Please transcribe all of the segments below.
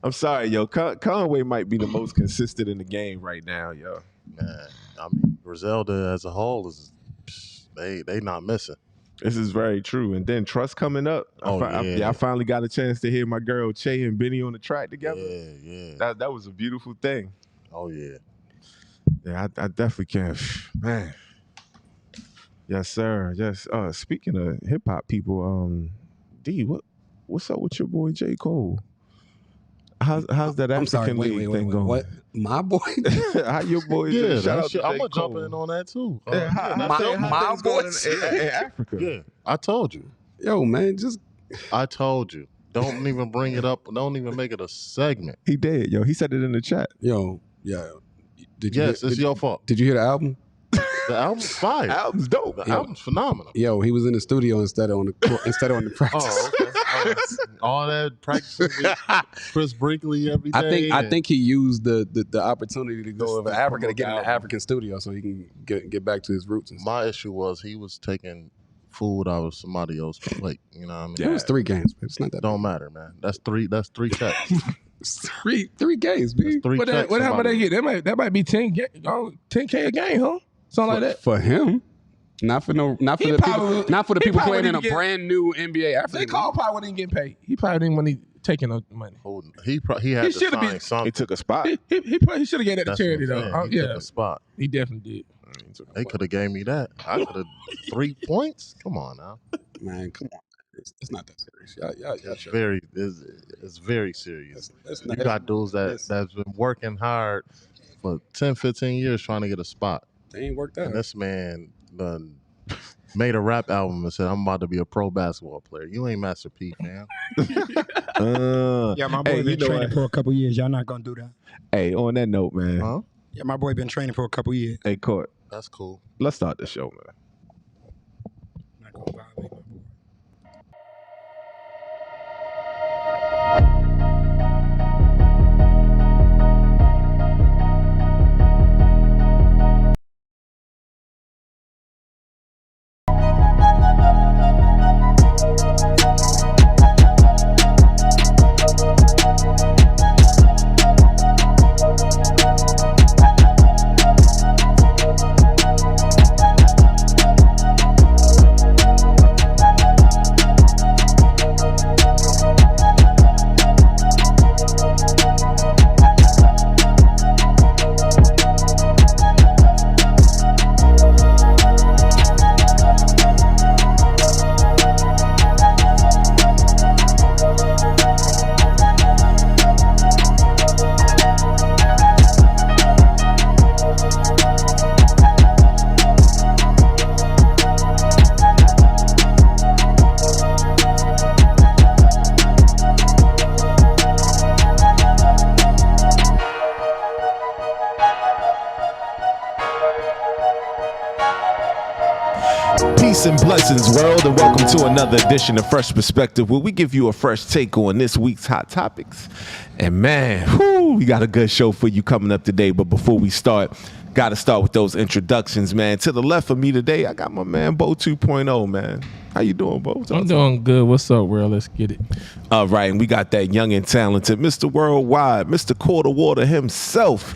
I'm sorry, yo. Conway might be the most consistent in the game right now, yo. Man, I mean, Griselda as a whole is they not missing. This is very true. And then Trust coming up. I finally got a chance to hear my girl Che and Benny on the track together. Yeah. That was a beautiful thing. Oh yeah. Yeah, I definitely can. Man. Yes, sir. Yes. Speaking of hip hop people, D, what's up with your boy J. Cole? How's that African League thing going? What? My boy? How your boy? Yeah, shout out to I'm J. gonna Cole. jump in on that too. My boys in Africa. Yeah, I told you. Yo, man, just I told you. Don't even bring it up. Don't even make it a segment. He did, yo. He said it in the chat. yo, yeah. It's your fault. Did you hear the album? The album's fire. Album's dope. The album's phenomenal. Yo, he was in the studio instead of on the practice. Oh, okay. All that practicing with Chris Brinkley every day. I think he used the opportunity to go over to Africa to promote get in the the African studio so he can get back to his roots. And stuff. My issue was he was taking food out of somebody else's plate. You know what I mean? It was 3 games. It's not that. Don't matter, man. That's three checks. three games, man. Three checks. What happened they get? That might be 10K a game, huh? Something like that. For him. Not for the people playing in a brand new NBA African. They call probably didn't get paid. He probably didn't want to taking no money. He had to sign something. He took a spot. He probably should have gave that to charity though. He took a spot. He definitely did. They could have gave me that. I could have 3 points. Come on now, man. Come on. It's not that serious. It's very serious. You got dudes that's been working hard for 10, 15 years trying to get a spot. They ain't worked out. And this man done made a rap album and said, "I'm about to be a pro basketball player." You ain't Master P, man. Yeah, my boy been training for a couple years. Y'all not gonna do that. Hey, on that note, man. Huh? Yeah, my boy been training for a couple years. Hey, Court. That's cool. Let's start the show, man. Not gonna violate my boy. Peace and blessings, world, and welcome to another edition of Fresh Perspective, where we give you a fresh take on this week's hot topics. And man, we got a good show for you coming up today. But before we start, got to start with those introductions, man. To the left of me today, I got my man Bo 2.0, man. How you doing, Bo? I'm doing good. What's up, world? Let's get it. All right, and we got that young and talented Mr. Worldwide, Mr. Quarter Water himself.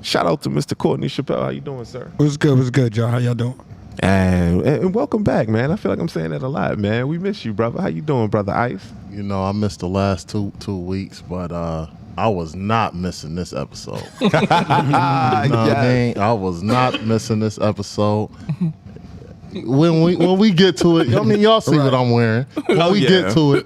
Shout out to Mr. Courtney Chappelle. How you doing, sir? What's good, y'all? How y'all doing? And welcome back, man. I feel like I'm saying that a lot, man. We miss you, brother. How you doing, brother Ice? You know, I missed the last two weeks, but I was not missing this episode. You know what I mean? I was not missing this episode. When we get to it, I mean, y'all see what I'm wearing. When we get to it,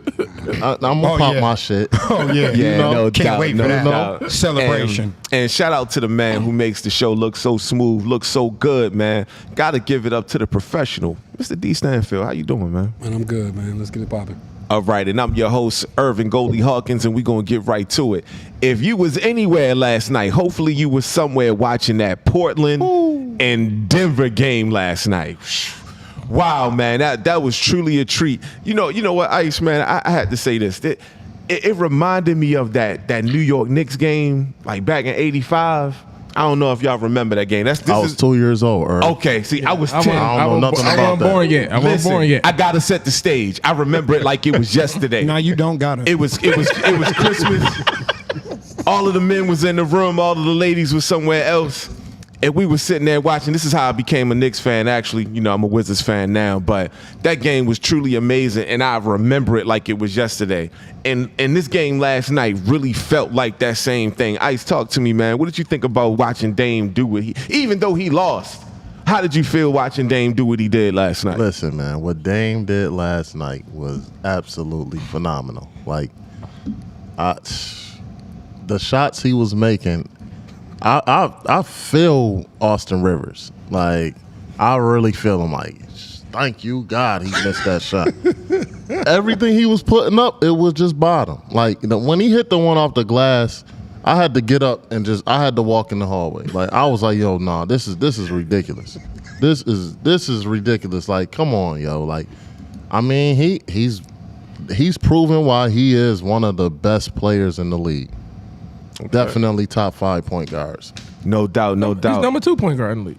I'm gonna pop my shit. Oh yeah, Yeah, no can't doubt, wait no for that doubt. celebration. And shout out to the man who makes the show look so smooth, look so good, man. Got to give it up to the professional, Mr. D. Stanfield. How you doing, man? Man, I'm good, man. Let's get it popping. All right, and I'm your host, Irvin Goldie Hawkins, and we're going to get right to it. If you was anywhere last night, hopefully you was somewhere watching that Portland and Denver game last night. Wow, man, that was truly a treat. You know what, Ice, man, I had to say this. It reminded me of that New York Knicks game, like back in '85. I don't know if y'all remember that game. I was 2 years old, Irv. Okay, see, I was 10. I don't know nothing about that. I wasn't born yet. I wasn't born yet. I gotta set the stage. I remember it like it was yesterday. No, you don't got it. It was Christmas. all of the men was in the room, all of the ladies was somewhere else. And we were sitting there watching. This is how I became a Knicks fan, actually. You know, I'm a Wizards fan now. But that game was truly amazing, and I remember it like it was yesterday. And this game last night really felt like that same thing. Ice, talk to me, man. What did you think about watching Dame do what even though he lost, how did you feel watching Dame do what he did last night? Listen, man, what Dame did last night was absolutely phenomenal. Like, the shots he was making, I feel Austin Rivers. Like, I really feel him. Like, thank you, God, he missed that shot. Everything he was putting up, it was just bottom. Like, when he hit the one off the glass, I had to get up and I had to walk in the hallway. Like, I was like, yo, nah, this is ridiculous. This is ridiculous. Like, come on, yo. Like, I mean, he's proven why he is one of the best players in the league. Okay. Definitely top 5 point guards. No doubt. He's number 2 point guard in the league.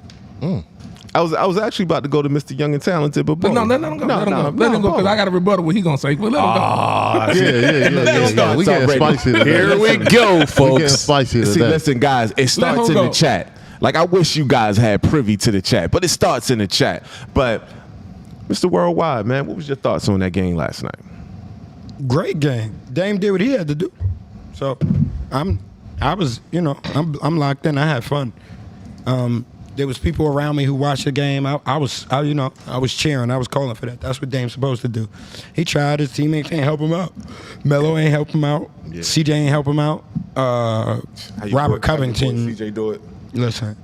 I was actually about to go to Mr. Young and Talented, but no, let him go. Let him go because I got a rebuttal what he gonna say. But let him go. Yeah. We getting spicy today. Here we go, folks. We getting spicy today. See, listen, guys, it starts in the chat. Like, I wish you guys had privy to the chat, but it starts in the chat. But Mr. Worldwide, man, what was your thoughts on that game last night? Great game. Dame did what he had to do. So I'm locked in. I had fun. There was people around me who watched the game. I was cheering. I was calling for that. That's what Dame's supposed to do. He tried. His teammates ain't help him out. Melo ain't help him out. Yeah. CJ ain't help him out. Robert Covington. CJ do it. Listen,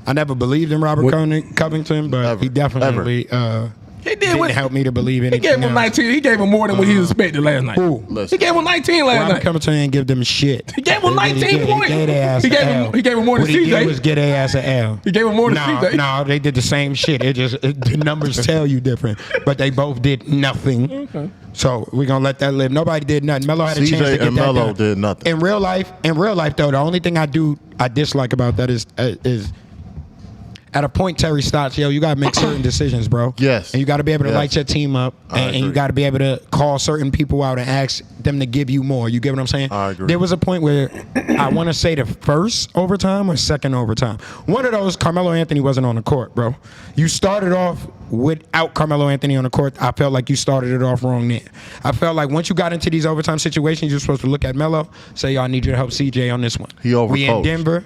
I never believed in Robert Covington, but he definitely didn't help me to believe anything. He gave him 19. He gave him more than what he expected last night. He gave him 19 last night. Robert Covington ain't give them shit. He gave him 19 points. He gave him more than CJ. What he did was get their ass an L. He gave him more than CJ. No, they did the same shit. The numbers tell you different, but they both did nothing. Okay. So we're gonna let that live. Nobody did nothing. Melo had a chance to get that done. Melo did nothing. In real life though, the only thing I dislike about that is at a point, Terry Stotts, you got to make certain decisions, bro. Yes. And you got to be able to light your team up, and you got to be able to call certain people out and ask them to give you more. You get what I'm saying? I agree. There was a point where I want to say the first overtime or second overtime. One of those, Carmelo Anthony wasn't on the court, bro. You started off without Carmelo Anthony on the court. I felt like you started it off wrong there. I felt like once you got into these overtime situations, you're supposed to look at Melo, say, I need you to help CJ on this one. He overcoached. We in Denver.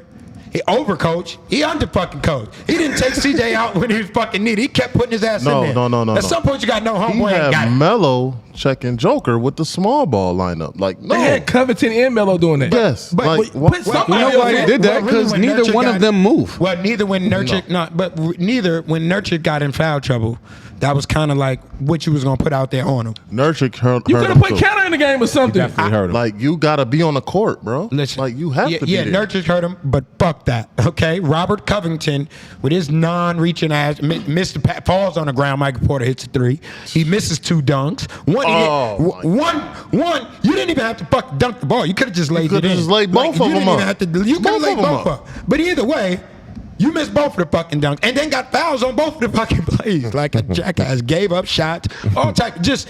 He overcoached. He under-fucking-coached. He didn't take CJ out when he was fucking needed. He kept putting his ass in there. No. At some point, you got no homeboy ain't got it. Melo checking Joker with the small ball lineup. Like, no. They had Covington and Melo doing that. Yes. But somebody did that because neither one of them moved. Well, neither when Nurkic when Nurkic got in foul trouble. That was kind of like what you was gonna put out there on him. Nurkic hurt You could have put Cannon in the game or something. Definitely hurt him. Like, you gotta be on the court, bro. Listen, like, you have to be there. Nurkic hurt him, but fuck that. Okay, Robert Covington with his non-reaching ass falls on the ground. Michael Porter hits a 3. He misses 2 dunks. One. You didn't even have to fuck dunk the ball. You could have just laid it in. Just laid both of them up. You could have laid both up. But either way. You missed both of the fucking dunks and then got fouls on both of the fucking plays. Like a jackass, gave up shots, all type. Just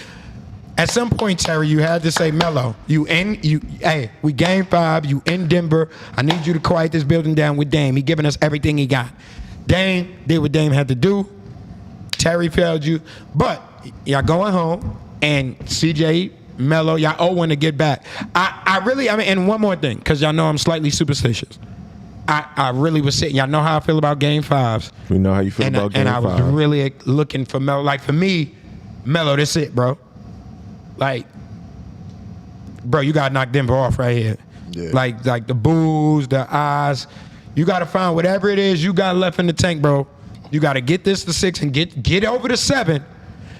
at some point, Terry, you had to say, Melo, hey, we game 5, you in Denver. I need you to quiet this building down with Dame. He giving us everything he got. Dame did what Dame had to do. Terry failed you. But y'all going home and CJ, Melo, y'all owe one to get back. And one more thing, because y'all know I'm slightly superstitious. I really was sitting. Y'all know how I feel about Game 5s. We know how you feel about Game 5. And I was really looking for Melo. Like, for me, Melo, that's it, bro. Like, bro, you got to knock Denver off right here. Yeah. Like the boos, the eyes. You got to find whatever it is you got left in the tank, bro. You got to get this to 6 and get over to 7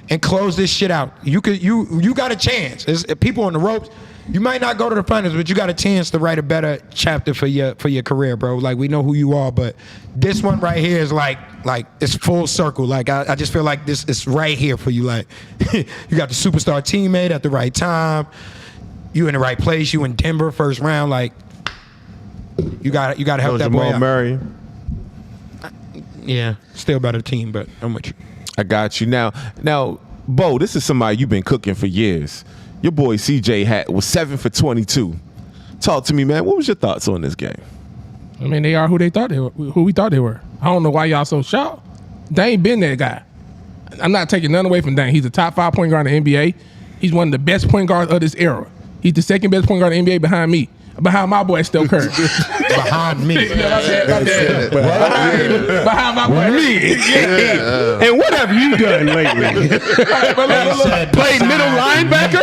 and close this shit out. You got a chance. There's people on the ropes. You might not go to the finals, but you got a chance to write a better chapter for your career, bro. Like, we know who you are, but this one right here is like it's full circle. Like, I just feel like this is right here for you. Like, you got the superstar teammate at the right time. You in the right place. You in Denver first round. Like, you got to help that boy out. Murray. Yeah, still better team, but I'm with you. I got you. Now, Bo, this is somebody you've been cooking for years. Your boy CJ was 7 for 22. Talk to me, man. What was your thoughts on this game? I mean, they are who we thought they were. I don't know why y'all so shocked. They ain't been that guy. I'm not taking none away from Dame. He's a top 5 point guard in the NBA. He's one of the best point guards of this era. He's the second best point guard in the NBA behind me. Behind my boy Steph Curry. Behind me. Behind my boy. Me. And what have you done lately? Played middle linebacker?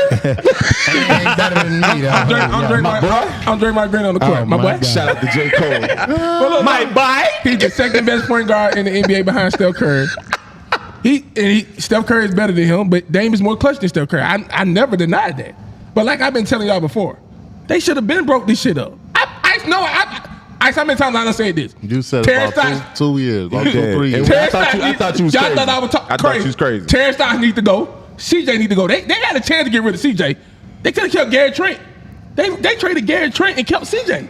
Ain't better than me, I'm Dre Mike Green on the court. My boy. Shout out to J. Cole. My boy? He's the second best point guard in the NBA behind Steph Curry. Steph Curry is better than him, but Dame is more clutch than Steph Curry. I never denied that. But like I've been telling y'all before, they should have been broke this shit up. How many times I done said this? You said Terrence about 2 years, about 2 did. 3 years. I thought you was y'all crazy. thought I was I thought you was crazy. Terrence Stotts need to go. CJ need to go. They had a chance to get rid of CJ. They could have kept Gary Trent. They traded Gary Trent and kept CJ.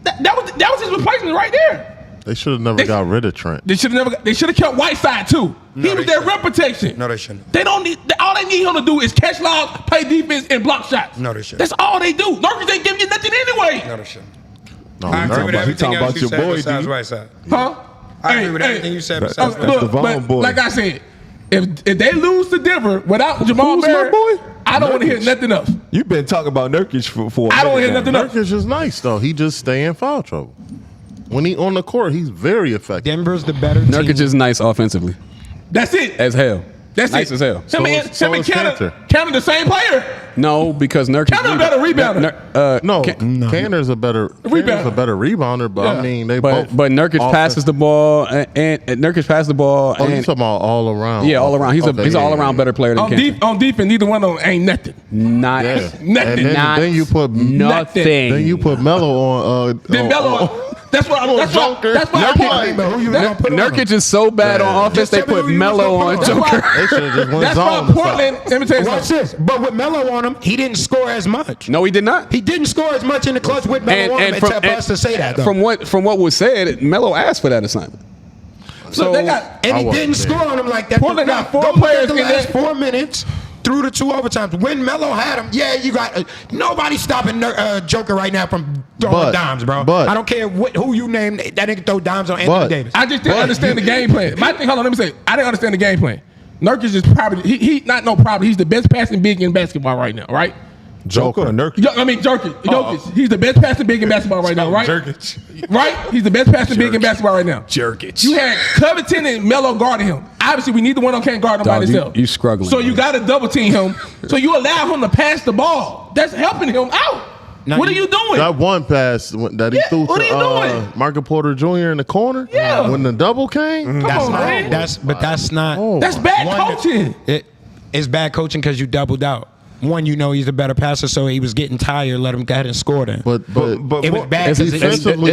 That was his replacement right there. They should have never got rid of Trent. They should have kept Whiteside too. He was their rim protection. No, they shouldn't. They don't need. All they need him to do is catch lobs, play defense, and block shots. No, they shouldn't. That's all they do. Nurkic ain't giving you nothing anyway. No, they shouldn't. No, I agree with he everything talking else about you your said boy, besides dude. Whiteside. Huh? I agree with everything you said besides That's that. the Vaughn boy. Like I said, if they lose to Denver without Jamal Who's my Murray, boy? I don't want to hear nothing else. You've been talking about Nurkic for a I don't minute hear now. nothing else. Nurkic is nice though. He just stay in foul trouble. When he on the court, he's very effective. Denver's the better Nurkic team. is nice offensively That's it. as hell. That's nice it. as hell. Him and Cantor. Cantor the same player. No, because Nurkic Cantor a better rebounder. No, Can- Cantor's a better rebounder, but I mean they both. but Nurkic passes the ball and Nurkic passes the ball. Oh, you and, talking about all around? yeah, all around. He's an all around better player than Cantor. On defense, neither one of them ain't nothing. Not Yeah. Nothing. And then you put nothing. Then you put Melo on. Then Melo. That's what I'm. That's Joker. what I'm. Nurkic is so bad on offense. They put Melo on Joker. They should have just went That's why zone. Portland. Let me tell you Watch something. this. But with Melo on him, he didn't score as much. No, he did not. He didn't score as much in the clutch with Melo on him. It's up us to say that, though. From what was said, Melo asked for that assignment. So they got. And I he wasn't didn't there. score on him like that. Portland got four Go look at players the in last that- 4 minutes through the 2 overtimes. When Melo had him, yeah, you got nobody stopping Joker right now from throwing But- dimes, bro. but- I don't care who you name. That nigga throw dimes on Anthony Davis. I just didn't understand the game plan. My thing. Hold on. Let me say. I didn't understand the game plan. Nurkic is probably he's the best passing big in basketball right now, right? Joker or Nurkic? Jokic. He's the best passing big in basketball right now, right? Right? He's the best passing big in basketball right now. Jerkic. You had Covington and Melo guarding him. Obviously, we need the one who can't guard him by Dog, himself. you struggling, So you bro. got to double team him. So you allow him to pass the ball. That's helping him out. What are you doing? That one pass that he threw what are you to doing? Michael Porter Jr. in the corner. Yeah. When the double came. Come on, man. That's not. Oh, That's bad One- coaching. It's bad coaching because you doubled out. One, you know he's a better passer, so he was getting tired. Let him go ahead and score then. But It was bad It's- because it's- defensively-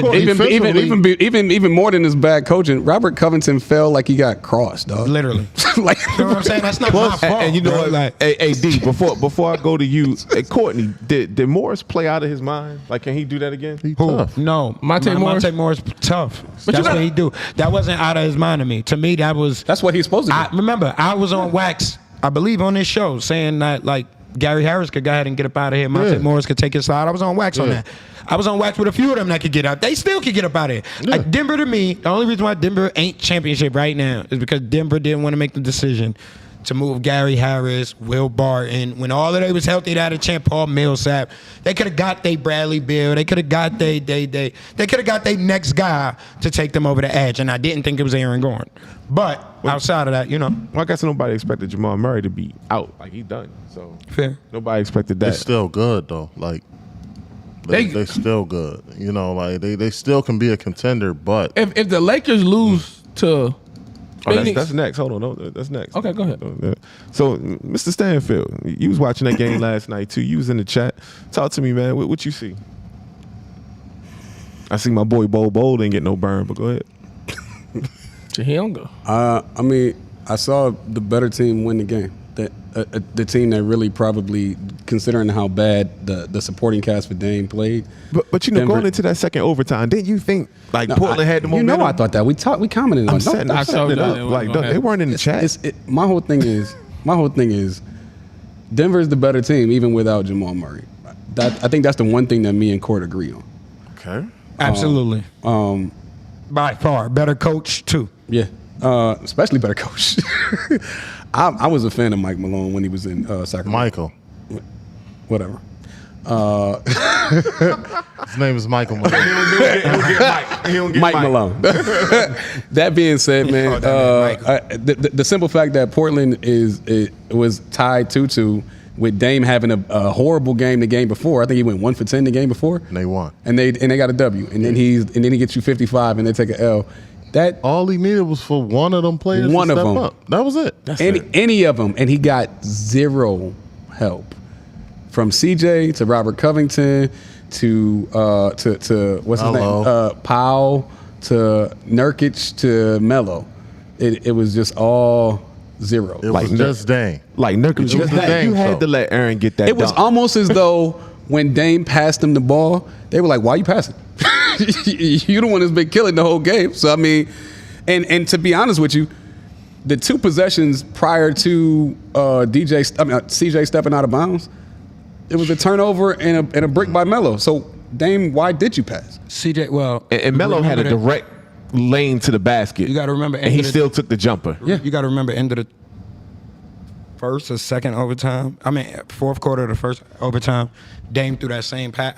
even more than his bad coaching, Robert Covington felt like he got crossed, dog. literally. Like, You know what I'm saying? That's not my fault. And you know bro. what? Like, Hey, D, before I go to you, Courtney, did Morris play out of his mind? Like, can he do that again? he who? tough. No, Monte Morris? Monte Morris tough. you That's got- what he do. That wasn't out of his mind to me. To me, that was. that's what he's supposed to do. I remember I was on wax, I believe, on this show saying that like Gary Harris could go ahead and get up out of here. Monte Morris could take his side. I was on wax on that. I was on wax with a few of them that could get out. They still could get up out of here. Like Denver to me, the only reason why Denver ain't championship right now is because Denver didn't want to make the decision to move Gary Harris, Will Barton. When all of they was healthy, they had a champ, Paul Millsap. They could have got they Bradley Beal. They could have got they could have got their next guy to take them over the edge. And I didn't think it was Aaron Gordon. But outside of that, you know, Well, I guess nobody expected Jamal Murray to be out. Like, he done. So fair. nobody expected They're that. still good though. Like they still good. You know, like they still can be a contender, but If the Lakers lose to Oh, Phoenix, that's next. Hold on. No, that's next. Okay, go ahead. So, Mr. Stanfield, you was watching that game last night, too. You was in the chat. Talk to me, man. What you see? I see my boy Bo didn't get no burn, but go ahead. he don't go. I mean, I saw the better team win the game. The team that really probably, considering how bad the supporting cast for Dame played. But you know, Denver- going into that second overtime, didn't you think like Portland had the You momentum? know, I thought that we commented on. I'm it. setting, I I'm setting told it y'all up. they Like, wasn't gonna they weren't in the chat. My whole thing is Denver's the better team even without Jamal Murray. I think that's the one thing that me and Court agree on. Okay. Absolutely. By far, better coach too. Yeah, especially better coach. I was a fan of Mike Malone when he was in Sacramento. Michael. Whatever. His name is Michael Malone. He don't get Mike Malone. That being said, man, the simple fact that Portland was tied 2-2 with Dame having a horrible game the game before. I think he went 1 for 10 the game before. And they won. And they got a W. And then he gets you 55 and they take an L. That All he needed was for one of them players One to of step them. up. That was it. any of them, and he got zero help from CJ to Robert Covington to what's his Melo. name, Powell to Nurkic to Melo. It was just all zero. It Like was just Dame. Like Nurkic, you was the Dame had show. to let Aaron get that. It was dunk. almost as though when Dame passed him the ball, they were like, "Why are you passing? You the one that's been killing the whole game." So I mean, and to be honest with you, the 2 possessions prior to CJ stepping out of bounds, it was a turnover and a brick by Melo. So Dame, why did you pass? CJ, well, And Melo had a remember that- direct lane to the basket. You got to remember, and he still took the jumper. Yeah, you got to remember end of the first or second overtime. I mean, fourth quarter of the first overtime. Dame threw that same pass.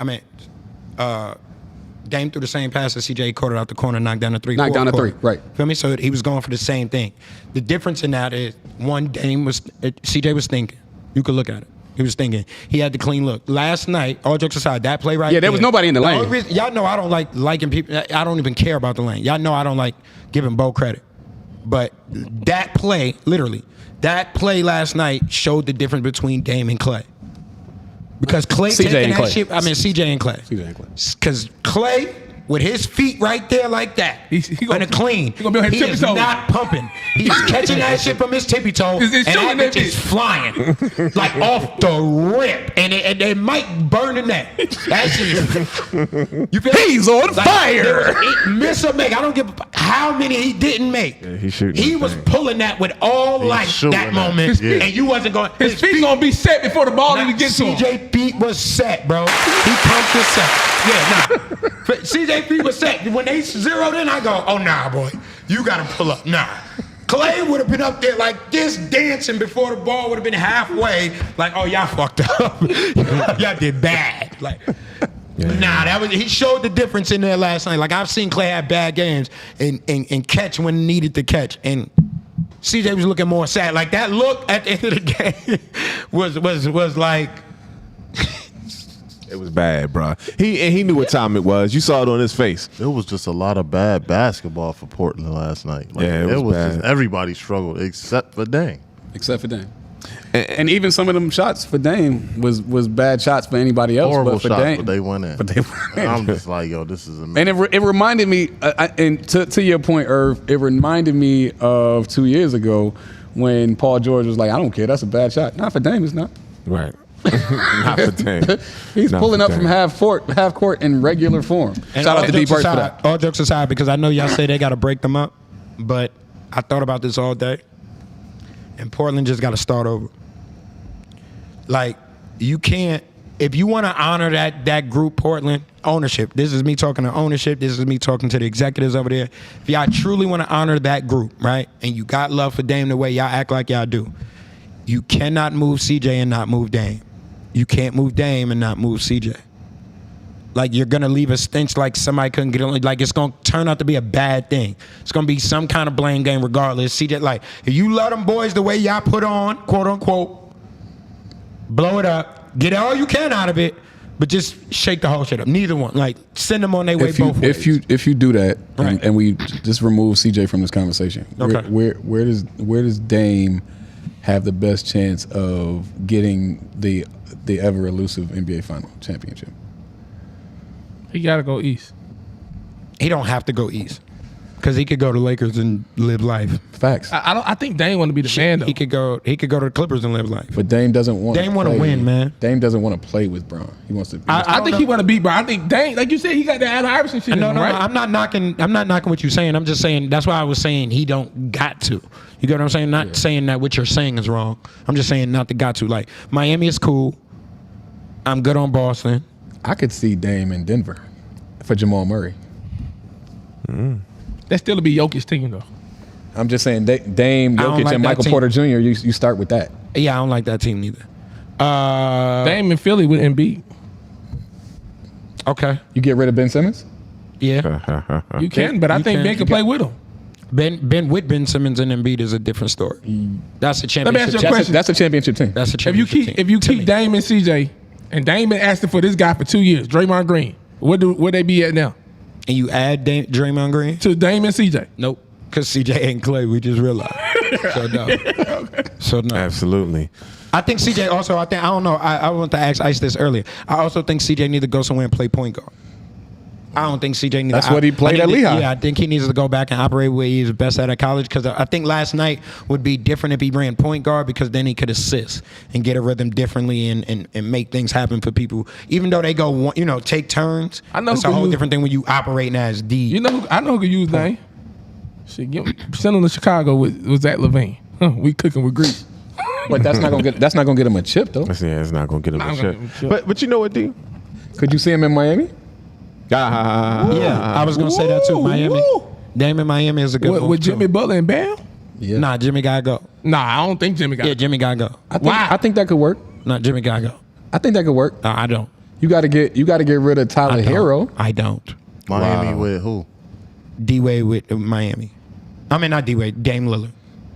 Dame threw the same pass as CJ caught it out the corner, knocked down the three. Knocked fourth down the quarter. three, right. Feel me? So he was going for the same thing. The difference in that is CJ was thinking. You could look at it. He was thinking. He had the clean look. Last night, all jokes aside, that play right Yeah, there was nobody in the lane. only reason- y'all know I don't like liking people. I don't even care about the lane. Y'all know I don't like giving Bo credit. But that play, literally, that play last night showed the difference between Dame and Clay. Because Clay CJ taking and that Clay. shit, I mean CJ and Clay. CJ and Clay. Because Clay, with his feet right there like that, He gonna- and a clean, he gonna be on his he tippy is toes. not pumping. He's catching that shit from his tippy toe, It's and that shooting that bitch is bitch. flying like off the rip, and it might burn the net. That shit is. You feel He's on fire. Miss or make. I don't give a how many he didn't make. Yeah, he's shooting He that was thing. pulling that with all life shooting that that. moment, Yeah. and you wasn't going. His feet gonna be set before the ball even gets to him. CJ feet was set, bro. He pumped his set. Yeah, nah. CJ feet was set. When they zeroed in, I go, oh nah, boy, you gotta pull up. Nah. Clay would have been up there like this dancing before the ball would have been halfway. Like, oh, y'all fucked up. Y'all did bad. Like, nah, he showed the difference in there last night. Like I've seen Clay have bad games and catch when needed to catch. And CJ was looking more sad. Like that look at the end of the game was like. It was bad, bro. He knew what time it was. You saw it on his face. It was just a lot of bad basketball for Portland last night. Like, Yeah, it was bad. just everybody struggled except for Dame. Except for Dame. And even some of them shots for Dame was bad shots for anybody else. Horrible but for shots, Dame, but they went in. But they went in. I'm just like, yo, this is amazing. And it reminded me, and to your point, Irv, it reminded me of 2 years ago when Paul George was like, I don't care, that's a bad shot. Not for Dame, it's not. Right. Not for Dame. He's Not pulling for up from Dame. half court in regular form. And Shout all out to D jokes Burst for aside- that. All jokes aside, because I know y'all say they got to break them up, but I thought about this all day, and Portland just got to start over. Like, you can't, if you want to honor that group, Portland, ownership, this is me talking to ownership, this is me talking to the executives over there. If y'all truly want to honor that group, right, and you got love for Dame the way y'all act like y'all do, you cannot move CJ and not move Dame. You can't move Dame and not move CJ. Like, you're going to leave a stench like somebody couldn't get on. Like, it's going to turn out to be a bad thing. It's going to be some kind of blame game regardless. CJ, like, if you love them boys the way y'all put on, quote unquote, blow it up, get all you can out of it, but just shake the whole shit up. Neither one. Like, send them on their way both ways. If you do that, Right. and we just remove CJ from this conversation, Okay. where does Dame have the best chance of getting the ever elusive NBA final championship? He gotta go east. He don't have to go east because he could go to Lakers and live life. Facts. I think Dame want to be the man though. He could go to the Clippers and live life. But Dame doesn't want. Dame wanna win, man. Dame doesn't want to play with Bron. He wants to. I think know. he want to beat Bron. I think Dame, like you said, he got the Allen Iverson shit. No, in him, right? I'm not knocking what you're saying. I'm just saying that's why I was saying he don't got to. You get what I'm saying? Not saying that what you're saying is wrong. I'm just saying not the got to. Like, Miami is cool. I'm good on Boston. I could see Dame in Denver for Jamal Murray. That still be Jokic's team though. I'm just saying, Dame, I don't Jokic, like and that Michael team. Porter Jr. You start with that. Yeah, I don't like that team neither. Dame in Philly with Embiid. Okay. You get rid of Ben Simmons. Yeah. You can, but I you think can. Ben can play with him. Ben Simmons and Embiid is a different story. That's a Let me ask championship. you a question. That's a championship team. That's a If championship you team. keep Dame and CJ, and Dame been asking for this guy for 2 years, Draymond Green, where they be at now? And you add Draymond Green? To Dame and CJ. Nope. Because CJ ain't Clay. We just realized. So no. So no. Absolutely. I think CJ also. I don't know. I want to ask Ice this earlier. I also think CJ need to go somewhere and play point guard. I don't think CJ needs. That's what he played at Lehigh. Yeah, I think he needs to go back and operate where he's best at college. Because I think last night would be different if he ran point guard, because then he could assist and get a rhythm differently and make things happen for people. Even though they go, take turns. I know it's who a whole you- different thing when you operating as D. You know, I know who could use Dame. Shit, send him to Chicago with Zach LaVine. We cooking with grease. But that's not gonna get him a chip though. Yeah, it's not gonna get him Not a gonna shit. get him a chip. But you know what, D? Could you see him in Miami? Yeah, I was gonna say that too. Miami. Dame in Miami is a good move With too. Jimmy Butler and Bam? Yeah. Nah, Jimmy gotta go. Nah, I don't think Jimmy got Yeah, Jimmy gotta go. Why? I think that could work. Nah, Jimmy gotta go. I think that could work. I don't. You got to get rid of Tyler I don't. Hero. I don't. Miami with who? D-Wade with Miami. I mean, not D-Wade. Dame Lillard.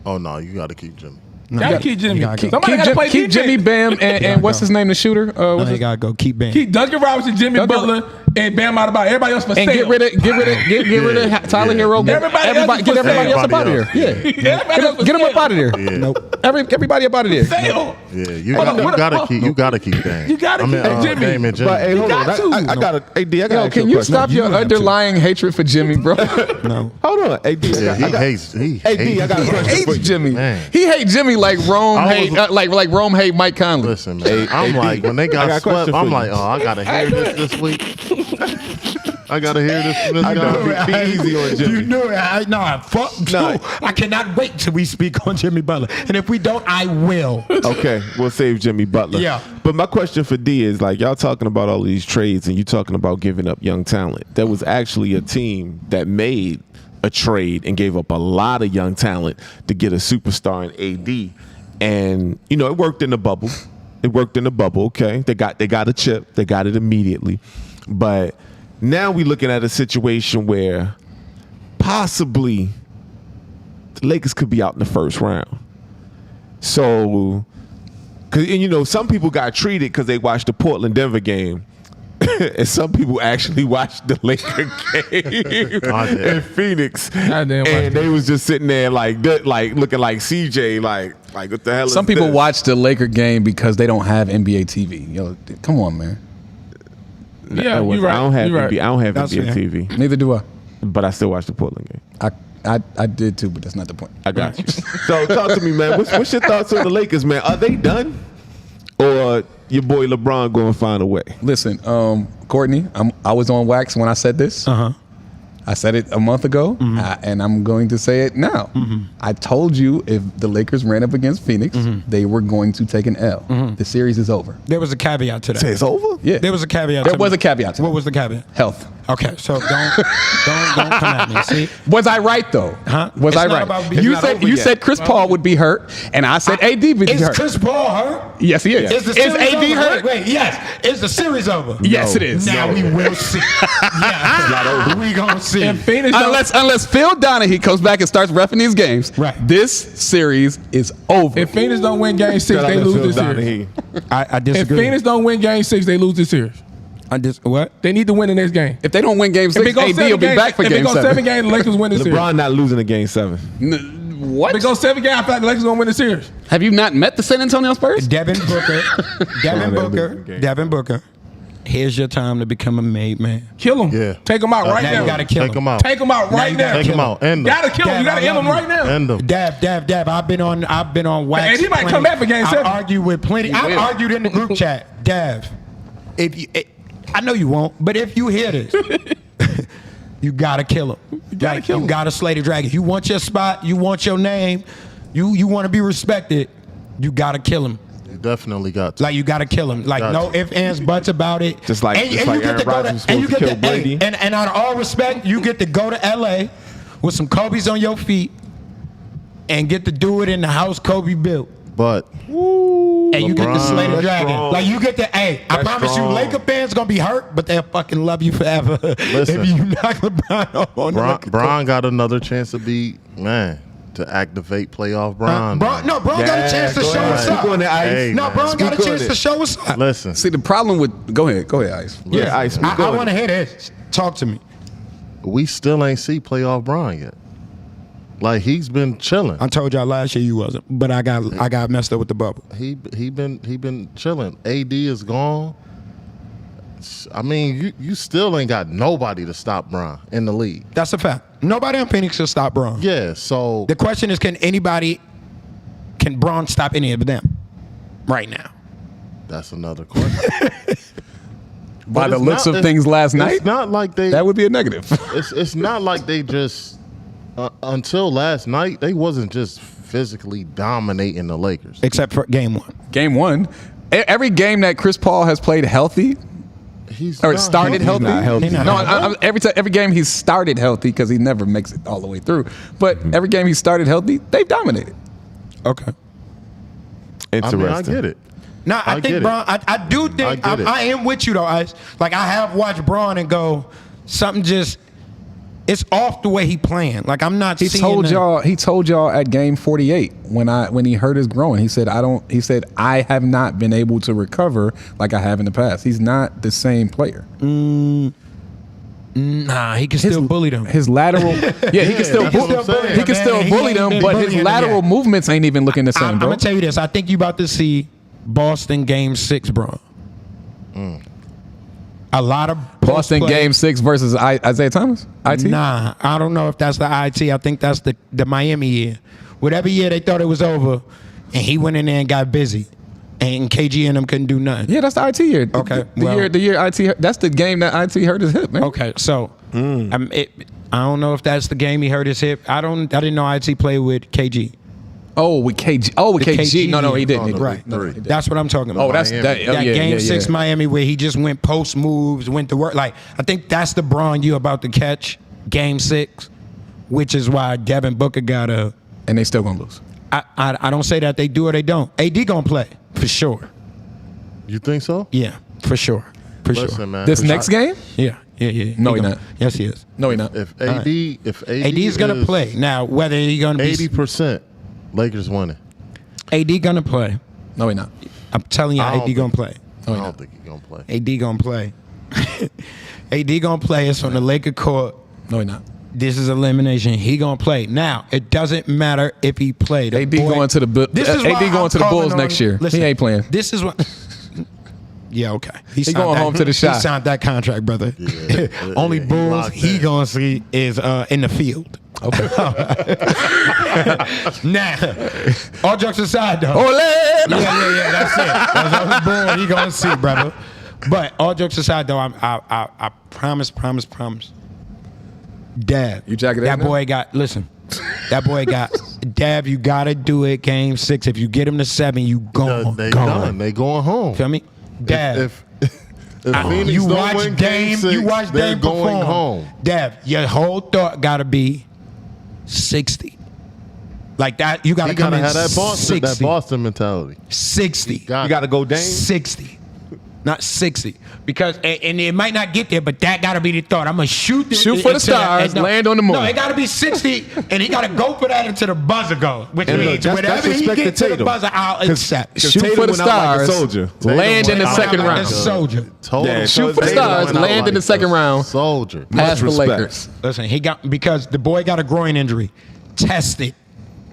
Oh no, you got to keep Jimmy. Gotta keep Jimmy. gotta go. Somebody gotta play Keep defense. Jimmy Bam and what's his name, the shooter? No, What's they his- gotta go. Keep Bam. Keep Duncan Robinson, Jimmy Duncan- Butler, and Bam out about everybody else for and sale. get rid of Tyler Hero. Get Everybody everybody else up out of here. Yeah, Everybody else for get him sale. up out of there. Yeah. Nope. Everybody up out of there. Sale. Yeah, you Hold on, what- gotta keep Dame. You gotta keep Jimmy. Dame and Jimmy. But hey, hold got on. to. I got a AD. I got Yo, can you stop your underlying hatred for Jimmy, bro? No. Hold on, AD. Yeah, he hates. AD, I got a question for Hates you. Jimmy. Man. He hates Jimmy like Rome I hate was- like Rome hate Mike Conley. Listen, man. Hey, I'm hey, like, D, when they I got got a swept, question I'm for like, you. oh, I gotta hear this week. I gotta hear this from this I guy. know. Be easy on Jimmy. You knew it. No, fuck Nah. you. I cannot wait till we speak on Jimmy Butler. And if we don't, I will. Okay, we'll save Jimmy Butler. Yeah. But my question for D is, like, y'all talking about all these trades and you talking about giving up young talent. There was actually a team that made a trade and gave up a lot of young talent to get a superstar in AD. And, it worked in the bubble. Okay. They got a chip. They got it immediately. But now we looking at a situation where possibly the Lakers could be out in the first round. So, some people got treated because they watched the Portland-Denver game. And some people actually watched the Laker game I did. in Phoenix. I didn't watch And they was just sitting there like looking like CJ, like what the hell is Some people this? watch the Laker game because they don't have NBA TV. Yo, come on, man. Yeah, I you're right. I don't have You're right. NBA, I don't have That's NBA fair. TV, Neither do I. but I still watch the Portland game. I did too, but that's not the point. I got you. So talk to me, man. What's your thoughts on the Lakers, man? Are they done, or your boy LeBron going to find a way? Listen, Courtney, I was on wax when I said this. Uh-huh. I said it a month ago, and I'm going to say it now. I told you if the Lakers ran up against Phoenix, they were going to take an L. The series is over. There was a caveat to that. Say it's over. Yeah, There was a caveat. There to was me. a caveat to What that. was the caveat? Health. Okay, so don't come at me. See, Was I right though? Huh? Was It's I not right? about being- You it's not said over you yet. said Chris Paul would be hurt, and I said AD would be is hurt. Chris Paul hurt? Yes, he is. Is the Is series AD over? hurt? Wait, yes. Is the series over? Yes, it is. Now we will see. Yeah, we gonna see. And Phoenix don't- Unless Phil Donahue comes back and starts reffing these games, Right. this series is over. if Phoenix don't win Game 6, Shout out they to lose Phil this series. Donahue. I If disagree. Phoenix don't win Game 6, they lose this series. What? They need to win the next game. If they don't win Game 6, If it goes AD seven will be games, back for if Game it goes 7. 7 games, the Lakers win the series. LeBron not losing a game 7. What? If it goes 7 games, I feel like the Lakers gonna win the series. Have you not met the San Antonio Spurs? Devin Booker. Devin they're Booker. losing the game. Devin Booker. Here's your time to become a made man. Kill them. Yeah. Take them out right Now now. you gotta kill Take him. him out. Take them out Now right you now. gotta Take him out. End him. Gotta kill them. You Damn, gotta I end them love right now. End him. Dab. I've been on wax. And he might come back for Game 7. I argue with plenty. I will. argued in the group chat. Dav, if you, I know you won't, but if you hear this, you gotta kill him. You gotta slay the dragon. You want your spot. You want your name. You want to be respected. You gotta kill him. definitely got to. Like you got to kill him. Like Got no to. ifs, ands, buts about it. Just like you Aaron get to go Rodgers was and you supposed to get kill Brady. and out of all respect, you get to go to LA with some Kobe's on your feet and get to do it in the house Kobe built. But And you get to LeBron, slay the that's dragon. strong. Like you get to, I That's promise strong. you, Laker fans gonna be hurt, but they'll fucking love you forever. Listen. if you knock LeBron off on the Laker court. Bron got another chance to be to activate playoff Bron. Bron got a chance to go show ahead. us Speak up. on it, Ice. Hey, No, man. Bron got a Speak on chance it. to show us up. Listen, See, the problem with go ahead, Ice. Yeah, Ice. speak I on want it. to hear this. Talk to me. we still ain't see playoff Bron yet. Like he's been chilling. I told y'all last year you wasn't, but I got messed up with the bubble. He been chilling. AD is gone. I mean, you still ain't got nobody to stop Bron in the league. That's a fact. Nobody in Phoenix will stop Bron. Yeah, so The question is, can Bron stop any of them right now? that's another question. By But the it's looks not- of things last night, it's not like they. that would be a negative. It's not like they just until last night they wasn't just physically dominating the Lakers. Except for game one. Game one, every game that Chris Paul has played healthy He's or not started healthy. not healthy. He's not No, healthy. every game he's started healthy because he never makes it all the way through. But every game he started healthy, they've dominated. Okay. I Interesting. mean, I get it. No, I get think it. Bron. I do think I get it. I am with you though, Ice. Like I have watched Bron and go, something just it's off the way he playing. Like I'm not. He seeing told that. y'all. He told y'all at game 48 when he hurt his groin. He said, He said, I have not been able to recover like I have in the past. He's not the same player. Nah, he can still bully them. His lateral, yeah, he can still that's what I'm saying. he can still Man, he bully ain't them, been but his bullying them lateral yet. movements ain't even looking the same, I'm bro. gonna tell you this. I think you about to see Boston Game 6, bro. A lot of Boston post-play- Game 6 versus Isaiah Thomas. IT. Nah, I don't know if that's the IT. I think that's the Miami year. Whatever year they thought it was over, and he went in there and got busy, and KG and them couldn't do nothing. Yeah, that's the IT year. Okay, the well- year IT. That's the game that IT hurt his hip, man. Okay, so I don't know if that's the game he hurt his hip. I didn't know IT played with KG. Oh, with KG. Oh, with The KG. No, he didn't. Oh, He no, didn't. Right. No, he didn't. That's what I'm talking about. Oh, that's Miami. that. Oh, that yeah, game yeah, 6 yeah. Miami where he just went post moves, went to work. Like I think that's the Bron you about to catch. Game 6, which is why Devin Booker got a. And they still gonna lose. I don't say that they do or they don't. AD gonna play for sure. You think so? Yeah, for sure. For Listen, sure. man. This for next game? Yeah. No, he gonna- not. Yes, he is. No, he not. If AD AD's gonna is play now. Whether he's gonna be 80%, Lakers winning. AD gonna play. No, he not. I'm telling you, I don't AD gonna play. I don't think he's gonna play. AD gonna play. AD gonna play. It's on the Laker court. No, he not. This is elimination. He gonna play. Now it doesn't matter if he played. AD going to the AD going to the Bulls next year. He ain't playing. This is what. Yeah, okay. He going home to the shot. He signed that contract, brother. Yeah. Only Yeah, he Bulls locked he in. gonna see is in the field. Okay. Now, all jokes aside, though. Ole! Yeah. That's it. That's all the Bull he gonna see, brother. But all jokes aside, though, I promise. Dab. You jacking that that boy got. Listen, that boy got. Dab, you gotta do it. Game 6. If you get him to 7, you gone. They gone. done. They going home. Feel me? Dab. If Phoenix you don't watch win Dame. Game 6, You watch they're Dame going perform. home. Dab, your whole thought gotta be 60. Like that, you gotta He come gotta in have that 60. Boston mentality. 60. You got to go Dame. 60. Not 60. Because, and it might not get there, but that got to be the thought. I'm going to shoot this. Shoot for the stars, land on the moon. No, it got to be 60, and he got to go for that until the buzzer goes. Which And look, means that's whenever he respect gets to to the Tatum. buzzer, I'll accept. Because Shoot Tatum for the went out like a stars. soldier. Land in the went second out round. like a Soldier. total Yeah, Shoot for the Tatum stars, went out land in the like second a round. Soldier. Past the respect. Lakers. Listen, he got, because the boy got a groin injury. Test it.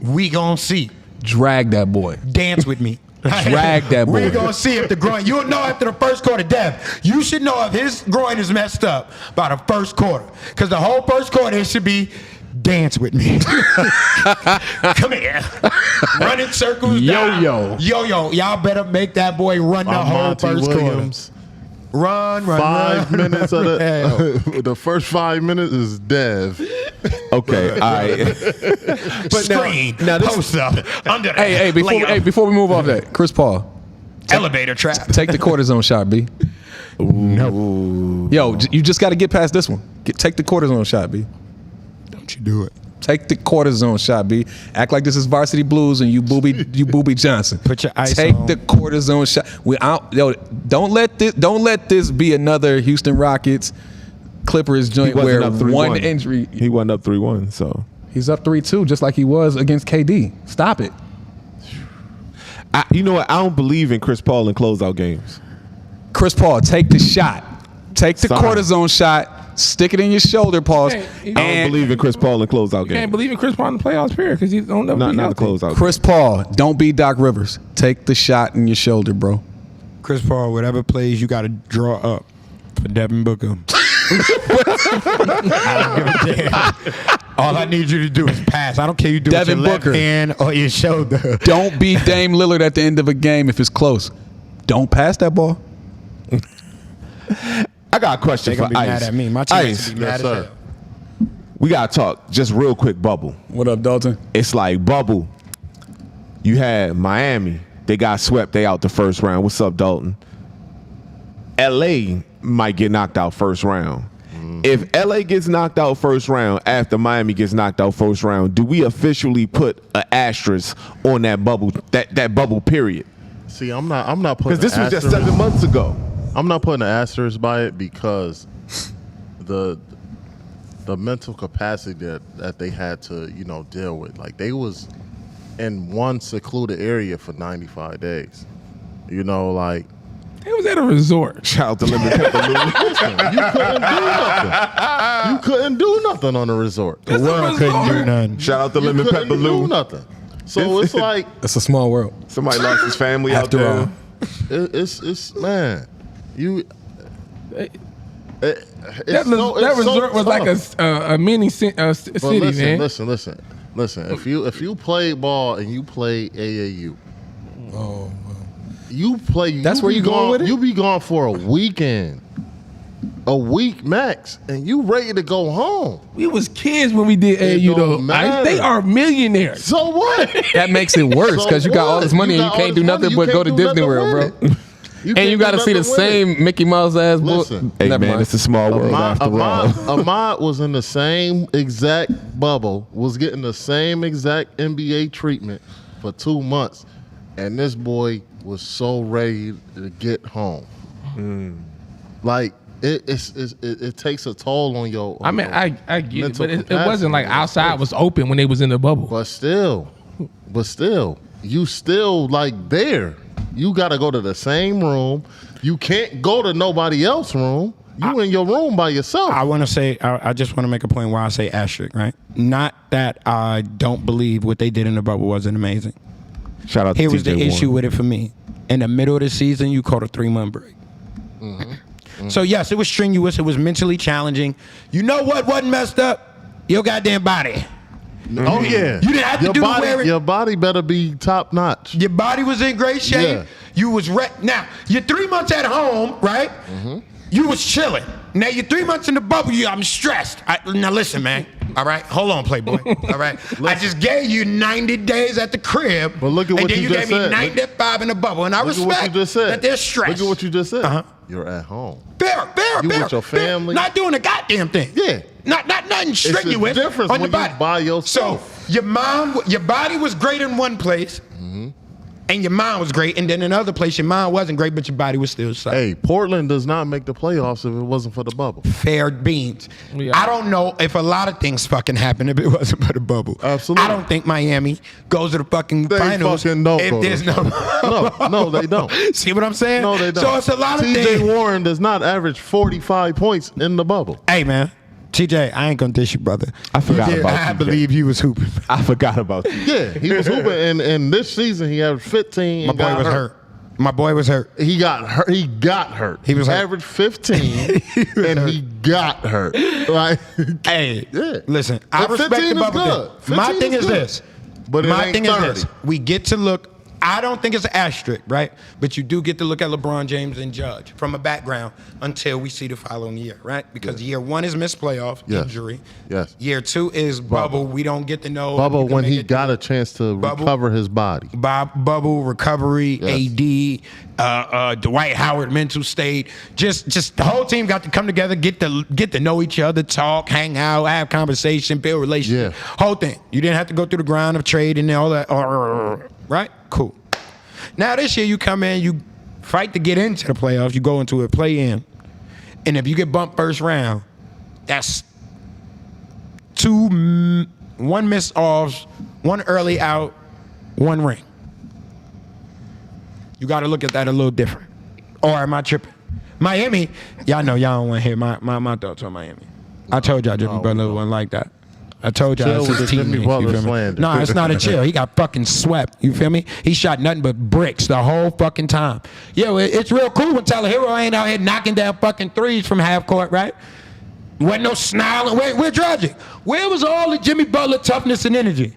We going to see. Drag that boy. Dance with me. Drag that boy. We're gonna see if the groin. You'll know after the first quarter, Dev. You should know if his groin is messed up by the first quarter, because the whole first quarter it should be dance with me. Come here, running circles. down. Yo. Y'all better make that boy run the whole Monty first Williams. quarter. Run. 5 minutes of Hell. the first 5 minutes is Dev. Okay, all right. But Screen. now this, Post up. Under that. Hey, layup. before we move off that, Chris Paul, Elevator trap. Take the cortisone shot, B. No. Yo, you just got to get past this one. Take the cortisone shot, B. Don't you do it. Take the cortisone shot, B. Act like this is Varsity Blues and you Booby Johnson. Put your ice Take on. the cortisone shot. Don't let this be another Houston Rockets Clippers joint wasn't where up 3-1. one injury. He went up 3-1, so. He's up 3-2, just like he was against KD. Stop it. You know what? I don't believe in Chris Paul in closeout games. Chris Paul, take the shot. Take the Sorry. cortisone shot. Stick it in your shoulder, pause. Hey, I don't believe in Chris Paul in closeout You can't games. believe in Chris Paul in the playoffs, period, because he don't never Not be the healthy. closeout. Chris Paul, don't be Doc Rivers. Take the shot in your shoulder, bro. Chris Paul, whatever plays you got to draw up for Devin Booker. I don't give a damn. All I need you to do is pass. I don't care you do it with Devin your left Booker. hand or your shoulder. Don't be Dame Lillard at the end of a game if it's close. Don't pass that ball. I got a question They're for going to be mad Ice. at me. My teammates Ice, be mad as sir. hell. we got to talk just real quick, Bubble. What up, Dalton? It's like Bubble. You had Miami. They got swept. They out the first round. What's up, Dalton? LA might get knocked out first round. If LA gets knocked out first round after Miami gets knocked out first round, do we officially put an asterisk on that bubble, that bubble period? See, I'm not putting. Because this was just asterisk- 7 months ago. I'm not putting an asterisk by it because the mental capacity that they had to deal with, like they was in one secluded area for 95 days. Like He was at a resort. Shout out to Lemon Pepper Lou. you couldn't do nothing. You couldn't do nothing on the resort. The world couldn't do nothing. Shout out to You Lemon couldn't Pepper do Lou. nothing. So it's like It's a small world. Somebody lost his family out After there. all. it's man, you. That so resort was like tough. a mini city, But man. listen. If you play ball and you play AAU, you play. That's where be you going gone- with it? You be gone for a weekend, a week max, and you ready to go home. We was kids when we did It AAU don't though. matter. They are millionaires. So what? That makes it worse because you got all this money and you got can't all do this nothing money, but you go to can't do Disney nothing World, with bro. it. And can't you do got to see the nothing with it. same Mickey Mouse ass book. Listen. Hey Never man, mind. it's a small world after all. Ahmad was in the same exact bubble, was getting the same exact NBA treatment for 2 months, and this boy was so ready to get home. Like it takes a toll on your. I mean, I get it, mental but it capacity, wasn't like man. outside was open when they was in the bubble. But still, you still like there. You got to go to the same room. You can't go to nobody else's room. You in your room by yourself. I want to say, I just want to make a point why I say asterisk, right? Not that I don't believe what they did in the bubble wasn't amazing. Shout out to Here was the TJ issue Warren. with it for me. In the middle of the season, you caught a 3-month break. So, yes, it was strenuous. It was mentally challenging. You know what wasn't messed up? Your goddamn body. Oh yeah, You didn't have to your do body, wearing- Your body better be top notch. Your body was in great shape. Yeah. You was now you're 3 months at home, right? You was chilling. Now you're 3 months in the bubble. I'm stressed. Now listen, man. All right, hold on, Playboy. All right, I just gave you 90 days at the crib. But look at what and then you you just gave me said. 95 in the bubble, and I Look at respect what you just said. that they're stressed. Look at what you just said. Uh-huh. You're at home. Fair. You with your family. Not doing a goddamn thing. Yeah. Not nothing strenuous difference on when your you body. by yourself. So your body was great in one place, and your mind was great, and then in another place your mind wasn't great, but your body was still solid. Hey, Portland does not make the playoffs if it wasn't for the bubble. Fair beans. Yeah. I don't know if a lot of things fucking happen if it wasn't for the bubble. Absolutely. I don't think Miami goes to the fucking They finals fucking don't if go to there's the no. No, they don't. See what I'm saying? No, they don't. So it's a lot of TJ things. Warren does not average 45 points in the bubble. Hey man, TJ, I ain't gonna dish you, brother. I forgot about I TJ. believe you was hooping. I forgot about you. Yeah, he was hooping, and this season he averaged 15. My and boy got was hurt. My boy was hurt. He got hurt. He got hurt. He was hurt. averaged 15, and he got hurt. Like, Hey, Yeah. listen, I But respect 15 the is bubble good. thing. My 15 thing is is good. this. But it my ain't thing 30. is this. We get to look I don't think it's an asterisk, right? But you do get to look at LeBron James and judge from a background until we see the following year, right? Because year 1 is missed playoff injury. Yes. Year 2 is bubble. We don't get to know. Bubba, when he got a chance to recover his body. Bubble recovery, Yes. AD, Dwight Howard mental state. Just the whole team got to come together, get to know each other, talk, hang out, have conversation, build relationship. Yeah. Whole thing. You didn't have to go through the grind of trade and all that. Right? Cool. Now this year you come in, you fight to get into the playoffs. You go into a play-in, and if you get bumped first round, that's 1 miss offs, 1 early out, 1 ring. You got to look at that a little different. Or am I tripping? Miami, y'all know y'all don't want to hear my thoughts on Miami. I told y'all Jimmy Butler wasn't like that. I told y'all Chill it's with his the Jimmy teammates. Butler You feel me? slander. No, it's not a chill. He got fucking swept. You feel me? He shot nothing but bricks the whole fucking time. Yo, it's real cool when Tyler Hero ain't out here knocking down fucking threes from half court, right? Wasn't no smiling. Where Dragic? Where was all the Jimmy Butler toughness and energy?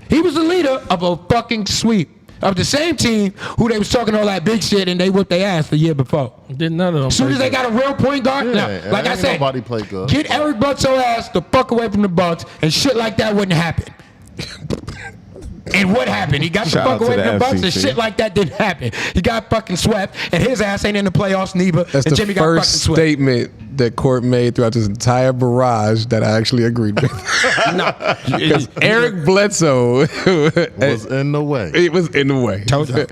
He was the leader of a fucking sweep of the same team who they was talking all that big shit and they whipped their ass the year before. Did none of them. As soon as they got a real point guard, Yeah, now, like I ain't said, nobody play good. get Eric Bledsoe's ass the fuck away from the Bucks and shit like that wouldn't happen. And what happened? He got the Shout fuck out to away the from the Bucks and FCC. shit like that didn't happen. He got fucking swept and his ass ain't in the playoffs neither. That's and the Jimmy got fucking first swept. statement that Court made throughout this entire barrage that I actually agreed with. Because Eric Bledsoe Was in the way. it was in the way. Told you.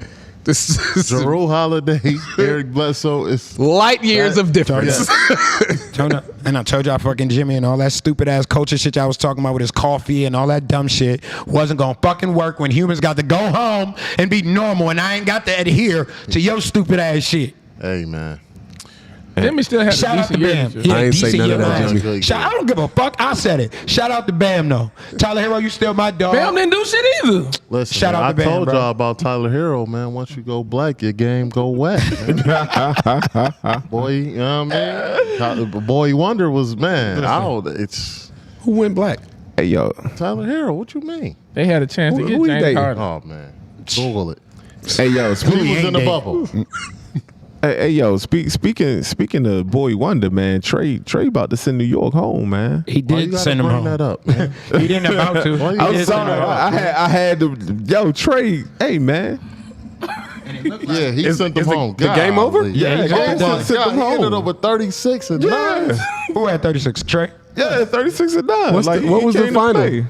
This is Jrue Holiday, Eric Bledsoe is light years of difference. And I told y'all fucking Jimmy and all that stupid ass culture shit y'all was talking about with his coffee and all that dumb shit wasn't gonna fucking work when humans got to go home and be normal and I ain't got to adhere to your stupid ass shit. Hey man. Jimmy still had Shout a out to decent year Bam. this year. I ain't say decent none of year that, last Jimmy. year. I don't give a fuck. I said it. Shout out to Bam though. Tyler Hero, you still my dog. Bam didn't do shit either. Listen, Shout man, out I to Bam, told bro. y'all about Tyler Hero, man. Once you go black, your game go wet. Boy, you know what I mean? Boy Wonder was, man, it's Who went black? Hey yo, Tyler Hero. What you mean? They had a chance to Who get he James dating? Harden. Oh, man. Google it. hey yo, He was in the bubble. hey yo, speaking of Boy Wonder, man, Trey about to send New York home, man. He Why you did gotta send him bring home. that up, man? He didn't about to. Why you He I'm did did send send sorry, him home. I had to. Yo, Trey, hey man, Yeah, he sent them is the- home. the game over? Golly. Yeah, he's yeah, fucking done. sent them He ended home. up with 36 and 9. Yeah, Who had 36? Trey? yeah, 36 and 9. What was the came to final? play.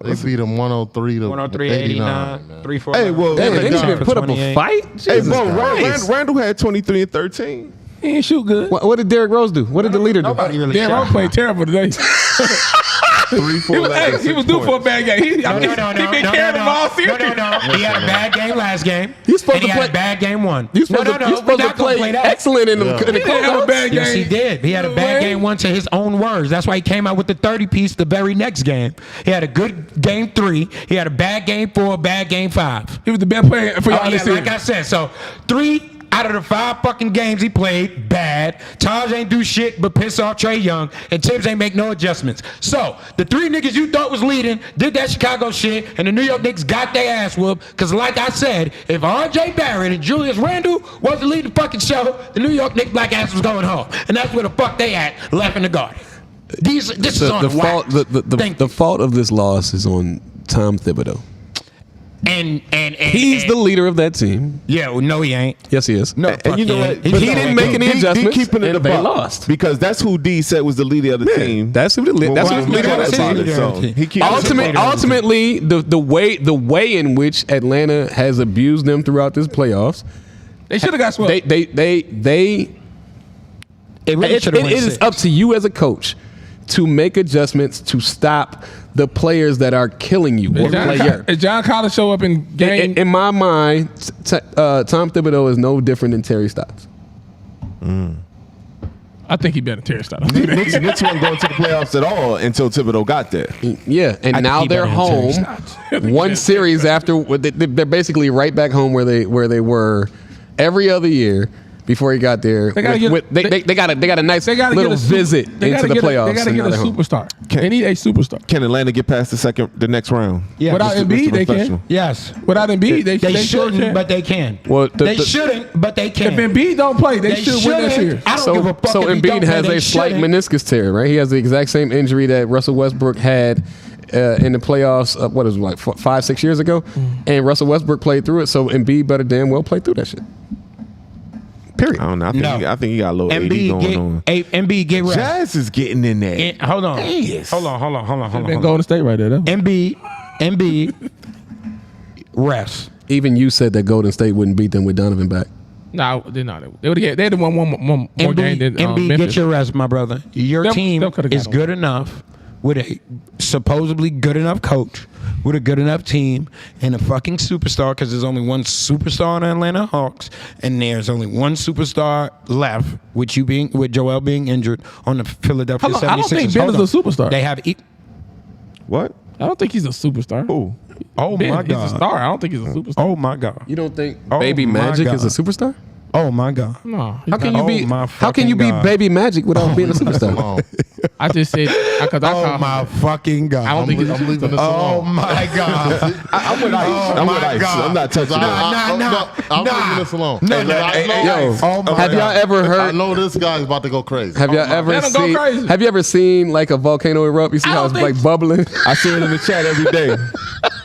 They beat him 103 to 103, 89. 89, man. 3, 4. Hey, well, Damn, hey, they didn't God, even put up a 28. fight? Hey, Jesus bro, Christ. Randall had 23 and 13. He ain't shoot good. What did Derrick Rose do? What did the leader do? Nobody really Darren shot. Rose played terrible today. 3, 4, He was due for a bad game. He been carrying the ball serious. No. He had a bad game last game. He's supposed and he to had play- a bad game one. You're supposed to We're not gonna play that. excellent in the, Yeah. in the He didn't have a clubhouse. bad Yes, he game. did. He had a bad game one to his own words. That's why he came out with the 30-piece the very next game. He had a good game 3. He had a bad game 4, bad game 5. He was the best player for y'all Oh, yeah, this season. like I said, so 3 out of the 5 fucking games he played, bad. Taj ain't do shit but piss off Trae Young, and Tibbs ain't make no adjustments. So, the 3 niggas you thought was leading did that Chicago shit, and the New York Knicks got their ass whooped, because like I said, if R.J. Barrett and Julius Randle wasn't leading the fucking show, the New York Knicks black ass was going home. And that's where the fuck they at, left in the garden. This is on The the fault, the fault of this loss is on Tom Thibodeau. And He's the leader of that team. Yeah, well, no, he ain't. Yes, he is. No, And you know what? He But he didn't make any adjustments, keeping it and a they buck. lost. Because that's who D said was the leader of the team. That's who the leader of the team. So he keeps Ultimately, the way in which Atlanta has abused them throughout this playoffs, They should have got swept. It really it should have went is 6. up to you as a coach to make adjustments to stop the players that are killing you. Or player. If John Collins show up in game, In my mind, Tom Thibodeau is no different than Terry Stotts. I think he better Terry Stotts. Knicks weren't going to the playoffs at all until Thibodeau got there. Yeah, and now he they're better home. than Terry One series after they're basically right back home where they were every other year. before he got there. They gotta They got a nice They got to little get a super- visit they into gotta the get a- playoffs. They got to and get now a they're home. superstar. They need a superstar. Can Atlanta get past the next round? Yeah. Without Mr. Embiid, they Professional. can. Yes. Without Embiid, They sure shouldn't, can. but they can. Well, they shouldn't, but they can. If Embiid don't play, they should win that shouldn't. series. I don't give a fuck So if he Embiid don't play, has they a slight shouldn't. meniscus tear, right? He has the exact same injury that Russell Westbrook had in the playoffs. What is it, like 5-6 years ago? And Russell Westbrook played through it. So Embiid better damn well play through that shit. Period. I don't know. I think he got a little AD Embiid going on. Embiid get rest. Jazz is getting in there. Hold on. Yes. Hold on. Been Golden State right there. Though. Embiid rest. Even you said that Golden State wouldn't beat them with Donovan back. No, they're not. They would have. They'd have won one more game than Embiid, Memphis. get your rest, my brother. Your Steph- team Steph coulda got is him. good enough with a supposedly good enough coach, with a good enough team, and a fucking superstar. Because there's only one superstar in the Atlanta Hawks, and there's only one superstar left, with Joel being injured on the Philadelphia 76ers. I don't think Ben Hold is a on. superstar. They have. What? I don't think he's a superstar. Who? Oh Ben, my he's a god. star. I don't think he's a superstar. Oh my god. You don't think Oh Baby my Magic is a God. superstar? Oh my god. No, How can you Oh be? my How can you be fucking God. Baby Magic without being a superstar? I just said because I Oh call my him. fucking god. I don't think he's a I'm leaving this Oh alone. my god. I'm with ice. Oh I'm my with ice. God. I'm not touching that. I'm leaving this alone. No, Hey, no, I hey, know- hey, Yo, oh my have y'all God. ever I heard? know this guy's about to go crazy. Have y'all ever Let 'em go seen? crazy. Have you ever seen like a volcano erupt? You see I how don't it's think like so. bubbling? I see it in the chat every day.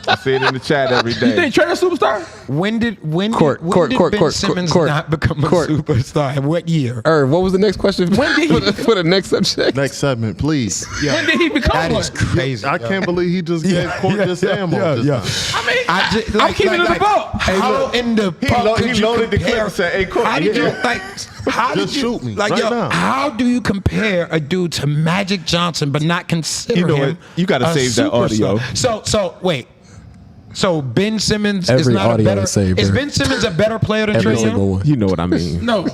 I see it in the chat every You day. think Trey a superstar? When did Court, Ben Simmons not become a superstar? In what year? Irv, what was the next question? When did he- for the next subject? Next segment, please. When did he become That one? is crazy. I can't believe he just gave Court this ammo. this time. I mean, just, I'm keeping it in the vote. How in the fuck could you loaded the clip compare? and said, "Hey, Court, how did you yeah." like? How Just did you shoot me like? right Yo, now. how do you compare a dude to Magic Johnson but not consider You know him? what? You gotta a save that superstar? audio. So wait. So Ben Simmons is Every not a audio better. is saved, Is Irv. Ben Simmons a better player than Every Trae single Young? one. You know what I mean. No.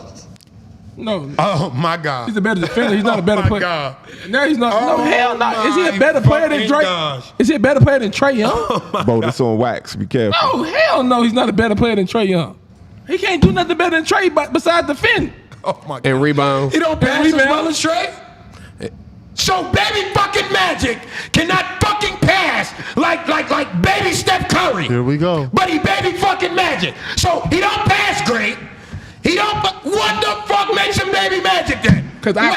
Oh my God. He's a better defender. He's not a better my player. God. No, he's not. Oh no, hell no. Is he a my better player than fucking Drake? gosh. Is he a better player than Trae Young? Bo, this on wax. Be careful. Oh, hell no. He's not a better player than Trae Young. He can't do nothing better than Trae besides defend. Oh my God. And rebound. He don't pass as rebound. well as Trey. So baby fucking Magic cannot fucking pass like baby Steph Curry. Here we go. But he baby fucking Magic. So he don't pass great. He don't. What the fuck makes him baby Magic then? Because I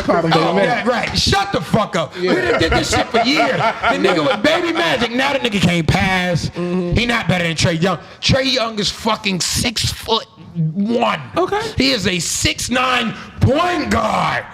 called him Oh, baby yeah, man. right. Shut the fuck up. We done did this shit for years. The nigga was baby Magic. Now the nigga can't pass. He not better than Trae Young. Trae Young is fucking 6'1". Okay. He is a 6'9" point guard.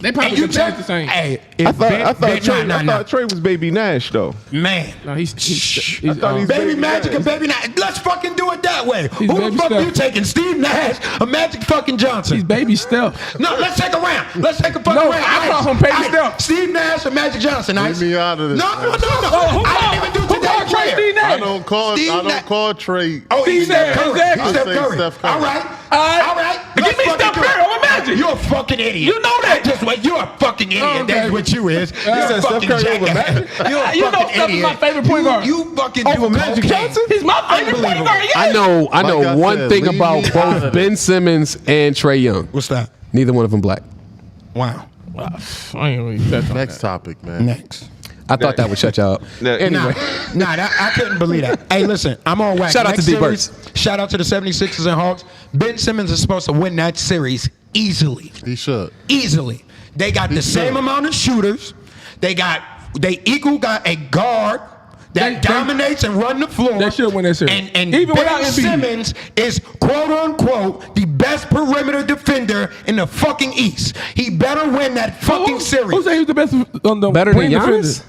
They probably And you could pass tell the same. Hey, I thought Trey was Baby Nash though. man. No, he's I thought he's Baby Baby Magic Nash. and Baby Nash. Let's fucking do it that way. Who the Baby fuck Steph. you taking? Steve Nash or Magic fucking Johnson? He's baby Steph. No, let's take a round. Let's take a fucking No, round. I call him Baby All right, Steph. Steve Nash or Magic Johnson. Ice. Leave me out of this. No. Oh, who I didn't even do who today called Trey player. Steve Nash? I don't call. Steve I Na- don't call Trey. Oh, he's Steve Steph Nash, Curry. exactly. He's Steph I say Curry. Steph Curry. All right. right. All right. Give Let's me fucking Steph do it. Curry over Magic. You're a fucking idiot. You know that. Just wait. You're a fucking idiot. Okay. That's what you is. You're a said Steph fucking Curry over jackass. Magic? You're a You know fucking Steph is idiot. my favorite point guard. You fucking Over do Magic cocaine. Johnson? He's my favorite point guard. Yeah. I know Like I one said, thing leave about me out both of Ben Simmons and Trae Young. What's that? Neither one of them black. Wow. I ain't really touch on Next that. topic, man. Next. I thought that would shut y'all up. Anyway, I couldn't believe that. Hey, listen, I'm on wax. Shout out to Next D. series, shout out to the 76ers and Hawks. Ben Simmons is supposed to win that series easily. He should. Easily. They got the same amount of shooters. They got a guard that They- dominates and run the floor. They should win that series. And Even Ben without Embiid. Simmons is quote unquote the best perimeter defender in the fucking East. He better win that fucking series. Who say he's the best on the better than wing defender? Giannis?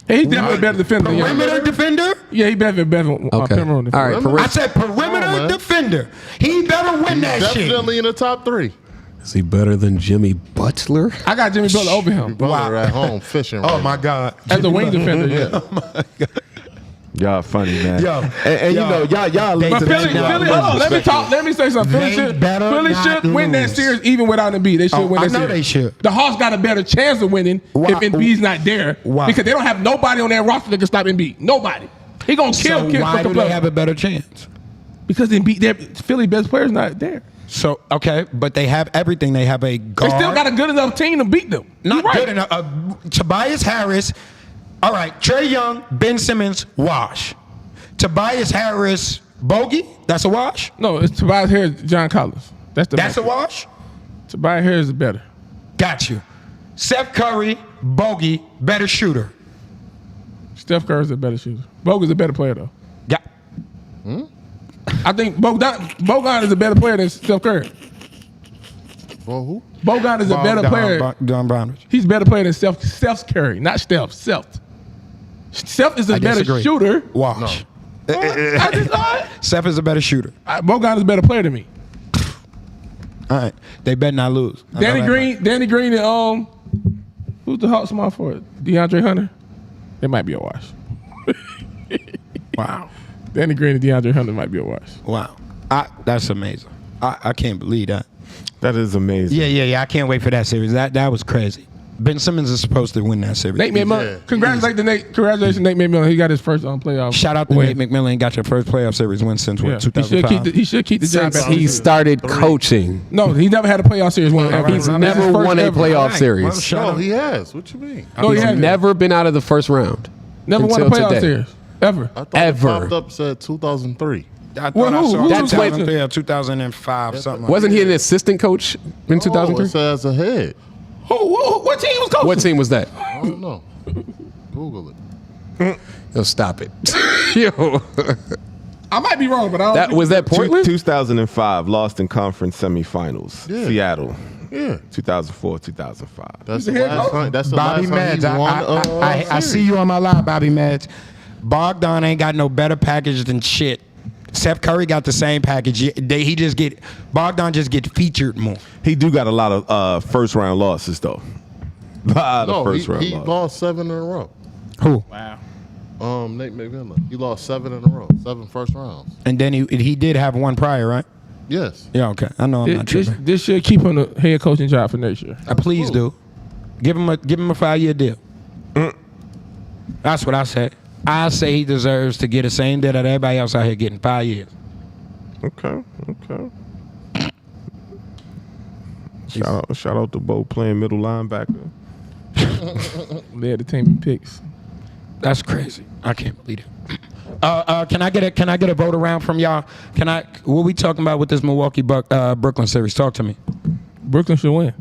Yeah, he's definitely better defender than Giannis. Perimeter defender? Yeah, he better Okay. perimeter defender. All right. I said perimeter man. defender. He better win that shit. Definitely in the top 3. Is he better than Jimmy Butler? I got Jimmy Butler over him Brother at home fishing. Oh right my now. God. as a wing defender. Yeah. Y'all funny, man. Yo, and yo. you know, y'all They listen But to Philly, me. hold on. Let me say something. They better Philly not should win that lose. series even without Embiid. They should Oh, win I that know series. they should. The Hawks got a better chance of winning Why- if Embiid's not there Why? because they don't have nobody on that roster that can stop Embiid. Nobody. He gonna kill So why fucking do they play. have a better chance? Because Embiid, Philly best player's not there. So okay, but they have everything. They have a guard. They still got a good enough team to beat them. Not You're right. good enough. Tobias Harris. All right, Trey Young, Ben Simmons, wash. Tobias Harris, bogey. That's a wash. No, it's Tobias Harris, John Collins. That's a wash. Tobias Harris is better. Got you. Seth Curry, bogey, better shooter. Steph Curry's a better shooter. Bogey's a better player though. Got. I think Bogut is a better player than Steph Curry. Well, who? Bogut is a better player. Don Brownridge. He's a better player than Steph's Curry, not Steph. Steph is a I better disagree. shooter. Wash. I just lied. Steph is a better shooter. Bogut is a better player than me. All right, they better not lose. I know Danny that Green, and who's the hot small for it? DeAndre Hunter. They might be a wash. much. Wow, Danny Green and DeAndre Hunter might be a wash. wow, that's amazing. I can't believe that. That is amazing. Yeah. I can't wait for that series. That was crazy. Ben Simmons is supposed to win that series. Nate McMillan. Congratulations, Nate McMillan. He got his first playoff. Shout out to win. Nate McMillan. Got your first playoff series win since what? Yeah. 2005. He should keep the Jazz. He started coaching. No, he never had a playoff series win ever. He's This is never his first won a ever. playoff Well, series. shout No, out. he has. What you mean? No, he He's hasn't. never been out of the first round. Never won a until playoff today. series ever. I thought Ever. it popped up said 2003. I thought Well, I who- saw who- That's when- 2003 or 2005, something like Wasn't he an assistant coach in Oh, 2003? it says ahead. What team was coaching? What team was that? I don't know. Google it. Yo, stop it. Yo, I might be wrong, but I don't that think was that Portland. 2005, lost in conference semifinals. Yeah. Seattle. Yeah. 2004, 2005. That's the the head last coach? time. That's the Bobby last time Meds. he's won. I see you on my line, Bobby Meds. Bogdan ain't got no better package than shit. Seth Curry got the same package. Bogdan just get featured more. He do got a lot of first round losses though. A lot of No, first round he losses. lost 7 in a row. Who? Nate McMillan. He lost 7 in a row. 7 first rounds. And then he did have one prior, right? Yes. Yeah, okay. I know I'm not tripping. This should keep him the head coaching job for next year. Please do. Give him a 5-year deal. That's what I said. I say he deserves to get the same deal that everybody else out here getting 5 years. Okay. Shout out to Bo playing middle linebacker. Led the team in picks. That's crazy. I can't believe it. Can I get a vote around from y'all? What we talking about with this Milwaukee Brooklyn series? Talk to me. Brooklyn should win.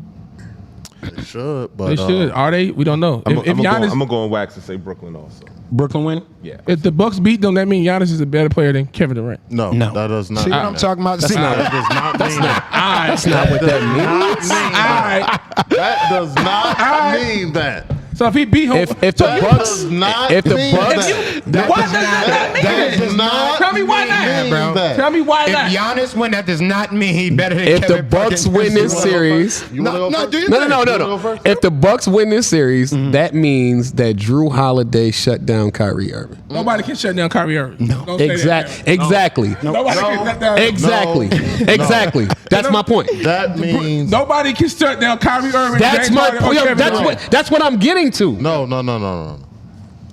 They should, but They should. Are they? We don't know. I'm If Giannis, gonna go on wax and say Brooklyn also. Brooklyn win? Yeah. if the Bucks beat them, that means Giannis is a better player than Kevin Durant. no, No. that does not. See what I'm talking about? See, That does not mean that. That's not what that means. All right. That does not mean that. So if he beat him, If the That Bucks, does not if the mean Bucks, that. why does that mean That it? does not Tell me why not, mean bro. that. Tell me why if not. Giannis win, that does not mean he better than if the Kevin Bucks fucking win this Durant. series, You wanna go No, first? do you no. You wanna go first? If the Bucks win this series, that means that Drew Holiday shut down Kyrie Irving. Nobody can shut down Kyrie Irving. Don't say that. Exactly. Nobody can shut down. Exactly. Exactly. That's my point. That means Nobody can shut down Kyrie Irving. That's James my Harden, or point. Kevin Durant. That's what I'm getting to. no.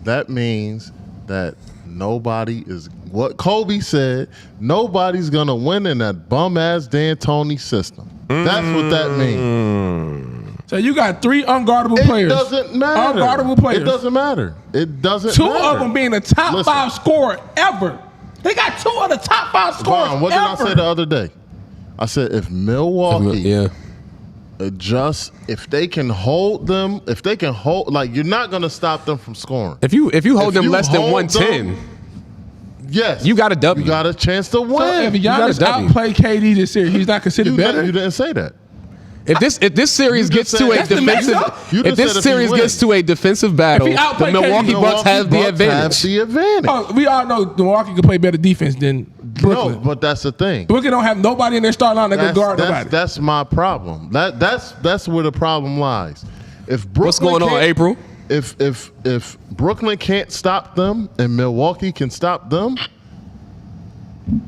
That means that nobody is what Kobe said. Nobody's gonna win in that bum ass D'Antoni system. That's what that means. So you got 3 unguardable It players. doesn't matter. Unguardable players. It doesn't matter. It doesn't. 2 matter. of them being the top Listen. 5 scorer ever. They got 2 of the top 5 scorers Vaughn, what did I ever. say the other day? I said if Milwaukee Yeah. adjust, if they can hold them, like you're not gonna stop them from scoring. If you hold If them you less than hold 110, Yes, you got a W. You got a chance to win. So if got a Giannis W. outplayed KD this series, he's not considered you better. didn't say that. if this series You gets just to said- a That's the defensive, matchup? You if just this said if he series wins. gets to a defensive battle, If he outplayed the Milwaukee KD, Bucks have the Bucks advantage. Have the advantage. Oh, we all know Milwaukee can play better defense than Brooklyn. No, but that's the thing. Brooklyn don't have nobody in their start line that can guard nobody. That's my problem. That's where the problem lies. If Brooklyn What's going on, can't- April? If Brooklyn can't stop them and Milwaukee can stop them,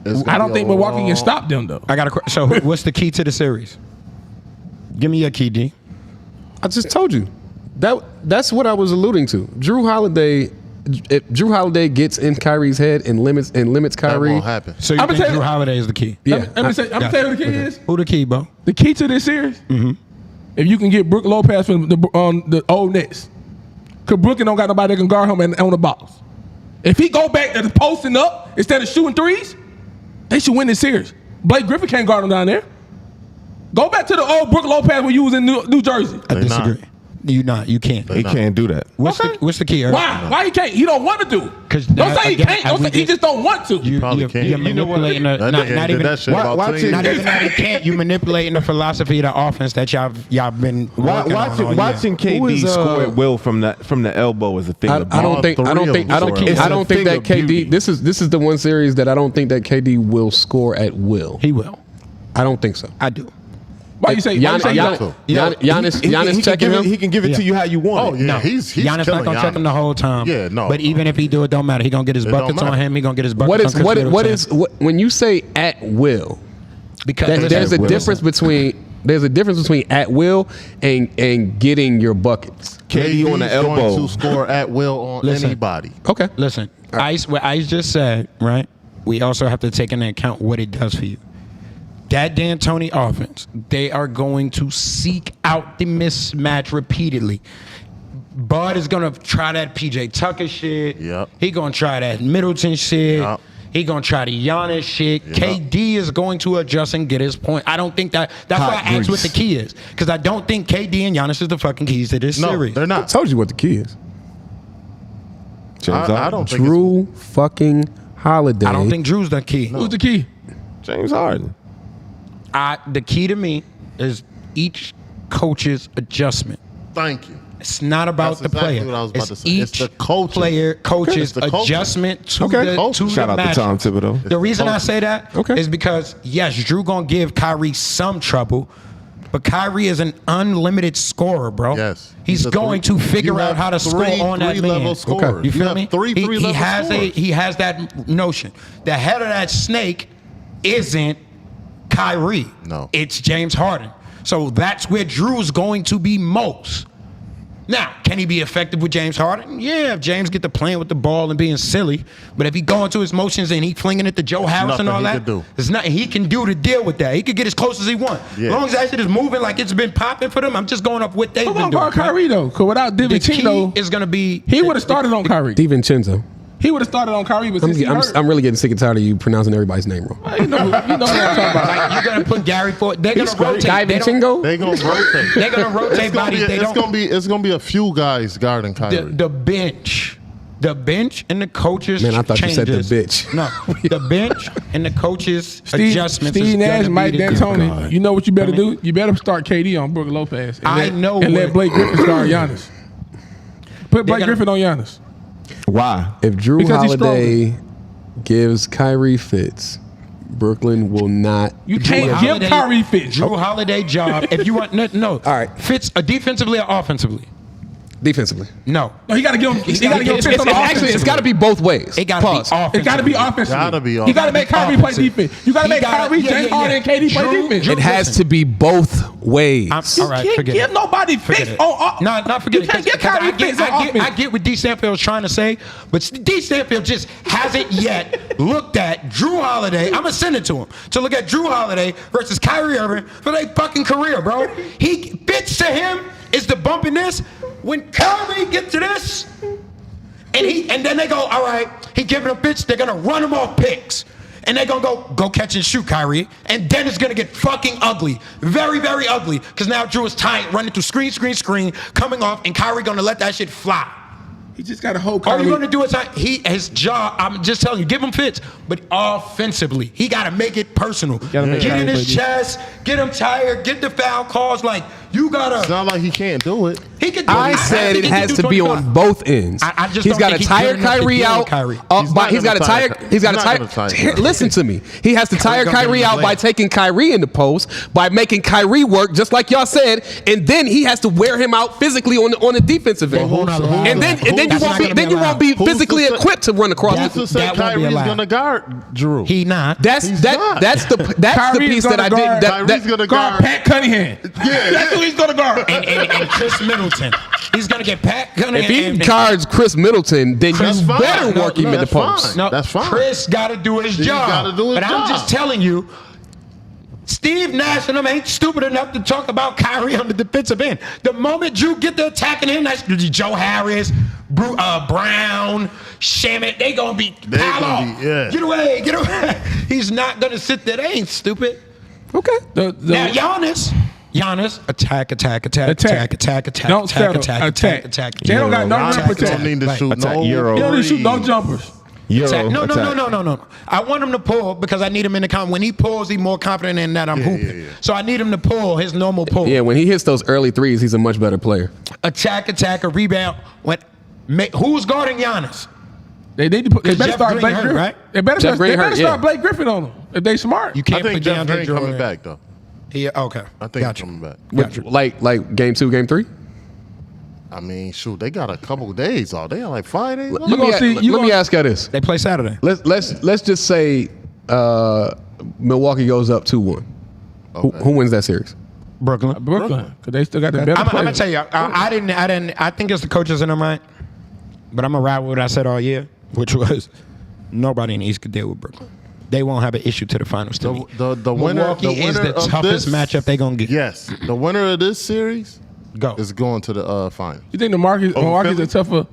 it's gonna I don't be think a Milwaukee long- can stop them though. I got a question. So what's the key to the series? Give me your key, D. I just told you. That's what I was alluding to. Drew Holiday if Drew Holiday gets in Kyrie's head and limits That Kyrie, won't happen. So you I'ma think tell you- Drew Holiday is the key? yeah, I'm gonna tell you who the key is. Who the key, bro? The key to this series, if you can get Brook Lopez from the old Nets, because Brooklyn don't got nobody that can guard him on the box. If he go back to the posting up instead of shooting threes, they should win this series. Blake Griffin can't guard him down there. Go back to the old Brook Lopez when you was in New Jersey. I They disagree. You can't. He can't do that. What's the key? Eric? Why? Why he can't? He don't want to do. 'Cause Don't that- say he again, can't. Don't we say, he did- just don't want to. Probably You're can't. manipulating That not nigga even did that shit about watch 10 it. not years. even that he can't. You manipulating the philosophy of the offense that y'all been working on all year. Watching KD Who is, score at will from the elbow is a thing. I to don't think Three of them I don't scored. think that It's a thing of beauty. KD. This is the one series that I don't think that KD will score at will. He will. I don't think so. I do. Why you say? Why you say Giannis, that? Giannis checking him. He can give it to you how you want Oh, it. yeah. No, He's Giannis killing not gonna check him the whole time. Yeah, no. But even if he do, it don't matter. He gonna get his It don't buckets on matter. him. He gonna get his buckets. What is when you say at will? because There's a will. difference between at will and getting your buckets. KD on the KD's elbow. going to score at will on Listen. anybody. Okay. Listen, what Ice just said, right? We also have to take into account what it does for you. That D'Antoni offense, they are going to seek out the mismatch repeatedly. Bud is gonna try that PJ Tucker shit. Yep. He gonna try that Middleton shit. Yep. He gonna try the Giannis shit. KD is going to adjust and get his point. I don't think that's why I asked what grease. the key is, because I don't think KD and Giannis is the fucking keys to this No, series. they're I not. told you what the key is. James I Harden. don't think Drew fucking Holiday. I don't think Drew's the key. Who's the key? James Harden. The key to me is each coach's adjustment. Thank you. It's not about That's the exactly player. what I was about It's to say. each It's the coaches. coach's It's the coaches. adjustment to Okay. the Coaches. to the Shout out to matchup. Tom Thibodeau. The reason I say that Okay. is because yes, Drew gonna give Kyrie some trouble, but Kyrie is an unlimited scorer, bro. Yes. he's a going three- to figure you out have how to score three on that three-level man. scorers. You feel have me? Three he three-level has scorers. he has that notion. The head of that snake isn't Kyrie. No. It's James Harden. So that's where Drew's going to be most. Now, can he be effective with James Harden? Yeah, if James get to playing with the ball and being silly. But if he go into his motions and he flinging it to Joe Harris and nothing all he that, can do. there's nothing he can do to deal with that. He could get as close as he wants. Yeah. As long as that shit is moving like it's been popping for them, I'm just going up what they've Who been gonna doing. guard Kyrie though? Because without The key DiVincenzo, is going to be... he would have started on Kyrie. DiVincenzo. He would have started on Kyrie, but since he hurt, I'm really getting sick and tired of you pronouncing everybody's name wrong. you know what I'm talking about. Like, you're going to put Gary Ford... They're going to rotate. Guy They don't- Vincenzo? They're gonna rotate. They're going to rotate bodies. They don't... It's gonna be a few guys guarding Kyrie. The bench. The bench and the coaches Man, I thought you said the changes. bitch. No, the bench and the coaches Steve, adjustments. is Steve Nash, gonna Mike be the D'Antoni. difference. You know what you better do? You better start KD on Brook Lopez. And I know And let what- Blake Griffin guard Giannis. Put Blake gonna- Griffin on Giannis. Why? If Drew Because he's Holiday gives Kyrie fits, Brooklyn will not. You can't Holiday- give Kyrie fits. Drew Holiday job. If you want no, All right. Fits defensively or offensively? Defensively. No, No, he got to give him. He got to give him fits on the Actually, it's got to be both ways. it got to be Pause. offensively. It got to be offensive. Gotta be He got to make Kyrie play offensive. defense. You got to He make gotta- Kyrie, yeah, James yeah, Harden, yeah. and KD play Drew- defense. It has to be both ways. All You right, can't forget give it. nobody Forget fits it. on. No, not forget You it. can't get 'cause Kyrie fits on I offense. get what D. Stanfield's trying to say, but D. Stanfield just hasn't yet looked at Drew Holiday. I'm gonna send it to him to look at Drew Holiday versus Kyrie Irving for their fucking career, bro. He fits to him is the bumpiness. When Kyrie gets to this, and then they go, all right, he giving them pitch, they're gonna run him off picks. And they're gonna go catch and shoot Kyrie. And then it's gonna get fucking ugly. Very, very ugly. Because now Drew is tight, running through screen, coming off, and Kyrie gonna let that shit fly. He just got to hold All Kyrie. you're gonna do is his job. I'm just telling you, give him fits, but offensively, he gotta make it personal. gotta make Get in Kyrie his play chest, get him tired, get the foul calls. Like you gotta. It's not like he can't do it. He could do I it. said think it he can has do to be 25. on both ends. I just he's don't got think to he's tire good enough to Kyrie deal with out. Kyrie. He's not He's got to gonna tire. tire- He's got to he's not tire. gonna tire Here, Kyrie. listen to me. He has to tire gonna Kyrie get him out by late. taking Kyrie in the post, by making Kyrie work, just like y'all said, and then he has to wear him out physically on the defensive end. who's not allowed And to- then you that's won't not be gonna be then you won't allowed. be Who's physically to say- equipped to run across. Who's to say that won't be Kyrie's allowed. gonna guard Drew? He not. That's He's that's not. the Kyrie's piece that gonna I guard- did. Kyrie's gonna guard guard. Pat Cunningham. Yeah, who he's gonna guard. and Chris Middleton. He's gonna get Pat Cunningham. If he and- guards Chris Middleton, then That's you fine. better No, work him in the that's post. fine. No, That's fine. Chris got to do his job. gotta do his but I'm job. just telling you, Steve Nash and them ain't stupid enough to talk about Kyrie on the defensive end. The moment Drew get to attacking him, that's Joe Harris, Brown, Shamit. They gonna be They pile gonna off. be- yeah. Get away, get away. He's not gonna sit there. They ain't stupid. Okay. Now Giannis, attack. Don't settle. Attack. They don't got no rim Giannis protect. don't need to shoot Attack no Euro. He don't need to shoot no threes. jumpers. Euro No. attack. I want him to pull because I need him in the when he pulls, he's more confident in that I'm hooping. yeah. So I need him to pull his normal pull. Yeah, when he hits those early threes, he's a much better player. Attack, a rebound. Who's guarding Giannis? They need to put. They better Jeff start Green Blake hurt, Griffin. right? They better Jeff start. Green They better hurt, start yeah. Blake Griffin on them if they smart. You I can't think put Jeff DeAndre Green coming Jordan. back though. Okay. I think Gotcha. he's coming back. Like game 2, game 3? I mean, shoot, they got a couple days off. They got like 5 days. off. You gonna see? Let me ask you this. They play Saturday. Let's just say Milwaukee goes up 2-1. Who wins that series? Brooklyn. Brooklyn, because they still got the better I'm gonna players. tell you, I didn't. I think it's the coaches in them, right? But I'm gonna ride with what I said all year, which was nobody in the East could deal with Brooklyn. They won't have an issue to the finals. To me. The winner, Milwaukee the is winner the of toughest this, matchup they gonna get. Yes, the winner of this series Go. is going to the finals. You think Milwaukee's Philly? a tougher?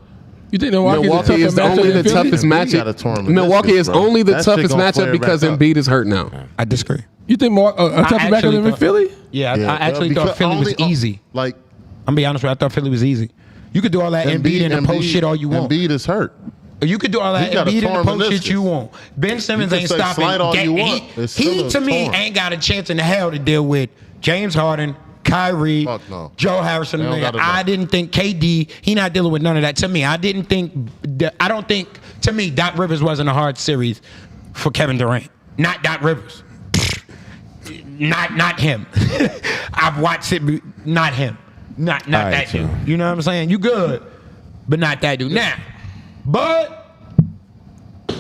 You think Milwaukee's Milwaukee a is tougher matchup only the than Philly? toughest Embiid got a matchup. tournament Milwaukee this is year, bro. only the That shit toughest gonna matchup flare because back up. Embiid is hurt now. I disagree. You think a tougher matchup actually than thought- Philly? Yeah, I actually thought because Philly was only- easy. Like I'm gonna be honest with you. I thought Philly was easy. You could do all that Embiid and the post shit all you want. Embiid is hurt. You could do all that He got a Embiid and the torn post shit you meniscus. want. Ben Simmons You can ain't say stopping. slide all you want. He, It's still he a to me torn. ain't got a chance in the hell to deal with James Harden, Kyrie, Fuck no. Joe Harrison. They don't gotta I know. didn't think KD. He not dealing with none of that. To me, I don't think. To me, Doc Rivers wasn't a hard series for Kevin Durant. Not Doc Rivers. Not him. I've watched it. Not him. Not right, that dude. so- You know what I'm saying? You good, but not that dude. Now, but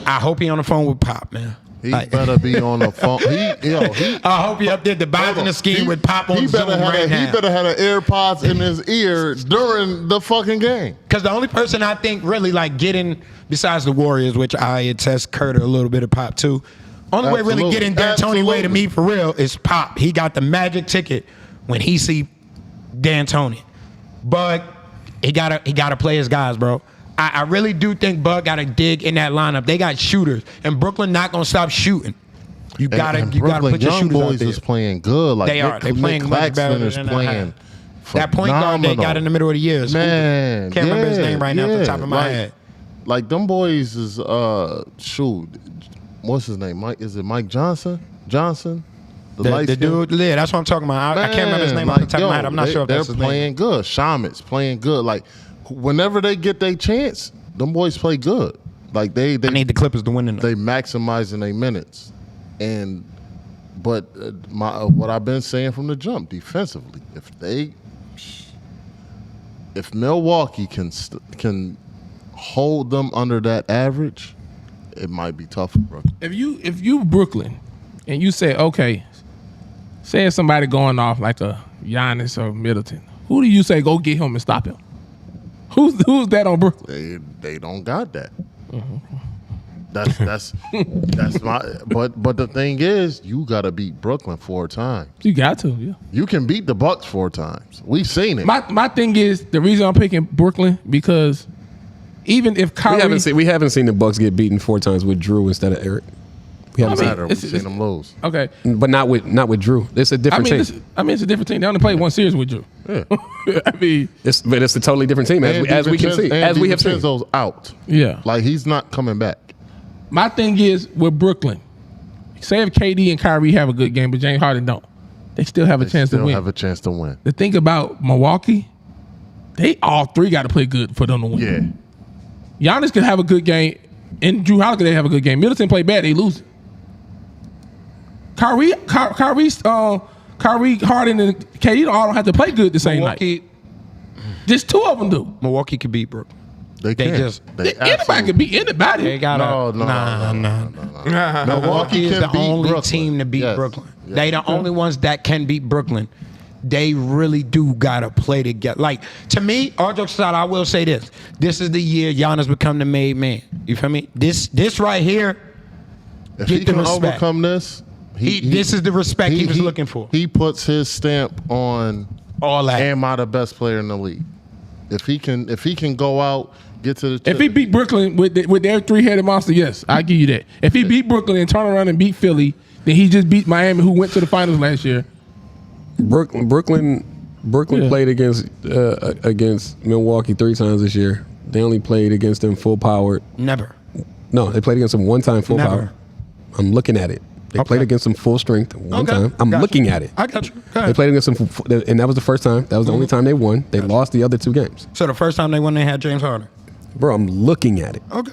I hope he on the phone with Pop, man. He Like, better be on the phone. He I hope he up there devising a scheme with Pop on Zoom right He now. better have an AirPods in his ear during the fucking game. Because the only person I think really like getting, besides the Warriors, which I attest Curtis a little bit of Pop too, only way really Absolutely. getting D'Antoni way to Absolutely. me for real is Pop. He got the magic ticket when he see D'Antoni. But he gotta play his guys, bro. I really do think Bud got to dig in that lineup. They got shooters, and Brooklyn not gonna stop shooting. You gotta And put Brooklyn your Young shooters out Boys there. is playing good. Like They are. They Nick playing much better Claxton is than playing. That point guard they got phenomenal. in the middle of the year. is Man, Can't remember his yeah, name right now off the yeah. top of my Like- head. Like them boys is shoot. What's his name? Is it Mike Johnson? The light The skin? dude, yeah, that's what I'm talking about. I can't remember his name off the top of my head. I'm not sure if that's his They're playing name. good. Shamit's playing good. Like whenever they get their chance, them boys play good. Like they I need the Clippers to win tonight. they maximizing their minutes, but what I've been saying from the jump defensively, if Milwaukee can hold them under that average, it might be tough for Brooklyn. If you Brooklyn, and you say, okay, say if somebody going off like a Giannis or Middleton, who do you say go get him and stop him? Who's that on Brooklyn? They don't got that. That's my. But the thing is, you got to beat Brooklyn 4 times. You got to, yeah. You can beat the Bucks 4 times. We've seen it. My thing is the reason I'm picking Brooklyn because even if Kyrie, We haven't seen the Bucks get beaten 4 times with Drew instead of Eric. We haven't I mean, seen, Matter. We've seen them lose. okay. but not with Drew. It's a different team. It's a different team. They only played one series with you. Yeah. I mean, But it's a totally different team as we can see, as we have seen. Vincenzo's out. yeah. Like he's not coming back. My thing is with Brooklyn. Say if KD and Kyrie have a good game, but James Harden don't, they still have a chance to Still win. have a chance to win. The thing about Milwaukee, they all 3 got to play good for them to win. Yeah. Giannis could have a good game, and Drew Holiday have a good game. Middleton play bad, they lose. Kyrie, Harden, and KD all don't have to play good the same night. Just 2 of them do. Milwaukee could beat Brooklyn. They can. just- Anybody can beat anybody. They got No. Milwaukee is can the beat only Brooklyn. team to beat Yes. Brooklyn. Yes. They the only ones that can beat Brooklyn. they really do gotta play together. Like, to me, all jokes aside, I will say this. This is the year Giannis become the made man. You feel me? This right here, If get he the can respect. overcome this, This is the respect he was looking for. He puts his stamp on All that. am I the best player in the league? If he can go out, get to the If he beat Brooklyn with their three-headed monster, yes, I give you that. If he beat Brooklyn and turn around and beat Philly, then he just beat Miami, who went to the finals last year. Brooklyn Yeah. played against Milwaukee 3 times this year. They only played against them full powered. Never. No, they played against them one time full Never. power. I'm looking at it. They Okay. played against them full strength one Okay. time. I'm Gotcha. looking at it. I got you. Go They ahead. played against them, and that was the first time. That was the only time they won. They lost the other 2 games. So the first time they won, they had James Harden. Bro, I'm looking at it. Okay.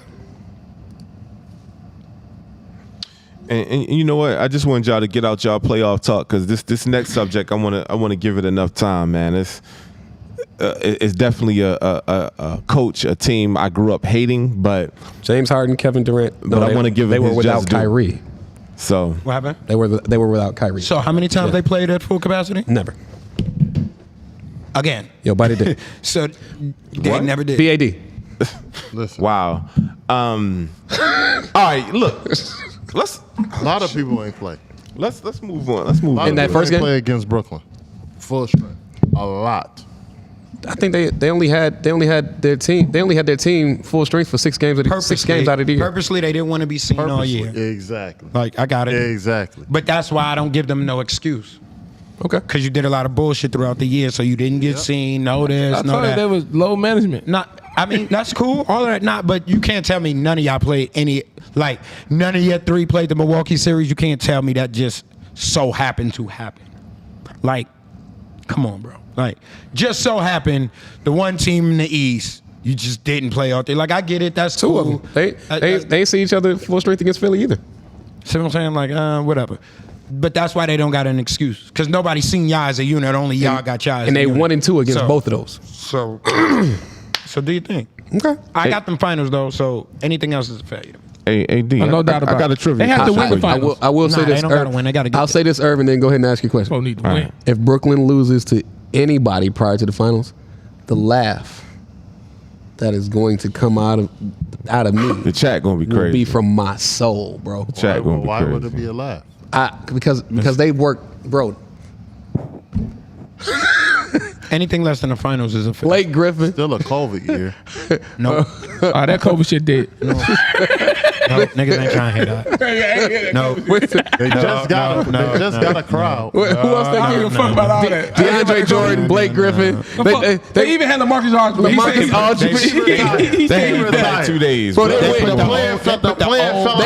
And you know what? I just wanted y'all to get out y'all playoff talk because this next subject I want to give it enough time, man. It's definitely a coach, a team I grew up hating, but James Harden, Kevin Durant. But I wanna give They him were his without just due. Kyrie. so What happened? They were without Kyrie. So how many times they played at full capacity? Never. Again. Yo, body did. So they never did. BAD. listen. wow. All right, look, let's A lot of people ain't play. let's move on. Let's move A lot on. In of that people first ain't game? play against Brooklyn, full strength. A lot. I think they only had their team full strength for 6 games. 6 games out of the year. Purposely, they didn't want to be seen all Purposely. year. Exactly. Like, I got it. Exactly. But that's why I don't give them no excuse. Okay. Because you did a lot of bullshit throughout the year, so you didn't get seen, no this, I no told you that. there was low management. Not, I mean, that's cool, all of that, not, but you can't tell me none of y'all played any, like, none of your 3 played the Milwaukee series. You can't tell me that just so happened to happen. Like, come on, bro. Like, just so happened, the one team in the East, you just didn't play out there. Like, I get it, that's 2 cool. of them. They ain't see each other full strength against Philly either. See what I'm saying? Like, whatever. But that's why they don't got an excuse. Because nobody seen y'all as a unit. Only y'all got y'all as And a they unit. 1 and 2 against So- both of those. So, so do you think? Okay. I got them finals, though, so anything else is a failure. Hey, AD, No doubt about I got a it. trivia. They have to question win the for you. finals. I will say Nah, this. they don't gotta win. They gotta get I'll say this, Irvin, then go ahead and ask your question. Supposed need to win. If Brooklyn loses to anybody prior to the finals, the laugh that is going to come out of me The chat gonna be will crazy. be from my soul, bro. Chat gonna be Why crazy. would it be a laugh? Because they work, bro. Anything less than the finals is a failure. Blake Griffin. Still a COVID year. No, Oh, that COVID shit dead. no, niggas ain't trying to hear that. No, They just got a crowd. Who else they I don't give? give a fuck about all that. DeAndre Jordan, Blake Griffin. They even had LaMarcus Aldridge. LaMarcus Aldridge. They retired 2 days. Bro, bro. they The went- plan fell They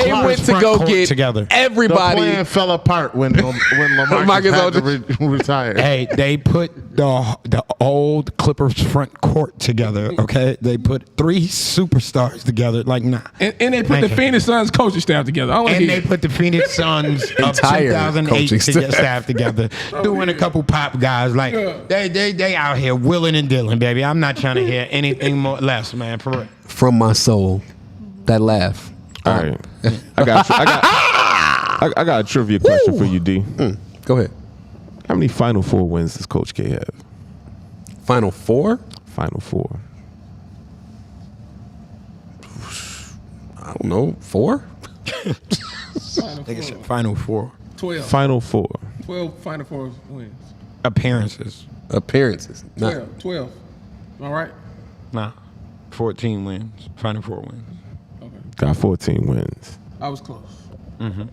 apart. went to front go court get together. The everybody. plan fell apart when LaMarcus had to retire. Hey, they put the old Clippers front court together. Okay, they put 3 superstars together. Like, nah. And they put the Phoenix Suns coaching staff together. I don't And hear they it. put the Phoenix Suns of Entire 2008 coaching staff together, doing a couple pop guys. Like, they out here willing and dealing, baby. I'm not trying to hear anything more less, man. For real. From my soul, that laugh. All right, I got a trivia question for you, D. Go ahead. How many Final Four wins does Coach K have? Final 4? Final Four. I don't know. 4? Nigga said Final Four 12. Final Four. 12 Final Four wins. appearances. Appearances. Not, 12. All right. Nah, 14 wins. Final 4 wins. Got 14 wins. I was close. You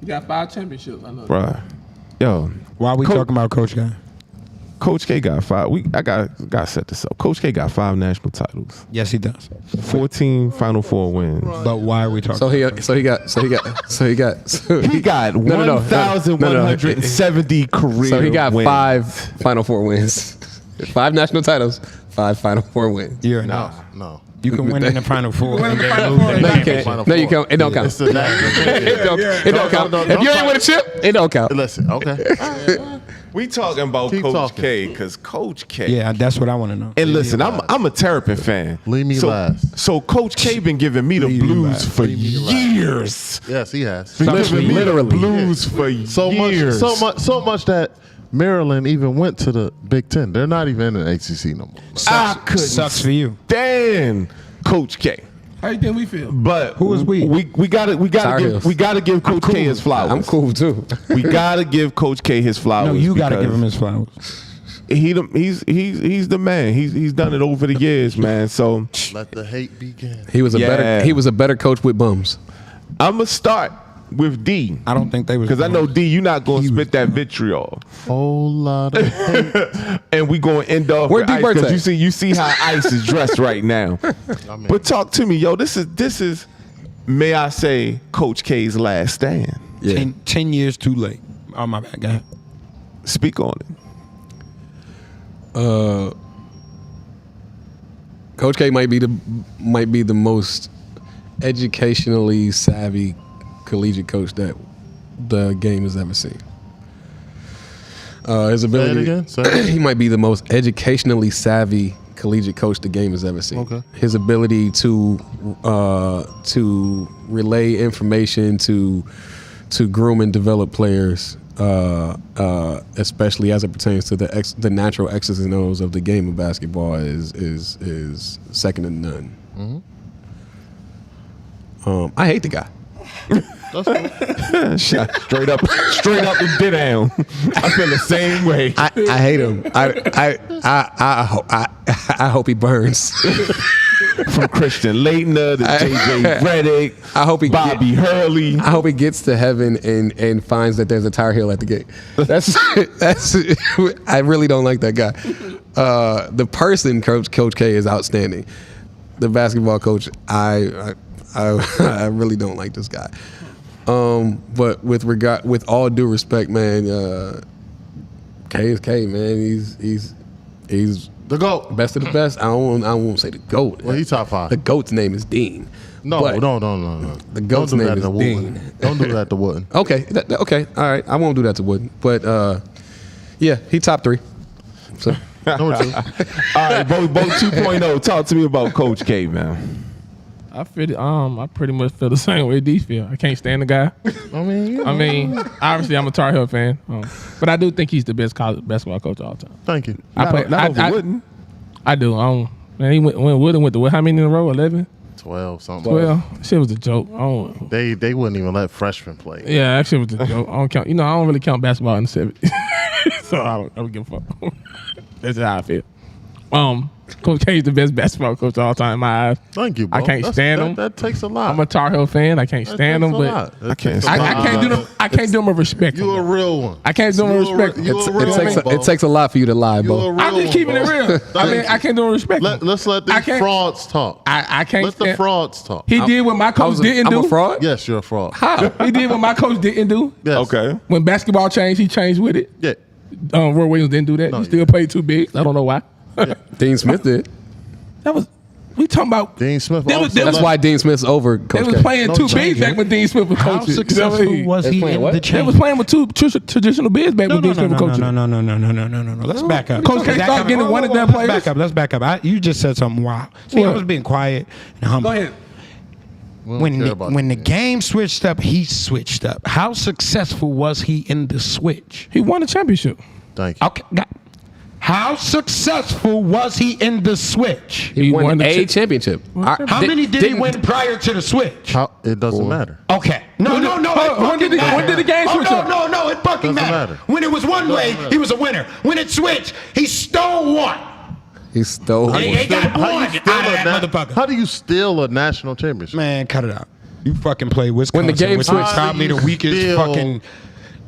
got 5 championships. I know. Bruh. Yo, Why are we talking about Coach Guy? Coach K got 5. I got to set this up. Coach K got 5 national titles, Yes, he does. 14 Final Four wins. But why are we talking? so he got He got No, no. 1,170 career So he got wins. 5 Final Four wins. 5 national titles, 5 Final Four wins. You're No, not. no. You can win in the Final Four. win in and the then Final lose Four. in the No, you championship. can't. No, you can't. It don't count. It's the national It don't, it don't count. No, If you ain't don't win a chip, it don't count. Listen, okay. We talking about Keep Coach talking. K because Coach K. Yeah, that's what I want to know. And listen, I'm a Terrapin fan. Leave me last. So Coach K been giving me the blues for years. Yes, he has. Been giving me the Literally. blues for So years. much that Maryland even went to the Big Ten. They're not even in the ACC no more. Sucks for you. Damn, Coach K. How you think we feel? But Who is we? We gotta Tar Heels. give Coach K his flowers. I'm cool too. We gotta give Coach K his flowers. No, you got to because give him his flowers. He's the man. He's done it over the years, man. So Let the hate begin. He was a better coach with bums. I'm gonna start with D. I don't think they was Because I know D, you're not gonna spit that vitriol, Whole lot of hate. and we gonna end off Where with D Ice. Birds Because at? you see how Ice is dressed right now. mean- But talk to me, yo. This is, may I say, Coach K's last stand. Yeah. 10 years too late. Oh, my bad, guy. Speak on it. Coach K might be the most educationally savvy collegiate coach that the game has ever seen. His ability, again? Say it. he might be the most educationally savvy collegiate coach the game has ever seen. Okay. His ability to relay information, to groom and develop players, especially as it pertains to the natural X's and O's of the game of basketball, is second to none. I hate the guy. That's cool. Shot straight up and did down. I feel the same way. I hate him. I hope he burns. From Christian Leitner to JJ Redick, I hope he Bobby Hurley. I hope he gets to heaven and finds that there's a Tar Heel at the gate. That's I really don't like that guy. The person, Coach K, is outstanding. The basketball coach, I really don't like this guy. But with all due respect, man, K is K, man. He's The GOAT. best of the best. I won't say the GOAT. Well, he top 5. The GOAT's name is Dean. No. But- The The GOAT's name is Wooden. Dean. Don't do that to Wooden. Okay, okay, all right. I won't do that to Wooden, but yeah, he top 3. So Number 2. All right, Bo 2.0. Talk to me about Coach K, man. I feel I pretty much feel the same way D feel. I can't stand the guy. I mean, Obviously I'm a Tar Heel fan, but I do think he's the best college basketball coach of all time. thank you. Not over Wooden. I do. Man, he went went to how many in a row? 11, 12 something. 12. Shit was a joke. They wouldn't even let freshmen play. Yeah, that shit was a joke. I don't count. I don't really count basketball in the 70s, so I don't give a fuck. That's how I feel. Coach K is the best basketball coach of all time in my eyes. Thank you, bro. I can't stand him. That takes a lot. I'm a Tar Heel fan. I can't stand him, but I can't. I can't do them. I can't do them with respect. You a real one. I can't do them with respect. it takes a lot for you to lie, You a Bo. real I'm just keeping it one, real. bro. I mean, Thank I can't do them with respect. Let's let these I can't- frauds talk. I can't. Let the stand- frauds talk. He did what my coach didn't I'm do. a fraud. Yes, you're a fraud. How? He did what my coach didn't do. Yes. Okay. When basketball changed, he changed with it. Yeah. Roy Williams didn't do that. No, He still played too big. I don't know why. Dean Smith did. That was we talking about. Dean Smith. They was- also they was That's why Dean Smith's over They Coach was K. playing No two change, bigs back when Dean Smith was How coaching. successful was They he playing in what? the They They was change? playing with two traditional bigs back when Dean Smith was coaching. No. Let's back up. Coach K Back started up. getting Whoa, one of whoa, them whoa, players. Let's back up. You just said something wild. See, I What? was being quiet and humble. Go ahead. We don't When care the, about when the that. game switched up, he switched up. How successful was he in the switch? He won the championship. Thank you. Okay. How successful was he in the switch? He won the a chip. championship. How many did he win prior to the switch? How, it doesn't matter. Okay. No. When it did the- fucking matters. when did the game switch up? No, it fucking Doesn't matters. matter. When it was one way, matter. he was a winner. When it switched, he stole one. He stole. He got one out of that motherfucker. How do you steal a national championship? Man, cut it out. You fucking play Wisconsin. When the game which was switched- probably the How do you weakest steal- fucking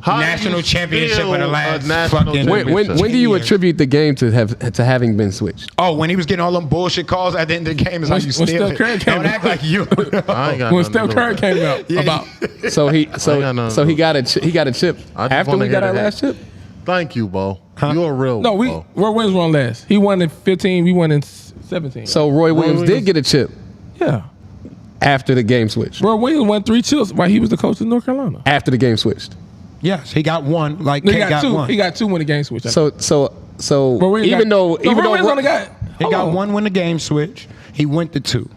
How do national you championship of the steal last a national fucking. championship? When do you years. attribute the game to having been switched? Oh, when he was getting all them bullshit calls at the end of the game is how When- you when steal Steph Curry it. came Don't out. act like you. I ain't got When nothing to Steph do Curry with that. came out about So he got nothing so to he do. got a chip I just after wanna we got hear our that. last chip. Thank you, Bo. You're a real no. Bo. Roy Williams won last. He won in 15. We won in 17. So Roy Williams did Williams- get a chip yeah, after the game switched. Roy Williams won 3 chips while he was the coach of North Carolina. After the game switched. Yes, he got one. Like No, he K got two. one. He got two when the game switched. So Roy Williams even though Roy Williams Ro- only got He got one when the game switched. He went to two.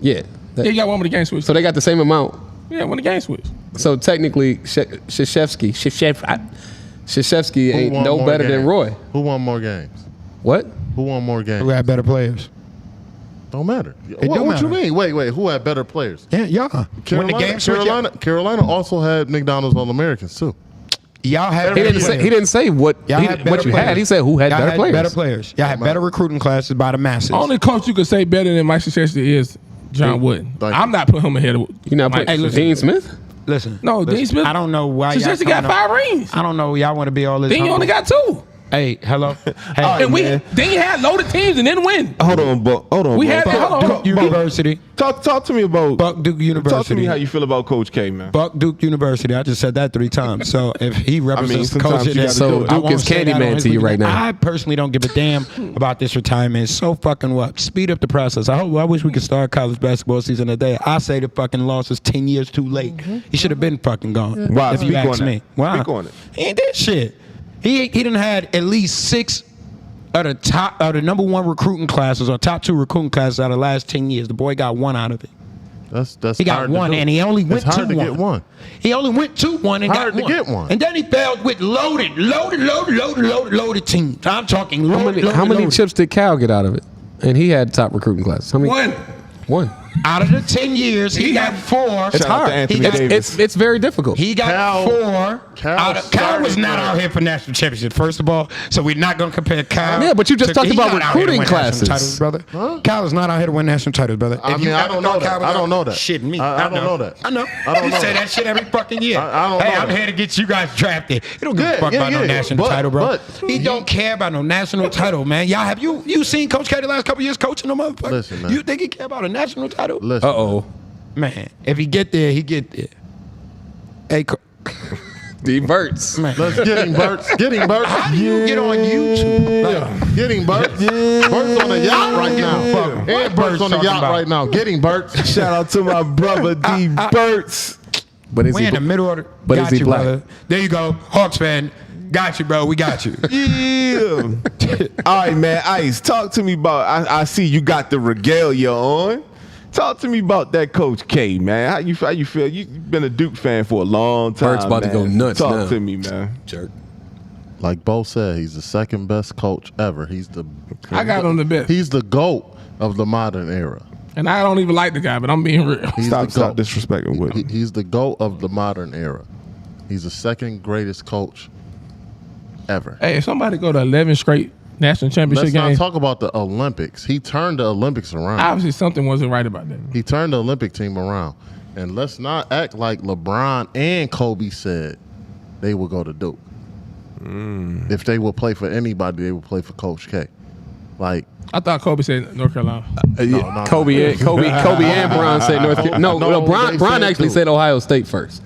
yeah. Yeah, he got one when the game switched. So they got the same amount. Yeah, when the game switched. So technically, Krzyzewski Krzyzewski Who ain't won no more better than games? Roy. Who won more games? What? Who won more games? Who had better players? Don't matter. do What you matter. mean? Wait. Who had better players? Yeah, y'all. When the game switched, Carolina also had McDonald's All-Americans too. y'all had He better didn't say. players. He didn't say what. Y'all He, had what better you had. players. He said who had Y'all better had players. better players. Y'all had better recruiting classes by the masses. Only coach you could say better than Mike Krzyzewski is John Wooden. Thank you. I'm not putting him ahead of You not Mike put Krzyzewski. Dean Smith? Listen. No, listen, Dean Smith. I don't know why y'all Krzyzewski got trying to- 5 rings. I don't know. Y'all want to be all this. Then you humble. only got 2. Hey, hello. Hey, And we man. then you had loaded teams and didn't win. Hold on, Buck. Hold on. We Buck. had to- hold on. Duke University. Talk to me about Buck Duke University. Talk to me how you feel about Coach K, man. Buck Duke University. I just said that 3 times. So if he represents the sometimes coach, you gotta So do it. I Duke won't is say that Candyman on his to you video. right now. I personally don't give a damn about this retirement. It's so fucking what? Speed up the process. I wish we could start college basketball season today. I say the fucking loss is 10 years too late. He should have been fucking gone. Why? If you Speak ask on me. that. Why? Speak on it. He ain't did shit. He done had at least 6 of the number 1 recruiting classes or top 2 recruiting classes out of the last 10 years. The boy got 1 out of it. That's He got hard to 1, do. and he only went It's to hard to get one. He only went to 1 and Hard got to 1. get one. And then he failed with loaded teams. I'm talking loaded. How many loaded. chips did Cal get out of it? And he had top recruiting classes. How many? 1. Out of the 10 years, he got 4. It's Shout out hard. to Anthony He got- Davis. It's very difficult. He got Cal- 4. Cal Cal was started not for- out here for national championship, first of all. So we're not going to compare Cal. Yeah, but you just talked he's about not out here to recruiting win national classes. titles, brother. Cal is not out here to win national titles, brother. I If you mean, I ever don't know thought that. Cal was I don't out- know that. Shit, me. I don't know that. I know. I don't You know say that. that shit every fucking year. I don't hey, know I'm that. here to get you guys drafted. He don't give Yeah, a fuck yeah, about no yeah. national But- title, bro. but- He don't care about no national title, man. Y'all have you seen Coach K the last couple years coaching no motherfucker? Listen, man. You think he care about a national title? Listen. Uh-oh. Man, if he get there, he get there. Hey, Dean Burtz. man. Let's get him, Burt's. Get him, Burt's. How do you get on YouTube? Like, Get him, Burt's. Burt's on the yacht right now. Fuck. And Burt's on the talking yacht about? right now. Get him, Burt's. Shout out to my brother D. Burtz. But is we he? in the middle of the. But got is he you, black? brother. There you go, Hawks fan. Got you, bro. We got you. Yeah. All right, man. Ice, talk to me about. I see you got the regalia on. Talk to me about that Coach K, man. How you feel? You've been a Duke fan for a long time. Burt's about to man. go nuts Talk now. to me, man. Jerk. Like Bo said, he's the second best coach ever. He's the I got him the best. He's the GOAT of the modern era. And I don't even like the guy, but I'm being real. He's Stop the GOAT. disrespecting Woody. He's the GOAT of the modern era. He's the second greatest coach ever. Hey, if somebody go to 11 straight national championship Let's not games, talk about the Olympics. He turned the Olympics around. obviously something wasn't right about that. He turned the Olympic team around. And let's not act like LeBron and Kobe said they would go to Duke. If they would play for anybody, they would play for Coach K. Like, I thought Kobe said North Carolina. Kobe and Bron said North Carolina. No, they Bron said actually Duke. said Ohio State first.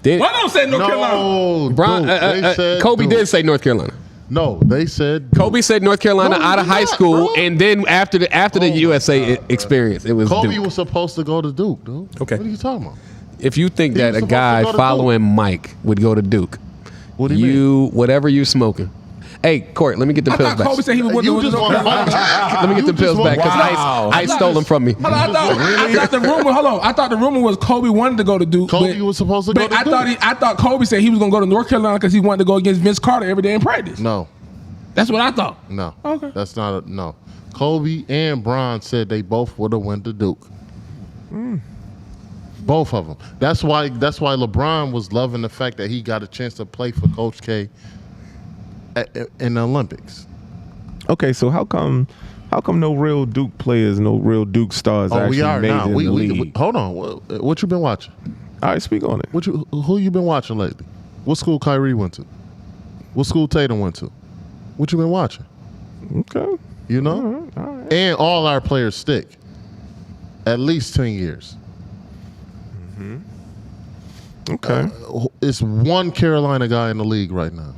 Then Why don't say North Carolina? no, Bron, Duke. They said Kobe Duke. did say North Carolina. No, they said Duke. Kobe said North Carolina No, out of he high did not, school, bro. and then after the USA experience, it was Kobe Duke. was supposed to go to Duke, dude. Okay. What are you talking about? If you think He that was a supposed guy to go to following Mike would go to Duke, What do you mean? whatever you smoking. Hey, Court, let me get the I pills thought back. Kobe said he was going You to just North want to Carolina. Let me get the pills back because Ice stole them from me. Hold on, I thought the rumor. Hold on, I thought the rumor was Kobe wanted to go to Duke. Kobe was supposed to go but to Duke. I thought Kobe said he was going to go to North Carolina because he wanted to go against Vince Carter every day in practice. No, That's what I thought. no. Okay. That's not no. Kobe and Bron said they both would have went to Duke. Both of them. That's why LeBron was loving the fact that he got a chance to play for Coach K in the Olympics. Okay, so how come no real Duke players, no real Duke stars Oh, actually we are made now. it in the league? Hold on. What you been watching? All right, speak on it. Who you been watching lately? What school Kyrie went to? What school Tatum went to? What you been watching? Okay. You know? All right. And all our players stick. At least 10 years. Okay. It's one Carolina guy in the league right now.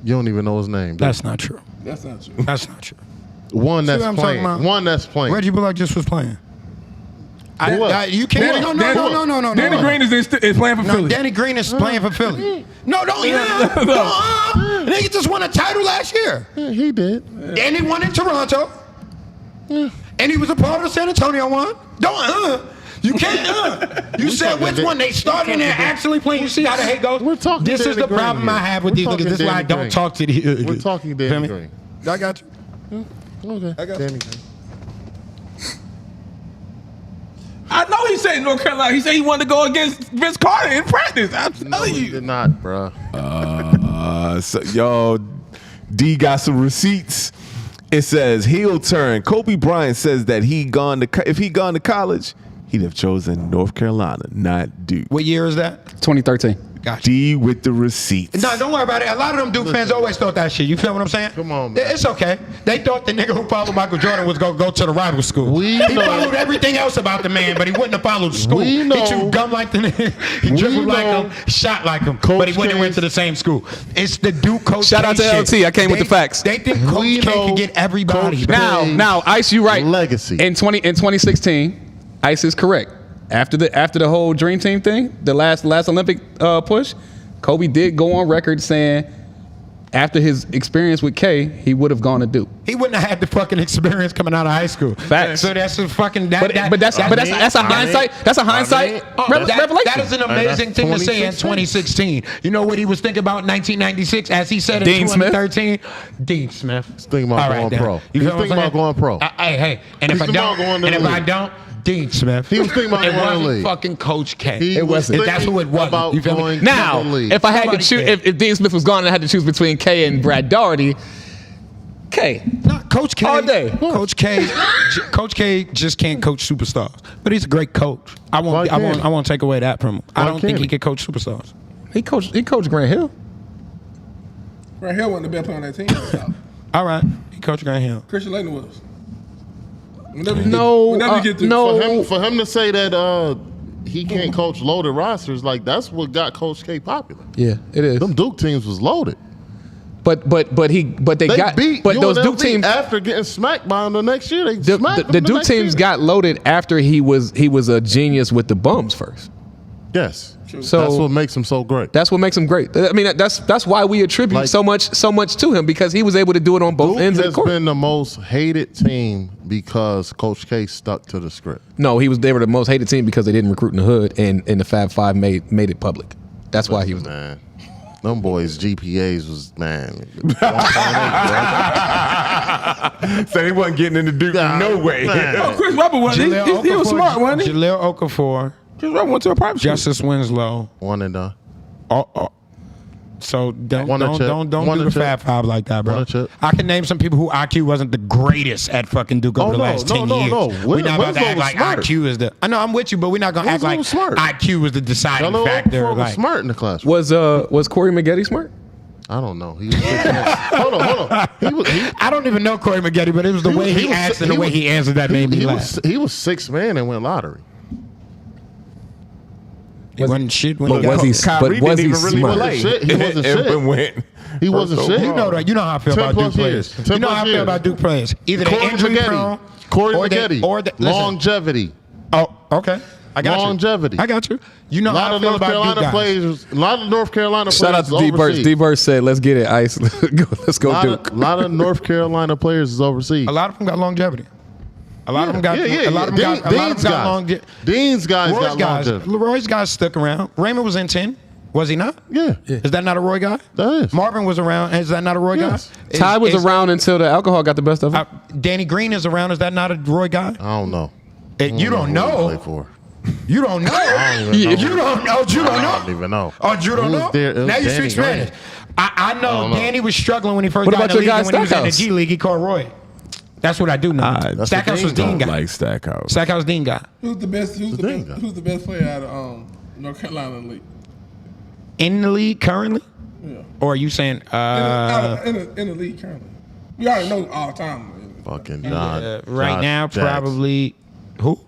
You don't even know his name. That's not true. That's not true. That's not true. One that's what I'm talking playing. about? One that's playing. Reggie Bullock just was playing. Who else? You can't. No. Danny Green is playing for No, Philly. Danny Green is playing for Philly. No, don't. Nigga just won a title last year. Yeah, he did. And he won in Toronto. And he was a part of the San Antonio one. Don't. You can't. You said which one? They started there actually playing. You see how the hate goes? We're talking This is Danny the Green problem I here. have with We're these niggas. talking This is why I Danny don't Green. talk to these. We're talking Feel Danny me? Green. I got you. Okay. I got Danny Green. I know he said North Carolina. He said he wanted to go against Vince Carter in practice. I'm telling No, he you. did not, bro. So, yo, D got some receipts. It says heel turn. Kobe Bryant says that if he gone to college, he'd have chosen North Carolina, not Duke. What year is that? 2013. Gotcha. D with the receipts. No, don't worry about it. A lot of them Duke fans always thought that shit. You feel what I'm saying? Come on, man. It's okay. They thought the nigga who followed Michael Jordan was gonna go to the rival school. We he know- followed everything else about the man, but he wouldn't have followed the school. We know- He chewed gum like the nigga. He We dribbled like know him, shot like him, Coach but he wouldn't have went K's- to the same school. It's the Duke Coach Shout out K to shit. LT. I came with the facts. They think Coach We K know can get everybody. Coach bro. K- Now, Ice, you right. Legacy. In 2016, Ice is correct. After the whole Dream Team thing, the last Olympic push, Kobe did go on record saying after his experience with K, he would have gone to Duke. He wouldn't have had the fucking experience coming out of high school. Facts. So that's a fucking But that's a hindsight. That's a hindsight revelation. That is an amazing that's thing to say in 2016. 2016. You know what he was thinking about in 1996, as he said in Dean Smith? 2013? Dean Smith. He's thinking about All going then. pro. You He's feel what I'm thinking about saying? going pro. Hey, and if He's I thinking about don't, going to and the if I league. don't, Dean Smith. He was thinking about it going to the wasn't league. fucking Coach K. He It was wasn't. That's who it wasn't. about You feel me? going Now, to the league. if I had to Somebody choose, said- if Dean Smith was gone and I had to choose between K and Brad Daugherty, K. No, Coach K. All day. Coach K. Coach K just can't coach superstars, but he's a great coach. I Why can't he? won't take away that from him. I Why don't think can't he he? can coach superstars. He coached Grant Hill. Right here wasn't the best player on that team. All right, he coached Grant Hill. Christian Laettner was. Whenever you No, whenever you get to no. For him to say that he can't coach loaded rosters, like that's what got Coach K popular. Yeah, it is. Them Duke teams was loaded. But they They got beat but those Duke UNLV teams after getting smacked by them the next year. They the smacked them Duke next teams year. got loaded after he was a genius with the bums first. Yes. So That's what makes him so great. that's what makes him great. I mean, that's why we attribute Like- so much to him, because he was able to do it on both Duke ends of the has court. been the most hated team because Coach K stuck to the script. No, they were the most hated team because they didn't recruit in the hood, and the Fab Five made it public. That's why he was. Man, them boys' GPAs was, man. So they wasn't getting into Duke no way. Man. Oh, Chris Webber was. He was smart, wasn't he? Jaleel Okafor, Chris Webber went to a private school. Justice Winslow. One and done. So don't One and chip. do One the and chip. Fab Five like that, bro. One and chip. I can name some people who IQ wasn't the greatest at fucking Duke over the last 10 years. no. We're not about to Winslow act was like smarter. IQ is the. I know I'm with you, but we're not gonna act Winslow like was smart. IQ was the deciding Jaleel factor. Okafor was Like, smart in the class. Was Corey Maggette smart? I don't know. He was hold on. I don't even know Corey Maggette, but it was the way he was- asked and the way he answered that made me he laugh. was 6th man and went lottery. He wasn't shit when But he got was he? there. But was he smart? play. Shit, he wasn't shit. Everyone went. He wasn't First shit. You know that. You know how I feel 10 about Duke plus players. years. 10 You know plus how I feel years. about Duke players. Either they Corey injury prone, Maggette. Corey or they, Maggette. or they, listen, Longevity. Oh, okay. I got Longevity. you. I got you. You know A lot how I of feel North about Duke Carolina guys. players. A lot of North Carolina players. Shout out to D Burst. overseas. D Burst said, "Let's get it, Ice. Let's go Duke." A lot of North Carolina players is overseas. A lot of them got longevity. A lot of them got. Yeah. A lot of them got. A lot of them got longevity. Dean's guys Roy's got guys. longevity. Roy's guys stuck around. Raymond was in 10. Was he not? Yeah. Is that not a Roy guy? That is. Marvin was around. Is that not a Roy Yes. guy? Ty was around until the alcohol got the best of him. Danny Green is around. Is that not a Roy guy? I don't know. You don't who he know. played for. You don't know. I don't even know. You don't know. You don't I know. don't even know. Oh, you don't Who was know? there? It was Now you Danny speak Spanish. Green. I know don't know. Danny was struggling when he first What got about in the your league. guy And when he was in the Stackhouse? G League, he called Roy. That's what I do know. That's Stackhouse the was Dean Dean guy. Like Stackhouse. Stackhouse Dean guy. Who's the best? Who's the Dang best? guy. Who's the best player out of North Carolina league? In the league currently? Yeah. Or are you saying In the league currently. We already know all time. Fucking John. right Josh now Jackson. probably who?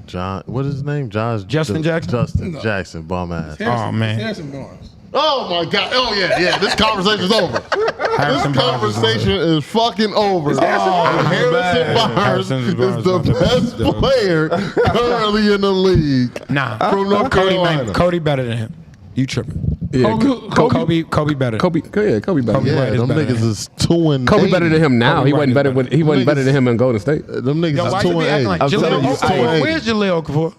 John. What is his name? Justin Jackson? Justin No. Jackson. Bum ass. Harrison, man. Harrison Barnes. Oh my God. Oh yeah. This conversation's over. Harrison This Barnes is conversation is fucking over. Harrison Barnes Harrison is Barnes the is the best best. player currently in the league. Nah. From North Cody, Carolina. Cody better than him. You tripping. Yeah, Kobe better. Kobe better. Yeah, Bryant is them better. niggas is 2-8. Kobe better than him now. Kobe He wasn't Bryant better. is When, better. he wasn't Them better niggas- than him in Golden State. Them niggas Yo, is why you be acting like 2-8. Jahlil telling you, Okafor? 2-8. Where's Jahlil Okafor?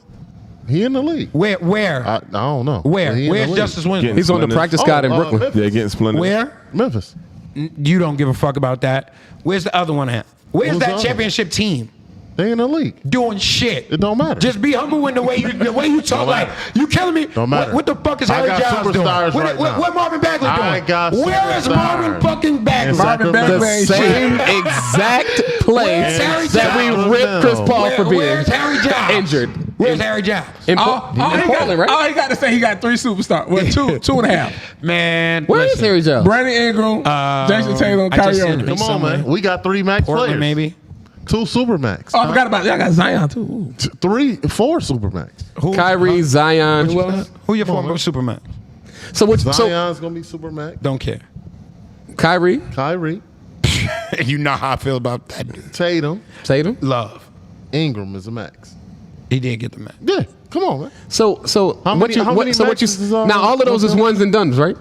He in the league. Where? I don't know. Where? But he in the Where's league. Justice Winslow? Getting He's on the splintered. practice squad in Brooklyn. Memphis. Yeah, getting splintered. Where? Memphis. You don't give a fuck about that. Where's the other one at? Where's Who's that the other? championship team? They in the league. Doing shit. It don't matter. Just be humble in the way you talk. Like you killing me. Don't matter. What the fuck is I Harry got Giles doing? superstars What, right what, now. what Marvin Bagley doing? I got Where is superstars. Marvin fucking Bagley? Marvin Bagley The ain't same shit. exact place Harry that we Giles? ripped Chris Paul for being Where's Harry Giles? injured. Where's Harry Giles? In, All in Portland, right? All he got to say, he got 3 superstars. Well, 2.5. Man, Where is listen. Harry Giles? Brandon Ingram, Jason Tatum, I just Kyrie said Irving. it. Come on, man. We got 3 max Portland, players. maybe. 2 super max. Oh, I forgot about that. I got Zion, too. Ooh. 4 super max. Kyrie, Zion. Who else? Who your former Superman? So what? So Zion's gonna be super max. Don't care. Kyrie, Kyrie, You know how I feel about that dude. Tatum, Tatum. Love. Ingram is a max. He did get the man. Yeah, come on, man. So How what many- you how many so what you matches is now all of those is ones and dones, right?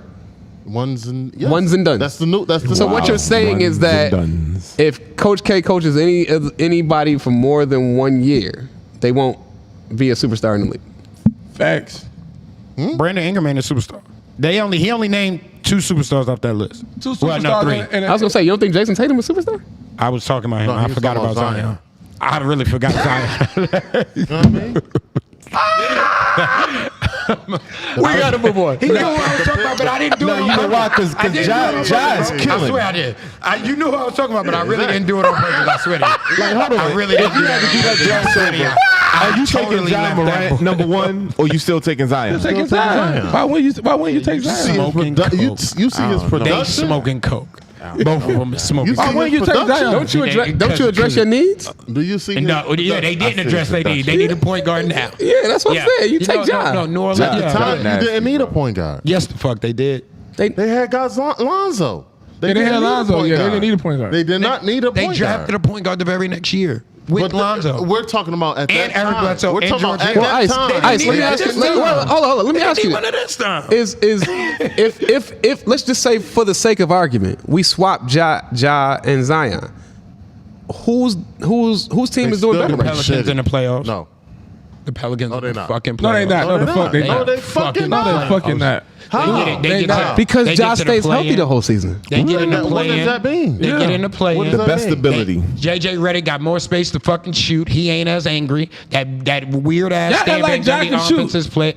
Ones and yes. Ones and done. That's the new. That's the So new. what you're saying is that Duns. if Coach K coaches anybody for more than 1 year, they won't be a superstar in the league. Facts. Brandon Ingram ain't a superstar. He only named 2 superstars off that list. 2 superstars. Well, no, 3. And I was gonna say, you don't think Jason Tatum is a superstar? I was talking about him. No, I he was forgot talking about about Zion. Zion. I really forgot Zion. You know what I mean? We got a boy. He knew what I was talking about, but I didn't do it. No, on you know purpose. why? 'Cause I didn't Ja- do it on Ja purpose, is bro. I killing. swear I did. You knew who I was talking about, but I really didn't do it on purpose. I swear to you. Like, hold on. I really didn't do that. I swear to you. Are you totally taking John left that Morant book. number 1, or you still taking Zion? Taking Zion. Why wouldn't you take See Zion? his Smoking produ- you, coke. you see his They production. smoking coke. Both of them is smoking You see coke. Why wouldn't you his take production? Zion? Don't you address your needs? Do you see? his No, yeah, they production? didn't address their need. They need a point guard now. Yeah, that's what I'm saying. You take John. No, New Orleans. Ja. At the Yeah. time, Nasty, you didn't need a bro. point guard. Yes, the fuck they did. They had guys Lonzo. They had didn't need a Lonzo. point Yeah, they guard. didn't need a point guard. They did not need a They point drafted guard. a point guard the very next year with But Lonzo. We're talking about at And that Eric time. Bledsoe We're and talking about George at Hill. that Ice, time. Ice, let me need ask you. this time. Hold on. Let me They ask need you. one of this time. Is if let's just say for the sake of argument, we swap Ja and Zion. Whose team They is doing still better? gonna right now? Pelicans shit. in the playoffs. No, The Pelicans No, are they're not. fucking No, they playoffs. not. No, the fuck they No, not. they fucking No, not. they fucking not. How? They They get not. to- Because they Ja get to the stays healthy play-in. the whole season. They get in the What play-in. does that mean? They get in the What play-in. does The that best mean? ability. JJ Redick got more space to fucking shoot. He ain't as angry. That weird ass Y'all stand act like back Ja dummy can shoot. offenses play.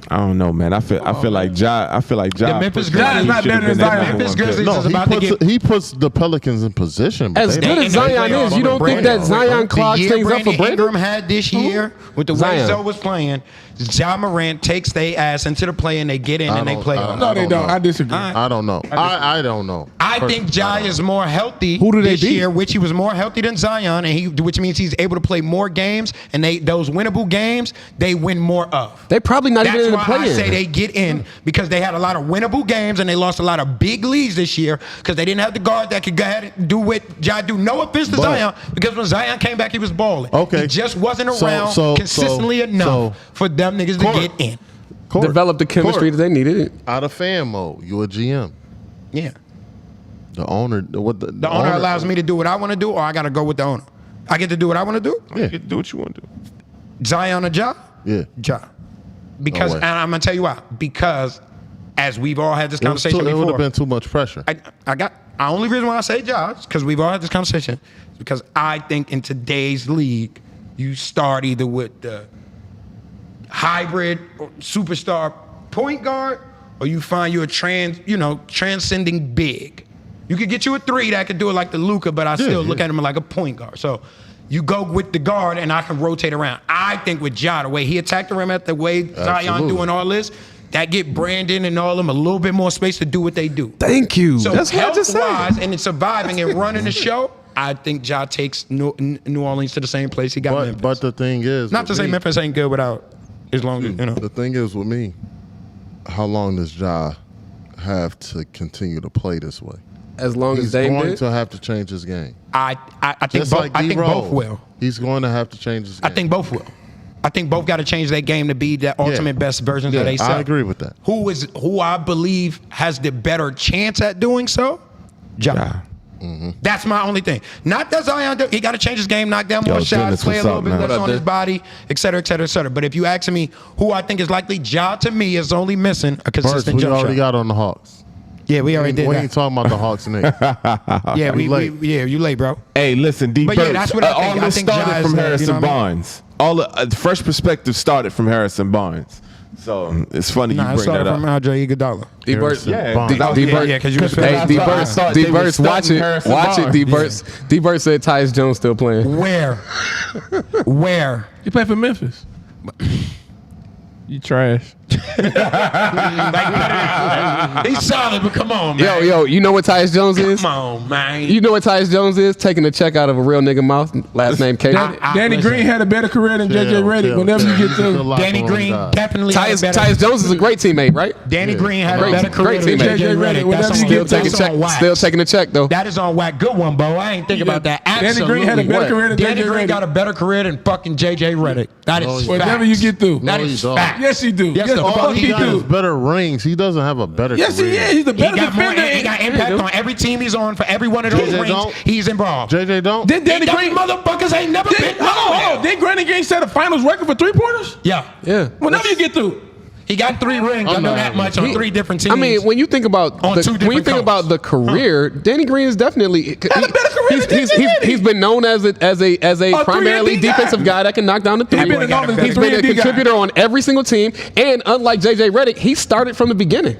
I don't know, man. I feel like Ja. I feel like Ja. The Memphis should have Grizzlies- been not better than that Zion. number Memphis 1 pick. Grizzlies No, is about to get. he puts the Pelicans in position. but As they good don't- as Zion is, you don't think that Zion clogs the year things up for Brandon Brandon? Ingram had this year with the way Zion. Zoe was playing. Ja Morant takes their ass into the play and they get in I and they don't- play. I on. No, they don't don't. know. I disagree. I don't know. I don't know. I think Ja is more healthy Who do they this beat? year, which he was more healthy than Zion, and which means he's able to play more games, and those winnable games they win more of. They probably not That's even in the why I say play-in. they get in because they had a lot of winnable games and they lost a lot of big leads this year because they didn't have the guard that could go ahead and do what Ja do. No offense to But- Zion, because when Zion came back, he was balling. Okay. He just wasn't So- around so- consistently so- enough so- for them niggas to Court. get in. Court. Developed the chemistry Court. that they needed. Out of fan mode, you a GM. Yeah. The owner, The owner allows me to do what I want to do, or I got to go with the owner. I get to do what I want to do. Yeah. You can do what you want to do. Zion or Ja? Yeah. Ja. Because, No and way. I'm going to tell you why. Because as we've all had this It, was conversation too, it would before. have been too much pressure. The only reason why I say Ja is because we've all had this conversation. Is because I think in today's league, you start either with the hybrid or superstar point guard, or you find you a transcending big. You could get you a 3 that could do it like the Luka, but I still look at him like a point guard. So you go with the guard, and I can rotate around. I think with Ja, the way he attacked the rim, at the way Zion Absolutely. doing all this, that get Brandon and all them a little bit more space to do what they do. Thank you. So That's what I just said. health-wise and in surviving and running the show, I think Ja takes New Orleans to the same place he got Memphis. But the thing is, Not to with say me, Memphis ain't good without, as long as, The thing is with me, how long does Ja have to continue to play this way? As long He's as Dame going did. to have to change his game. I think Just both, like I think D-Rose, both will. He's going to have to change his game. I think both will. I think both got to change their game to be the ultimate best versions of themselves. I agree with that. Who I believe has the better chance at doing so? Ja. That's my only thing. Not that Zion, he got to change his game, knock down more shots, Dennis, play a what's little up, bit man? less What up, on his dude? body, et cetera, et cetera, et cetera. But if you ask me who I think is likely, Ja to me is only missing a First, consistent we jump already shot. got on the Hawks. Yeah, we already did We that. ain't talking about the Hawks and Knicks. Yeah, You late. you late, bro. Hey, listen, D. But yeah, Burks, that's what I think. all I this think Ja started is, from you know Harrison what I mean? Barnes. All the fresh perspective started from Harrison Barnes. So it's funny Nah, you it bring started that from up. Andre Iguodala. D-Burst. Yeah, Barnes. that was- D-Burst. Yeah, 'cause you was Hey, feeling D-Burst, thought they D-Burst, was watch studying it. Harrison Watch it, Barnes. D-Burst. D-Burst said Tyus Jones still playing. Where? Where? You play for Memphis. You trash. He's solid, but come on, man. Yo, you know what Tyus Jones is? Come on, man. You know what Tyus Jones is? Taking a check out of a real nigga mouth. Last name K. Danny listen. Green had a better career than JJ Redick. Whenever you get to Danny Green definitely had a better. Tyus Jones is a great teammate, right? Danny Green had Great- a better career great than teammate. JJ Redick. Whenever That's you on, get Still to- taking that's on check. wax. Still taking a check though. That is on whack. Good one, Bo. I ain't think about that. Danny Absolutely. Green had a better What? career than Danny JJ Green Redick. got a better career than fucking JJ Redick. That is facts. Whenever you get through. That No, is you don't. facts. Yes, he do. Yes, Yes, the the fuck fuck He he got his do. better rings. He doesn't have a better Yes, he career. is. He's the He better got more. defender. He got impact on every team he's on for every one of those JJ rings. don't? He's involved. JJ don't? Then Danny Them Green. motherfuckers ain't never been. Hold on. Then Danny Green set a finals record for 3-pointers? Yeah, Yeah. Whenever you get through. he got 3 rings. I know not that having much it. on 3 different teams. I mean, when you think about On two when you different think about coasts. the career, Danny Green is definitely Had a better career than JJ Redick. he's been known as a primarily 3-and-D guy. defensive guy that can knock down the three. He's been That boy got known a as He's the been a 3-and-D guy. contributor on every single team, and unlike JJ Redick, he started from the beginning.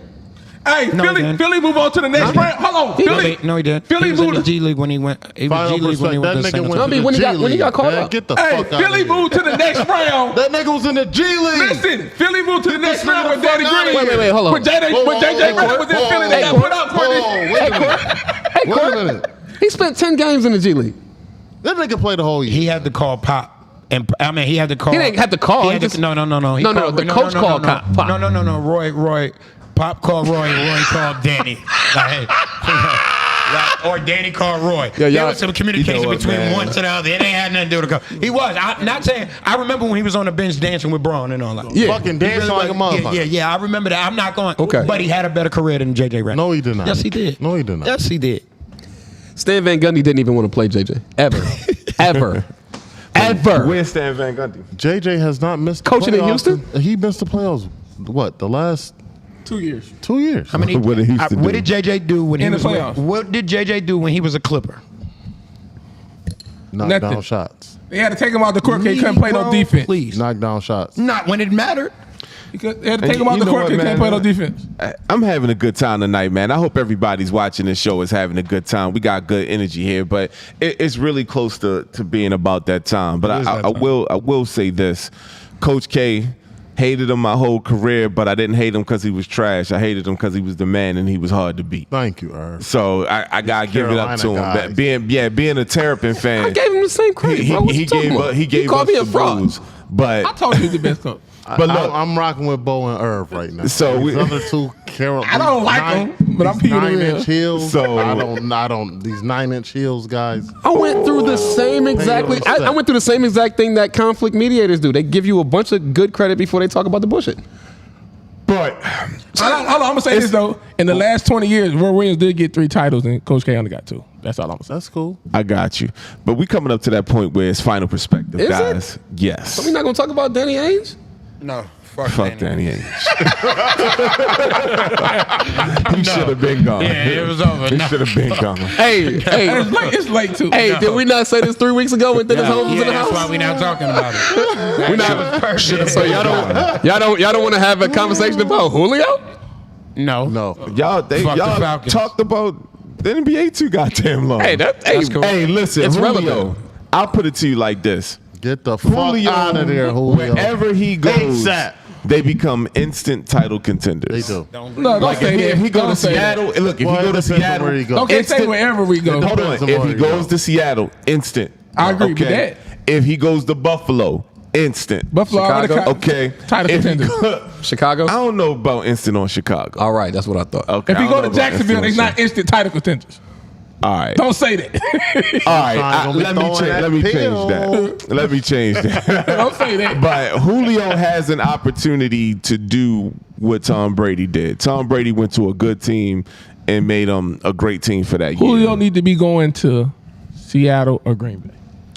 Hey, No, he didn't. Philly move on to the next round. Hold on. Philly. No, he did. Philly he was in the moved. G League when he went. He was Final G League when he respect. went That to nigga San went Antonio. to the when he G got- when he got League, called man. up. Get the Hey, fuck out Philly of here. moved to the next round. That nigga was in the G League. Listen, Philly moved to the next man round with the fuck Danny outta Green. here. Wait, hold on. When JJ Redick was in Philly, they got put out for this. Wait a minute. Hey, Wait a Court, minute. he spent 10 games in the G League. That nigga played the whole year. He had to call Pop. And I mean, he had to call. He didn't have to call, He he had to- just- no. He No, called- the coach called Pop. No. Roy. Pop called Roy. Roy called Danny. Like, or Danny called Roy. Yeah, There y'all- was some communication you know what, between man? one to the other. It ain't had nothing to do with the coach. He was. I'm not saying. I remember when he was on the bench dancing with Braun and all that. Yeah. Fucking dancing like a motherfucker. Yeah. I remember that. I'm not going. Okay. But he had a better career than JJ Redick. No, he did not. Yes, he did. No, he did not. Yes, he did. Stan Van Gundy didn't even want to play JJ ever, ever. Where's Stan Van Gundy? JJ has not missed the Coaching in playoffs. Houston? He missed the playoffs, what, the last 2 years. 2 years? I mean, What did Houston what do? did JJ do when he In the was playoffs? What did JJ do when he was a Clipper? Knock nothing. down shots. They had to take him out the court because he couldn't play no Negro, defense. Please. Knock down shots. Not when it mattered. They had to take him out You the know court what, because he couldn't man? play no defense. I'm having a good time tonight, man. I hope everybody's watching this show is having a good time. We got good energy here, but it's really close to being about that time. But It is that I time. will say this: Coach K, hated him my whole career, but I didn't hate him because he was trash. I hated him because he was the man and he was hard to beat. Thank you, Irv. So I gotta give it up to him. Carolina But being a Terrapin fan, I gave him the same credit, bro. What you talking about? he gave called us me a the fraud. blues. But I told you he's the best coach. But look, I'm rocking with Bo and Irv right now. So these we- other two Carolina. I don't like them, but I'm keeping it real. 9-inch heels. So- I don't. These 9-inch heels, guys. I went through the same exactly. I went through the same exact thing that conflict mediators do. They give you a bunch of good credit before they talk about the bullshit. but Hold on, I'm gonna say this though. In the last 20 years, Roy Williams did get 3 titles, and Coach K only got 2. That's all I'm saying. That's cool. I got you. But we coming up to that point where it's final perspective, Is it? guys. Yes. We're not gonna talk about Danny Ainge. No. Fuck, Fuck Danny Ainge. He should have been gone. Yeah, it was over. He No. should have been gone. Hey, hey, It's late too. hey! Did we not say this 3 weeks ago when Dennis Holmes was Yeah, in the that's house? why we not talking about it. We not. So y'all don't want to have a conversation about Julio? No. No. Y'all Fuck the y'all Falcons. talked about the NBA too goddamn long. Hey, That's cool. Hey, listen, It's Julio, relevant. I'll put it to you like this. Get the fuck Julio, out of there, Julio. wherever he goes, ASAP. they become instant title contenders. They do. No, don't Like say if that. he go Don't to say that. Seattle, look, if Well, he it go to depends on Seattle, where he goes. Okay, say wherever we go. hold on. Depends on If where he he goes goes. to Seattle, instant. I agree with that. If he goes to Buffalo, instant. Buffalo already Chicago? Okay. title If he contenders. go- Chicago? I don't know about instant on Chicago. All right, that's what I thought. Okay, If I you don't go know to about Jacksonville, instant it's on not instant title contenders. All right. Don't say that. All right. Gonna be Let me throwing change. that Let me change pill. that. Let me change that. Don't say that. But Julio has an opportunity to do what Tom Brady did. Tom Brady went to a good team and made them a great team for that year. Julio need to be going to Seattle or Green Bay.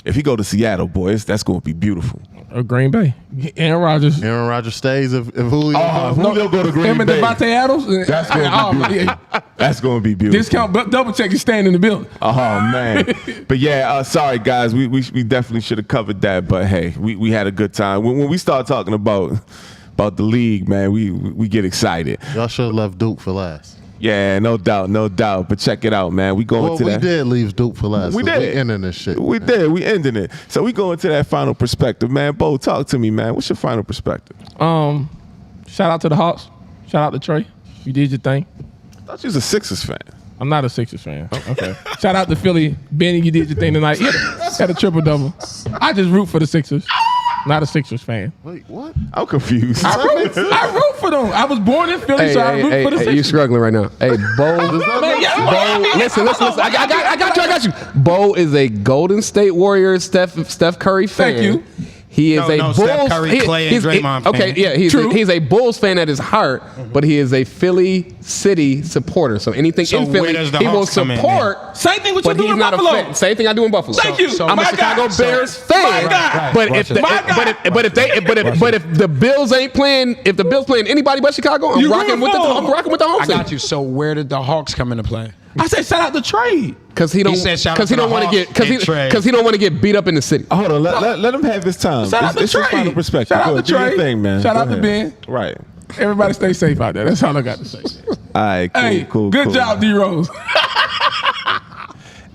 If he go to Seattle, boys, that's going to be beautiful. Or Green Bay. Aaron Rodgers. Aaron Rodgers stays if Julio. If Julio go to Green Him and Bay, Devontae Adams. that's going to be beautiful. That's going to be beautiful. Discount, but double check is staying in the building. Oh man, but yeah, sorry guys, we definitely should have covered that. But hey, we had a good time. When we start talking about the league, man, we get excited. Y'all should have left Duke for last. Yeah, no doubt. But check it out, man. We going Well, to we that. did leave Duke for last. We 'cause did. We ending this shit. We man. did. We ending it. So we going to that final perspective, man. Bo, talk to me, man. What's your final perspective? Shout out to the Hawks. Shout out to Trey. You did your thing. I thought you was a Sixers fan. I'm not a Sixers fan. Okay. Shout out to Philly. Benny, you did your thing tonight. Had a triple-double. I just root for the Sixers. Not a Sixers fan. Wait, what? I'm confused. I root for them. I was born in Philly, so I root for the you Sixers. struggling right now. Hey, Bo. Man, yeah. Bo, listen. I got you. Bo is a Golden State Warriors Steph Curry fan. Thank you. He is No, a no, Bulls. Steph Curry, Clay, and Draymond Okay, fan. yeah, True. he's a Bulls fan at his heart, but he is a Philly City supporter. So anything So in Philly, where does the he will Hawks come in, support. Same thing what you But do he's in not Buffalo. a fan. Same thing I do in Buffalo. Thank you. I'm a My Chicago guy. Bears fan. My guy. But Watch if it. the, My guy. but if the Bills ain't playing, if the Bills playing anybody but Chicago, I'm You rocking with rooting for I'm him. rocking with the home I team. got you. So where did the Hawks come into play? I said shout out to Trey. Because he don't said shout out because he to don't the want to Hawks get and Trey. because he don't want to get beat up in the city. Hold on, let him have his time. Shout out to It's his Trey. final perspective. Shout out Go to ahead, do your Trey. thing, man. Shout Go out to ahead. Ben. Right. Everybody stay safe out there. That's all I got to say. All right, cool, Hey, cool. good cool. job, D Rose.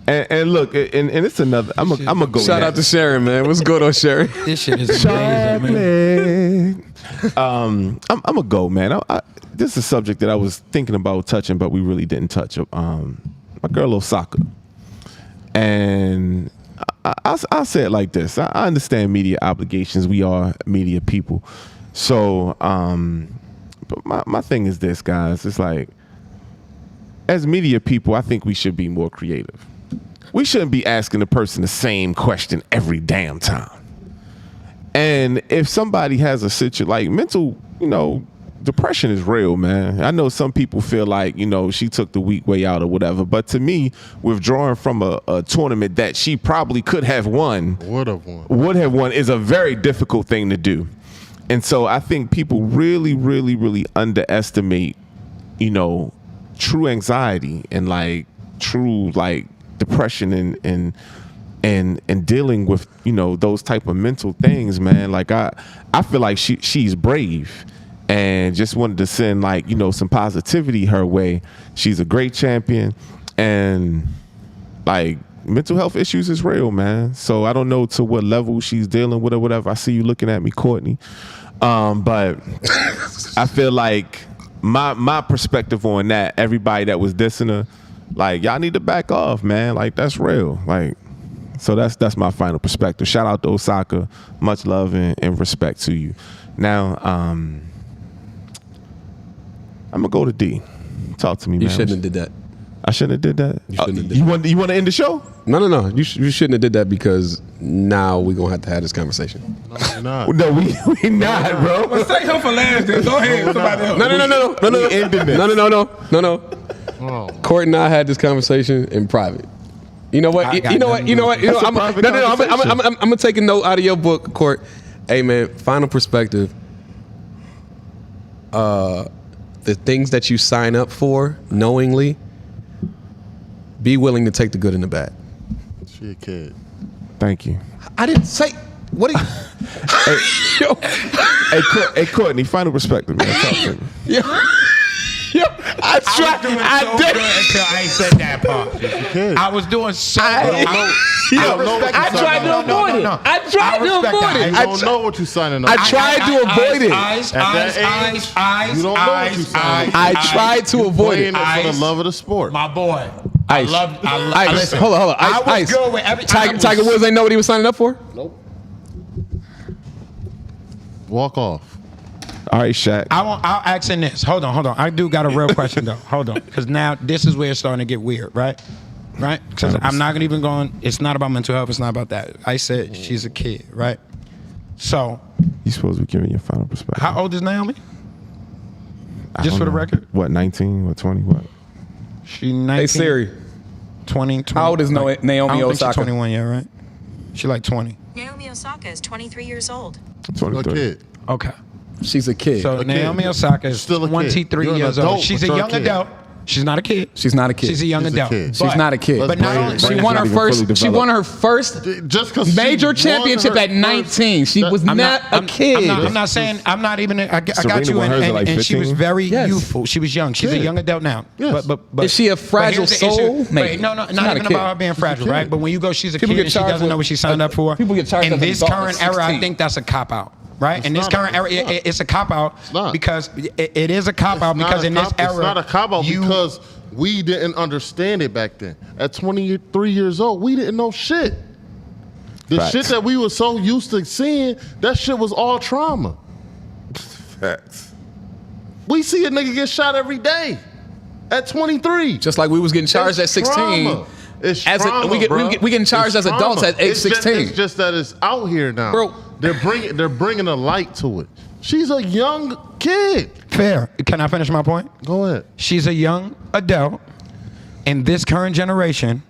And look, and it's another. I'm gonna go. Shout out to Sharon, man. What's good on Sharon? This shit is amazing, man. I'm gonna go, man. This is a subject that I was thinking about touching, but we really didn't touch. My girl Osaka, and I'll say it like this: I understand media obligations. We are media people, so. But my thing is this, guys. It's like, as media people, I think we should be more creative. We shouldn't be asking the person the same question every damn time. And if somebody has a situation like mental, depression is real, man. I know some people feel like, she took the weak way out or whatever. But to me, withdrawing from a tournament that she probably could have won, Would have won. is a very difficult thing to do. And so I think people really, really, really underestimate, true anxiety and like true like depression and dealing with, those type of mental things, man. Like I feel like she's brave and just wanted to send like, some positivity her way. She's a great champion and like mental health issues is real, man. So I don't know to what level she's dealing with or whatever. I see you looking at me, Courtney. But I feel like my perspective on that, everybody that was dissing her, like, y'all need to back off, man. Like, that's real. Like, so that's my final perspective. Shout out to Osaka. Much love and respect to you. Now, I'm gonna go to D. Talk to me, man. You shouldn't have did that. I shouldn't have did that. You shouldn't have did You want to end the show? No. You shouldn't have did that because now we're gonna have to have this conversation. Nah. No, we not, bro. But say him for last. Then go ahead, somebody else. No. We ending this. No. Court and I had this conversation in private. You know what? I You know got what? That's a I'm private gonna take a note out of your book, Court. Hey man, final perspective. The things that you sign up for knowingly, be willing to take the good and the bad. She a kid. Thank you. I didn't say. What are you? Hey, Courtney, final perspective, man. Talk to me. Yo, I tried. I did. Until I ain't said that part. Kid. I was doing so good. I tried to avoid it. I tried to avoid it. You don't know what you signing up I for. tried to avoid it. Eyes, At that age, you don't know what you signing up for. I tried to avoid Playing it. it for the Ice. love of the sport. My boy. Ice. I Ice. listen, Hold on. I was Ice. good with every time. Tiger Woods ain't know what he was signing up for? Walk off. All right, Shaq. I'll ask in this. Hold on. I do got a real question though. Hold on, because now this is where it's starting to get weird, right? right? Because I'm not gonna even go on. It's not about mental health. It's not about that. I said she's a kid, right? So, You supposed to be giving your final perspective. how old is Naomi? I Just don't for the know. record? What, 19? What, 20? What? She 19. Hey Siri, 20. how old is like, Naomi I don't think she's Osaka? 21 yet, right? She like 20. Naomi Osaka is 23 years old. 23. kid. Okay. She's a kid. So kid. Naomi Osaka is Still a kid. 23 You're an years adult, old. She's a but you're a young kid. adult. She's not a kid. She's not a kid. She's a young She's a adult. kid. She's But- not a kid. But not only She Brain's won not her even fully first. She developed. won her first Just because major championship at 19. She was not a kid. I'm not saying. I'm not even. I got Serena you. won hers at And, like and she was 15? very Yes. youthful. She was young. She's a Yeah. young adult now. Yes. But Is she a but fragile here's the issue. soul? Maybe. Wait, no, She's not not even a kid. about her being fragile, kid. right? But when you go, she's a People kid get and she charged doesn't know with- what she signed up for. people get charged In as an this adult current at era, I 16. think that's a cop out. Right? In this not. current era, It's not. it's a cop out not. because it is a cop out It's because not a in this cop- era, it's not a cop out you- because we didn't understand it back then. At 23 years old, we didn't know shit. The Facts. shit that we were so used to seeing, that shit was all trauma. Facts. We see a nigga get shot every day at 23. Just like we was getting charged at It's 16. trauma. It's As a- trauma, we bro. getting charged It's as adults trauma. at age It's just- 16. It's just that it's out here now. Bro. They're bringing a light to it. She's a young kid. Fair. Can I finish my point? Go ahead. She's a young adult in this current generation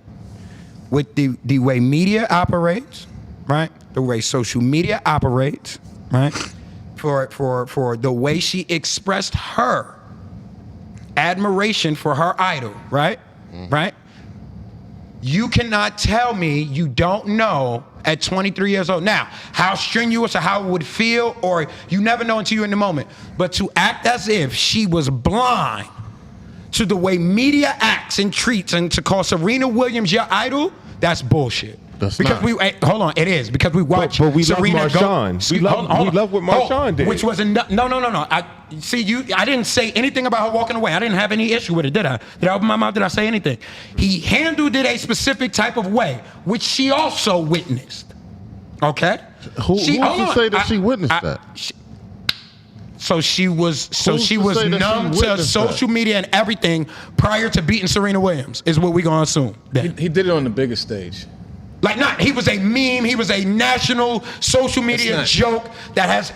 with the way media operates, right? The way social media operates, right? For the way she expressed her admiration for her idol, right? Right? You cannot tell me you don't know at 23 years old. Now, how strenuous or how it would feel, or you never know until you're in the moment. But to act as if she was blind to the way media acts and treats, and to call Serena Williams your idol, that's bullshit. That's because not. hold on, it is because we watch. but we love Serena Marshawn. We love what Marshawn did. Which was no. I see you. I didn't say anything about her walking away. I didn't have any issue with it, did I? Did I open my mouth? Did I say anything? He handled it a specific type of way, which she also witnessed. Okay. Who She- hold to on. say that she witnessed that? So she was Who's to say that she numb to witnessed social media and everything prior to beating Serena Williams, is what we're gonna assume. then. He did it on the biggest stage. Like he was a meme. He was a national social media not- joke that has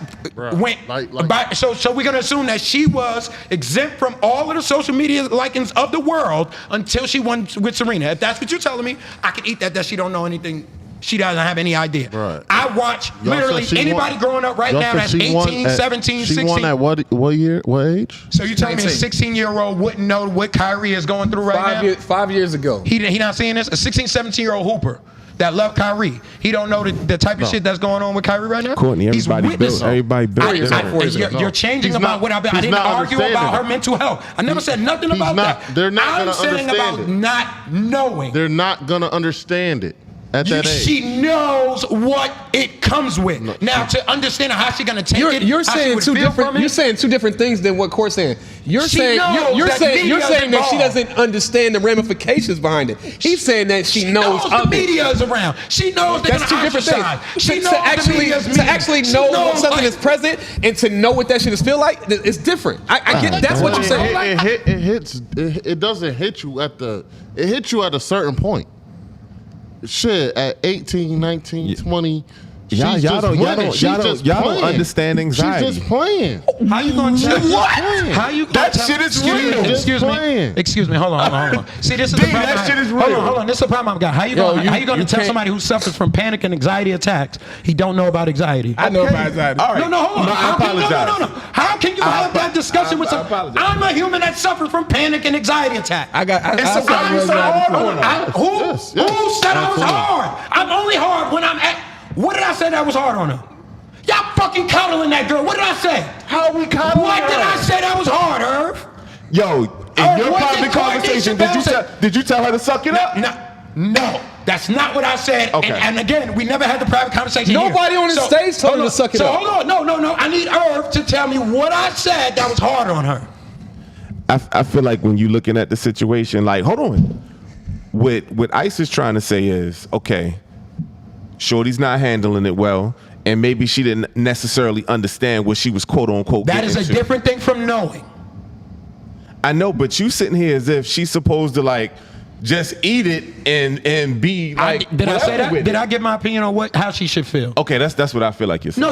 went. Like- so we're gonna assume that she was exempt from all of the social media likings of the world until she won with Serena. If that's what you're telling me, I can eat that she don't know anything. She doesn't have any idea. Right. I watch Y'all literally said she anybody won- growing up right y'all now said that's she won 18, at- 17, she 16. won at what year? What age? So you telling me a 19. 16-year-old wouldn't know what Kyrie is going through right now? 5 years ago. He not seeing this? A 16, 17-year-old hooper that loved Kyrie. He don't know the type of shit that's going on with Kyrie right now? Courtney, He's everybody built. witnessing. Everybody built. years different. old. 4 years ago. You're changing He's about not- what I've been. I he's didn't not argue about understanding her it. mental health. I never said nothing about not- that. they're not I'm gonna saying understand about it. not knowing. They're not gonna understand it at that age. She knows what it comes with. Now, to understand how she gonna take it, You're how she saying would two feel different. from it, You're saying two different things than what Court's saying. You're She saying knows you're that saying media's that she involved. doesn't understand the ramifications behind it. He's saying that she knows the of it. media is around. She knows they're That's two gonna different things. ostracize. She To knows the actually media's to media. actually She know knows, something like- is present and to know what that shit is feel like, it's different. I get that's what But you're saying. it doesn't hit you at the. It hits you at a certain point. Shit, at 18, 19, 20. Y'all she's don't- just y'all winning. don't- She's y'all don't- just y'all don't playing. understand anxiety. She's just playing. How you gonna tell What? How you That gonna shit is excuse me, real. Excuse me. Playing. Excuse me. Hold on. See, this is D, the problem. that shit is Hold real. on. This is the problem I've got. How you Yo, gonna you- how you gonna you tell can't- somebody who suffers from panic and anxiety attacks he don't know about anxiety? I know about anxiety. All right. No, hold on. No, I How can- apologize. No. How can you have that discussion with I some? apologize. I'm a human that suffered from panic and anxiety attack. I And so why you so anxiety hard too. on her? Who Yes, yes. who said I was Absolutely. hard? I'm only hard when I'm at. What did I say that was hard on her? Y'all fucking coddling that girl. What did I say? How we coddling What did her? I say that was hard, Irv? Yo, in your what private did Courtney conversation, Chappelle did you tell her to suck it up? No, that's not what I said. Okay. And again, we never had the private conversation. Nobody here. on the stage told hold her to on. suck it so up. hold on. No. I need Irv to tell me what I said that was hard on her. I feel like when you're looking at the situation, like, hold on. What Ice is trying to say is, okay, Shorty's not handling it well, and maybe she didn't necessarily understand what she was quote unquote That getting is a into. different thing from knowing. I know, but you sitting here as if she's supposed to like just eat it and be like. Did I say whatever that? with Did it. I give my opinion on how she should feel? Okay, that's what I feel like you're saying. No,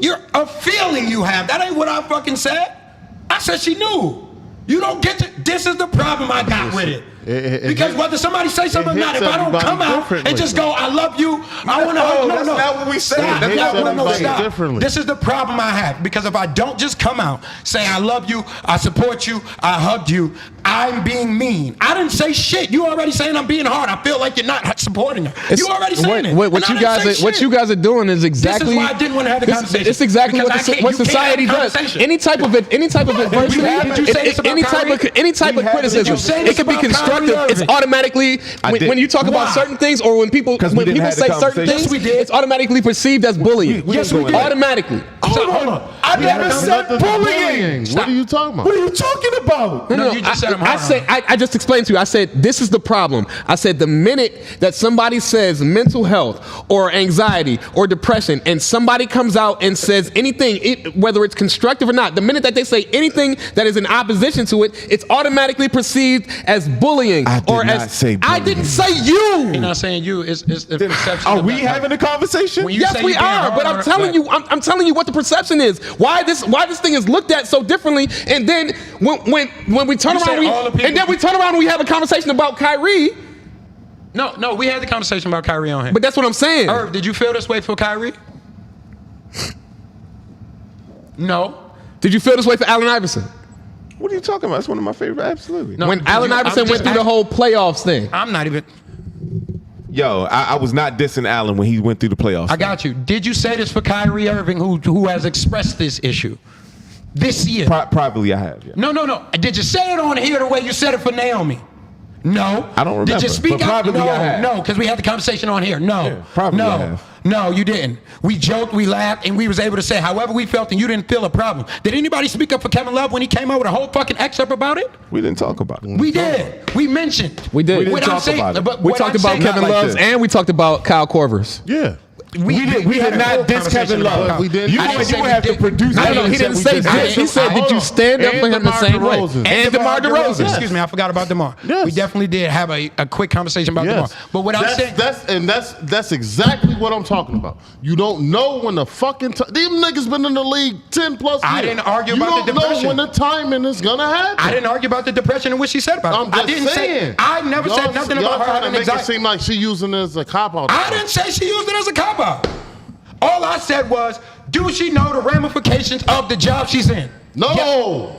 you're a feeling you have. That ain't what I fucking said. I said she knew. You don't get to. This is the problem I got with it. Because whether somebody say something or not, if I don't come out and just go, I love you, I want to hug. No, that's not what we said. Stop. It hits everybody Stop. differently. This is the problem I have. Because if I don't just come out, say I love you, I support you, I hugged you, I'm being mean. I didn't say shit. You already saying I'm being hard. I feel like you're not supporting her. You already saying it. What And I you didn't guys say are, what shit. you guys are doing is exactly. This is why I didn't want to have the conversation. It's exactly Because what you can't society have does. conversation. Any type of adversity, Did you say this about any type Kyrie? of criticism, Did you say it this can be about Kyrie constructive. It's Irving? automatically when you talk about Why? certain things, or when people 'Cause we didn't have the say certain conversation. things, Yes, we did. it's automatically perceived as bullying. Yes, we did. Automatically. So, hold on. I never said bullying. What are you talking about? What are you talking about? No, you just said I'm hard. I just explained to you. I said this is the problem. I said the minute that somebody says mental health or anxiety or depression, and somebody comes out and says anything, whether it's constructive or not, the minute that they say anything that is in opposition to it, it's automatically perceived as bullying. I did not say I bullying. didn't say I'm you. not saying you. It's the perception. Are of we that. having a conversation? When you Yes, say we you're being are. But I'm hard, telling you, I'm telling you what the perception is. Why this thing is looked at so differently, and then when we turn You said around, all the people- and then we turn around and we have a conversation about Kyrie. No, we had the conversation about Kyrie on here. But that's what I'm saying. Irv, did you feel this way for Kyrie? No. Did you feel this way for Allen Iverson? What are you talking about? That's one of my favorite. Absolutely. No. When did Allen you- Iverson I'm went just through the whole playoffs thing. I'm not even. Yo, I was not dissing Allen when he went through the playoffs. I got you. Did you say this for Kyrie Irving, who has expressed this issue this year? Privately, I have. Yeah. No. Did you say it on here the way you said it for Naomi? No. I don't Did remember, you speak but out? privately No, I have. no, because we had the conversation on here. No. Yeah, privately I no. have. No, you didn't. We joked, we laughed, and we was able to say however we felt, and you didn't feel a problem. Did anybody speak up for Kevin Love when he came out with a whole fucking excerpt about it? We didn't talk about it. We did. We mentioned. We did. We didn't What I'm talk saying- about it. but We what talked I'm about saying- Kevin like Love's this. and we talked about Kyle Korver's. Yeah. We had not dissed Kevin Love. We didn't. You I didn't would say we have to did. produce. No, he didn't say this. He said, did you stand up for him the same way? And DeMar DeRozan. Excuse me, I forgot about DeMar. Yes. We definitely did have a quick conversation about DeMar. But what I'm saying, That's exactly what I'm talking about. You don't know when the fucking them niggas been in the league 10 plus years. I didn't argue you about the don't depression. know when the timing is gonna happen. I didn't argue about the depression and what she said about it. I'm just I didn't saying. say. I never said nothing about her trying to having make it anxiety. seem like she using it as a cop out. I didn't say she used it as a cop out. All I said was, do she know the ramifications of the job she's in? No.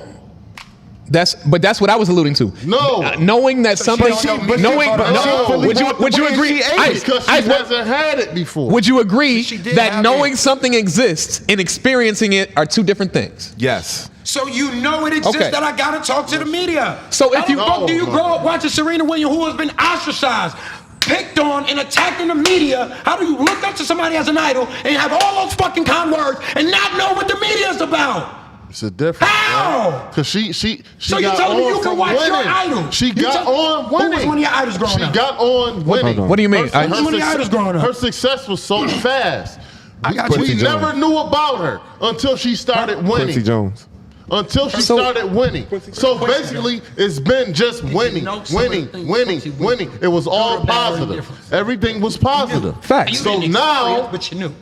But that's what I was alluding to. No. Knowing that something, she don't know- knowing, but no, she would you agree? Because she hasn't had it before. Would you agree She did that have knowing it. something exists and experiencing it are two different things? Yes. So you know it exists Okay. that I gotta talk to the media. So if How you- the fuck do you grow up watching Serena Williams, who has been ostracized, picked on, and attacked in the media? How do you look up to somebody as an idol and have all those fucking kind words and not know what the media is about? It's a difference. How? Because she So you got telling me on you can from watch your winning. idol? She You got tell- on winning. Who was one of your idols growing She up? got on winning. What do you mean? Her, Who was one of your idols growing up? her success was so fast. I got We you. never knew about her until she started winning. Quincy Jones. Until she started winning. So basically, it's been just winning, winning. It was all positive. Everything was positive. Facts. You So didn't now, experience, but you knew.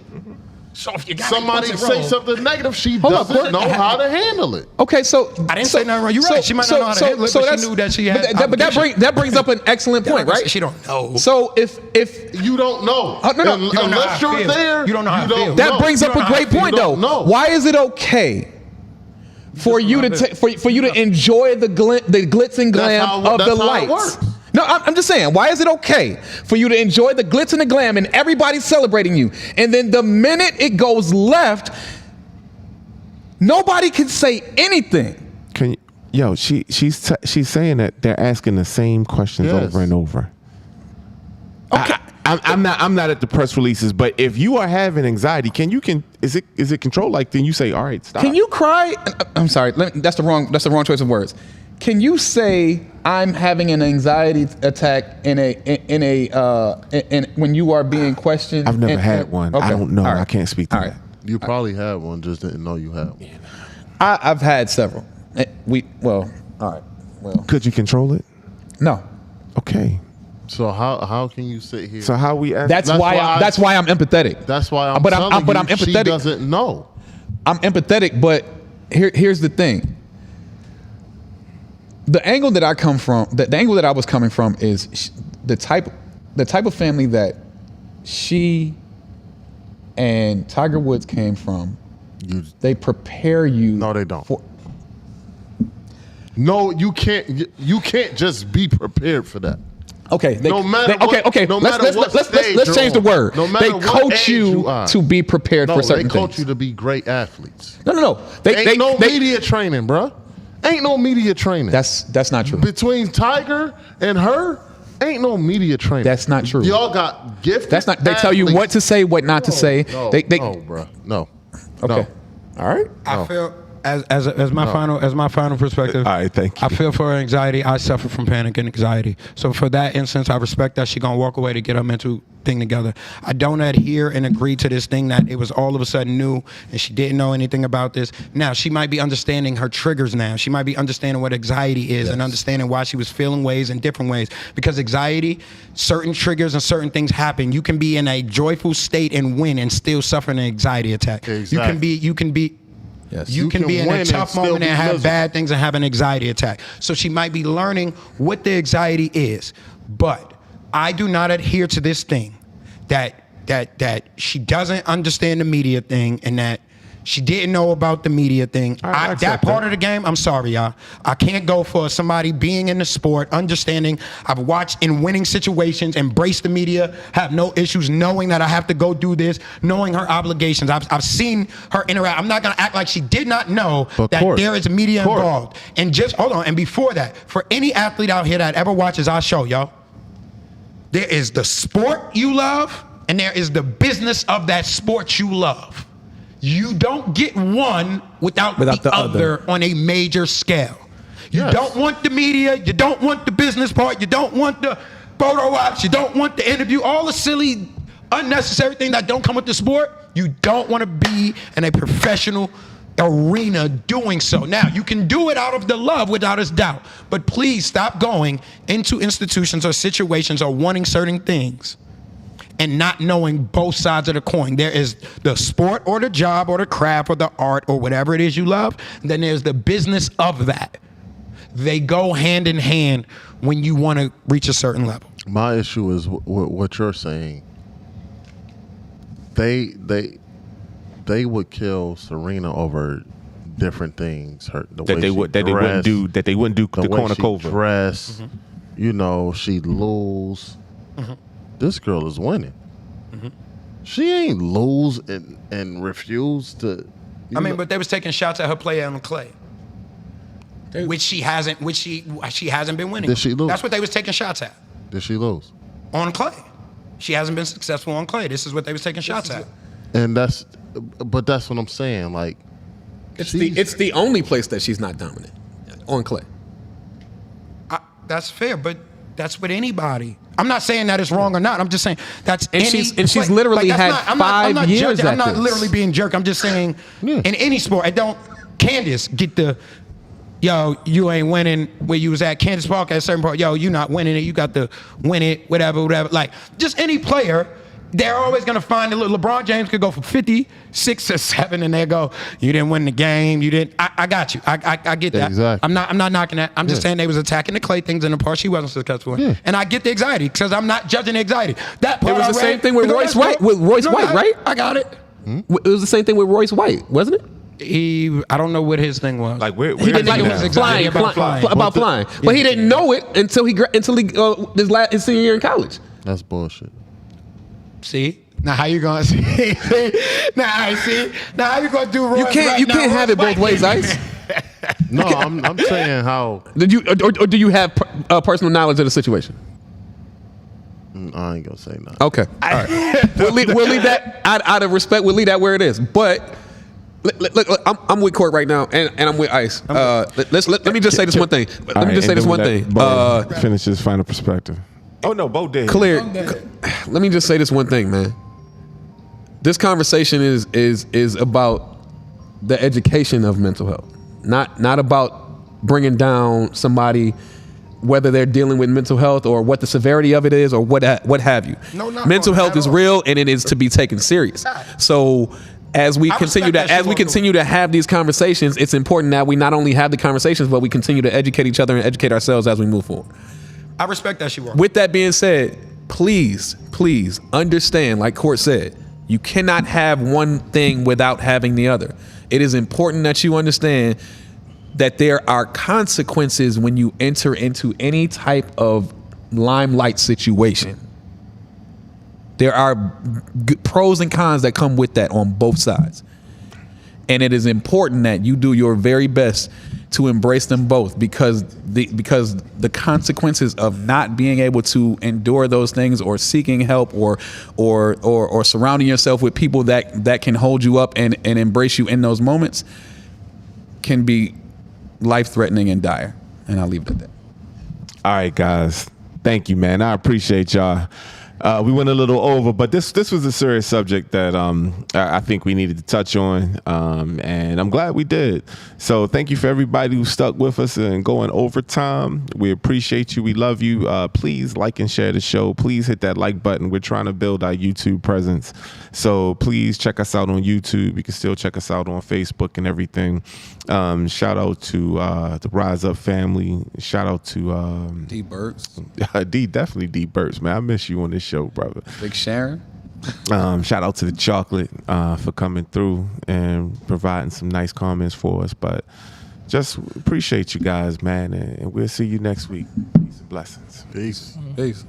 So if you got somebody say something negative, she Hold on, doesn't Court. know how to handle it. Okay, so I didn't say nothing wrong. You're right. She might not know how to handle it, but she knew that she had But obligation. that brings up an excellent point, right? She don't know. So if You don't know. Oh, no, no. Un- You don't know Unless how I you're feel. there, You don't know how I feel. that know. brings You up don't a know how great I feel. point, You though. don't know. Why is it okay for you to for you to enjoy the glitz and glam how- of that's the how it lights? works. No, I'm just saying. Why is it okay for you to enjoy the glitz and the glam and everybody's celebrating you, and then the minute it goes left, nobody can say anything? Can you, yo, she's saying that they're asking the same questions Yes. over and over. Okay. I'm not at the press releases, but if you are having anxiety, is it controlled? Like then you say, all right, stop. Can you cry? I'm sorry. That's the wrong choice of words. Can you say I'm having an anxiety attack in when you are being questioned? I've never had one. I don't know. All right. I can't speak to All that. right. You probably had one, just didn't know you had one. I've had several. All right. Well, Could you control it? no. Okay. So how can you sit here? So how we ask? That's why I'm empathetic. That's why I'm But telling I'm you, empathetic. she doesn't know. I'm empathetic, but here's the thing. The angle that I come from, the angle that I was coming from is the type of family that she and Tiger Woods came from. They prepare you. No, they don't. For, No, you can't. You can't just be prepared for that. okay. No matter what- okay. no let's matter what stage let's change the you're on. word. No matter they what coach age you you are. to be prepared No, for certain they coach things. you to be great athletes. No. Ain't no media training, bruh. Ain't no media training. That's not true. Between Tiger and her, ain't no media training. That's not true. Y'all got gifted. That's not. They tell you what to say, what not to say. No, They no, bruh. No. okay. All right. I feel as my final perspective. All right, thank you. I feel for her anxiety. I suffer from panic and anxiety. So for that instance, I respect that she gonna walk away to get her mental thing together. I don't adhere and agree to this thing that it was all of a sudden new and she didn't know anything about this. Now she might be understanding her triggers now. She might be understanding what anxiety is and understanding why she was feeling ways in different ways. Because anxiety, certain triggers and certain things happen. You can be in a joyful state and win and still suffer an anxiety attack. Exactly. You can be. Yes. You can be in win a and tough still moment be and have miserable. bad things and have an anxiety attack. So she might be learning what the anxiety is. But I do not adhere to this thing that she doesn't understand the media thing and that she didn't know about the media thing. I That accept part that. of the game, I'm sorry, y'all. I can't go for somebody being in the sport, understanding. I've watched in winning situations, embrace the media, have no issues, knowing that I have to go do this, knowing her obligations. I've seen her interact. I'm not going to act like she did not know But that Court, there is media Court. involved. And just, hold on, and before that, for any athlete out here that ever watches our show, y'all, there is the sport you love, and there is the business of that sport you love. You don't get one without the other on a major scale. You Yes. don't want the media, you don't want the business part, you don't want the photo ops, you don't want the interview, all the silly, unnecessary things that don't come with the sport. You don't want to be in a professional arena doing so. Now, you can do it out of the love without a doubt, but please stop going into institutions or situations or wanting certain things and not knowing both sides of the coin. There is the sport or the job or the craft or the art or whatever it is you love. And then there's the business of that. They go hand in hand when you want to reach a certain level. My issue is what you're saying. They would kill Serena over different things. The way she That they wouldn't do dressed, the the way she Konikova. dress. You know, she'd lose. This girl is winning. She ain't lose and refuse to. I mean, but they was taking shots at her play on the clay. Which she hasn't been winning. Did she lose? That's what they was taking shots at. Did she lose? On clay. She hasn't been successful on clay. This is what they was taking shots at. And that's what I'm saying. Like, It's the only place that she's not dominant on clay. That's fair, but that's with anybody. I'm not saying that it's wrong or not. I'm just saying that's And any. she's literally had I'm not 5 years judging. at I'm not this. literally being jerk. I'm just saying in any sport. I don't. Candace get the. Yo, you ain't winning where you was at. Candace Parker at a certain part. Yo, you not winning it. You got to win it. Whatever. Like just any player. They're always gonna find LeBron James could go for 56 or 7, and they go, "You didn't win the game. You didn't." I got you. I get that. Exactly. I'm not knocking that. I'm just saying they was attacking the clay things in the part she wasn't successful in, and I get the anxiety because I'm not judging the anxiety. That part It was I the read- same thing with No, Royce no, White. With Royce no, White, right? I got it. It was the same thing with Royce White, wasn't it? I don't know what his thing was. Like where He didn't think like it was flying, exactly about flying. about flying, but he didn't know it until he his senior year in college. that's bullshit. See. Now how you gonna see? Now I see. Now how you gonna do Royce? You can't have it both ways, Ice. No, I'm saying how. Did you or do you have personal knowledge of the situation? I ain't gonna say nothing. Okay, all right. we'll leave that out of respect. We'll leave that where it is. But look, I'm with Court right now, and I'm with Ice. Let me just say this one thing. Let me just say this one thing. Finish his final perspective. Oh no, Bo did. Clear. Let me just say this one thing, man. This conversation is about the education of mental health, not about bringing down somebody whether they're dealing with mental health or what the severity of it is or what have you. No, not mental on health that is at all. real and it is to be taken serious. So as we I continue respect that shit continue to have these conversations, it's important that we not only have the conversations, but we continue to educate each other and educate ourselves as we move forward. I respect that shit. Walker. With that being said, please understand, like Court said, you cannot have one thing without having the other. It is important that you understand that there are consequences when you enter into any type of limelight situation. There are pros and cons that come with that on both sides. And it is important that you do your very best to embrace them both because the consequences of not being able to endure those things or seeking help or surrounding yourself with people that can hold you up and embrace you in those moments can be life-threatening and dire. And I'll leave it at that. All right, guys. Thank you, man. I appreciate y'all. We went a little over, but this was a serious subject that I think we needed to touch on, and I'm glad we did. So thank you for everybody who stuck with us and going overtime. We appreciate you. We love you. Please like and share the show. Please hit that like button. We're trying to build our YouTube presence. So please check us out on YouTube. You can still check us out on Facebook and everything. Shout out to the Rise Up family. Shout out to D Burks, definitely D Burks, man. I miss you on this show, brother. Big Sharon. Shout out to the chocolate for coming through and providing some nice comments for us. But just appreciate you guys, man, and we'll see you next week. Peace and blessings. Peace. Peace.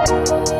Thank you.